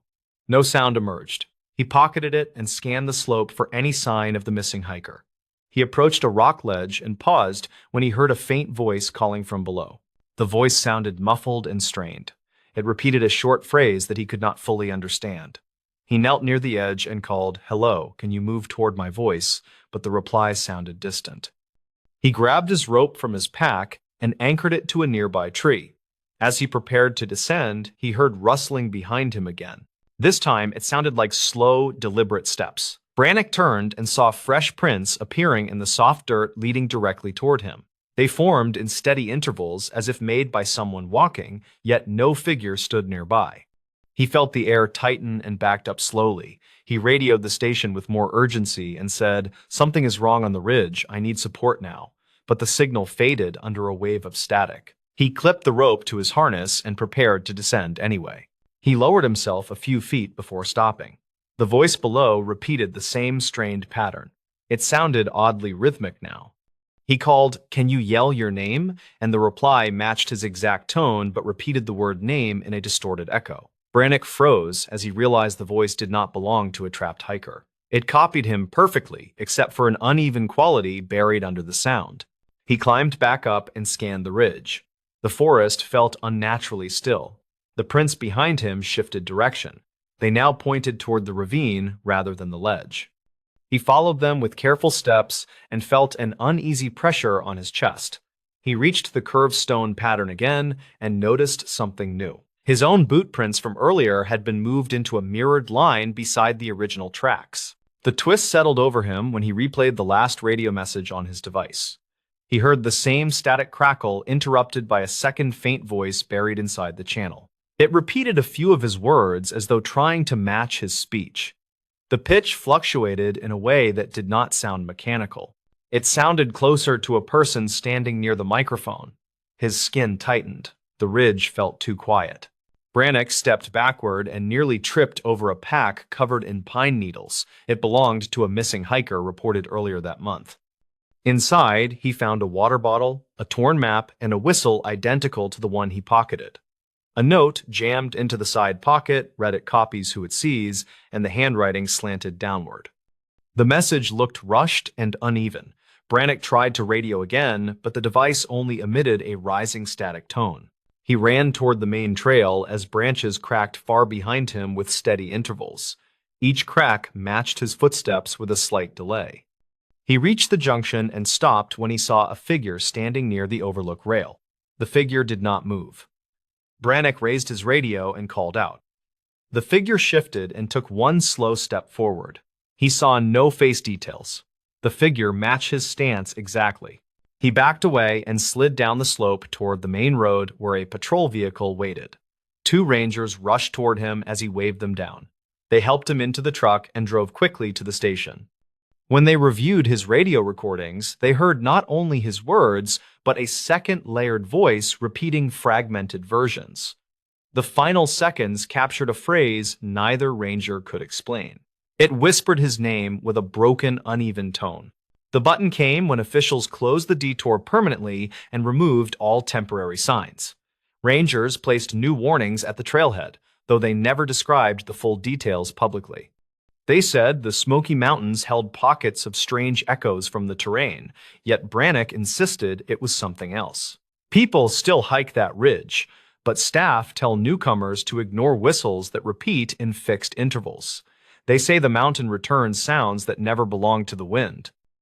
No sound emerged. He pocketed it and scanned the slope for any sign of the missing hiker. He approached a rock ledge and paused when he heard a faint voice calling from below. The voice sounded muffled and strained. It repeated a short phrase that he could not fully understand. He knelt near the edge and called, "Hello, can you move toward my voice?" But the reply sounded distant. He grabbed his rope from his pack and anchored it to a nearby tree. As he prepared to descend, he heard rustling behind him again. This time, it sounded like slow, deliberate steps. Brannick turned and saw fresh prints appearing in the soft dirt leading directly toward him. They formed in steady intervals as if made by someone walking, yet no figure stood nearby. He felt the air tighten and backed up slowly. He radioed the station with more urgency and said, "Something is wrong on the ridge. I need support now." But the signal faded under a wave of static. He clipped the rope to his harness and prepared to descend anyway. He lowered himself a few feet before stopping. The voice below repeated the same strained pattern. It sounded oddly rhythmic now. He called, "Can you yell your name?" And the reply matched his exact tone but repeated the word name in a distorted echo. Brannick froze as he realized the voice did not belong to a trapped hiker. It copied him perfectly, except for an uneven quality buried under the sound. He climbed back up and scanned the ridge. The forest felt unnaturally still. The prints behind him shifted direction. They now pointed toward the ravine rather than the ledge. He followed them with careful steps and felt an uneasy pressure on his chest. He reached the curved stone pattern again and noticed something new. His own boot prints from earlier had been moved into a mirrored line beside the original tracks. The twist settled over him when he replayed the last radio message on his device. He heard the same static crackle interrupted by a second faint voice buried inside the channel. It repeated a few of his words as though trying to match his speech. The pitch fluctuated in a way that did not sound mechanical. It sounded closer to a person standing near the microphone. His skin tightened. The ridge felt too quiet. Brannick stepped backward and nearly tripped over a pack covered in pine needles. It belonged to a missing hiker reported earlier that month. Inside, he found a water bottle, a torn map, and a whistle identical to the one he pocketed. A note jammed into the side pocket read it copies who it sees, and the handwriting slanted downward. The message looked rushed and uneven. Brannick tried to radio again, but the device only emitted a rising static tone. He ran toward the main trail as branches cracked far behind him with steady intervals. Each crack matched his footsteps with a slight delay. He reached the junction and stopped when he saw a figure standing near the overlook rail. The figure did not move. Brannick raised his radio and called out. The figure shifted and took one slow step forward. He saw no face details. The figure matched his stance exactly. He backed away and slid down the slope toward the main road where a patrol vehicle waited. Two rangers rushed toward him as he waved them down. They helped him into the truck and drove quickly to the station. When they reviewed his radio recordings, they heard not only his words, but a second layered voice repeating fragmented versions. The final seconds captured a phrase neither ranger could explain. It whispered his name with a broken, uneven tone. The button came when officials closed the detour permanently and removed all temporary signs. Rangers placed new warnings at the trailhead, though they never described the full details publicly. They said the Smoky Mountains held pockets of strange echoes from the terrain, yet Brannick insisted it was something else. People still hike that ridge, but staff tell newcomers to ignore whistles that repeat in fixed intervals. They say the mountain returns sounds that never belong to the wind.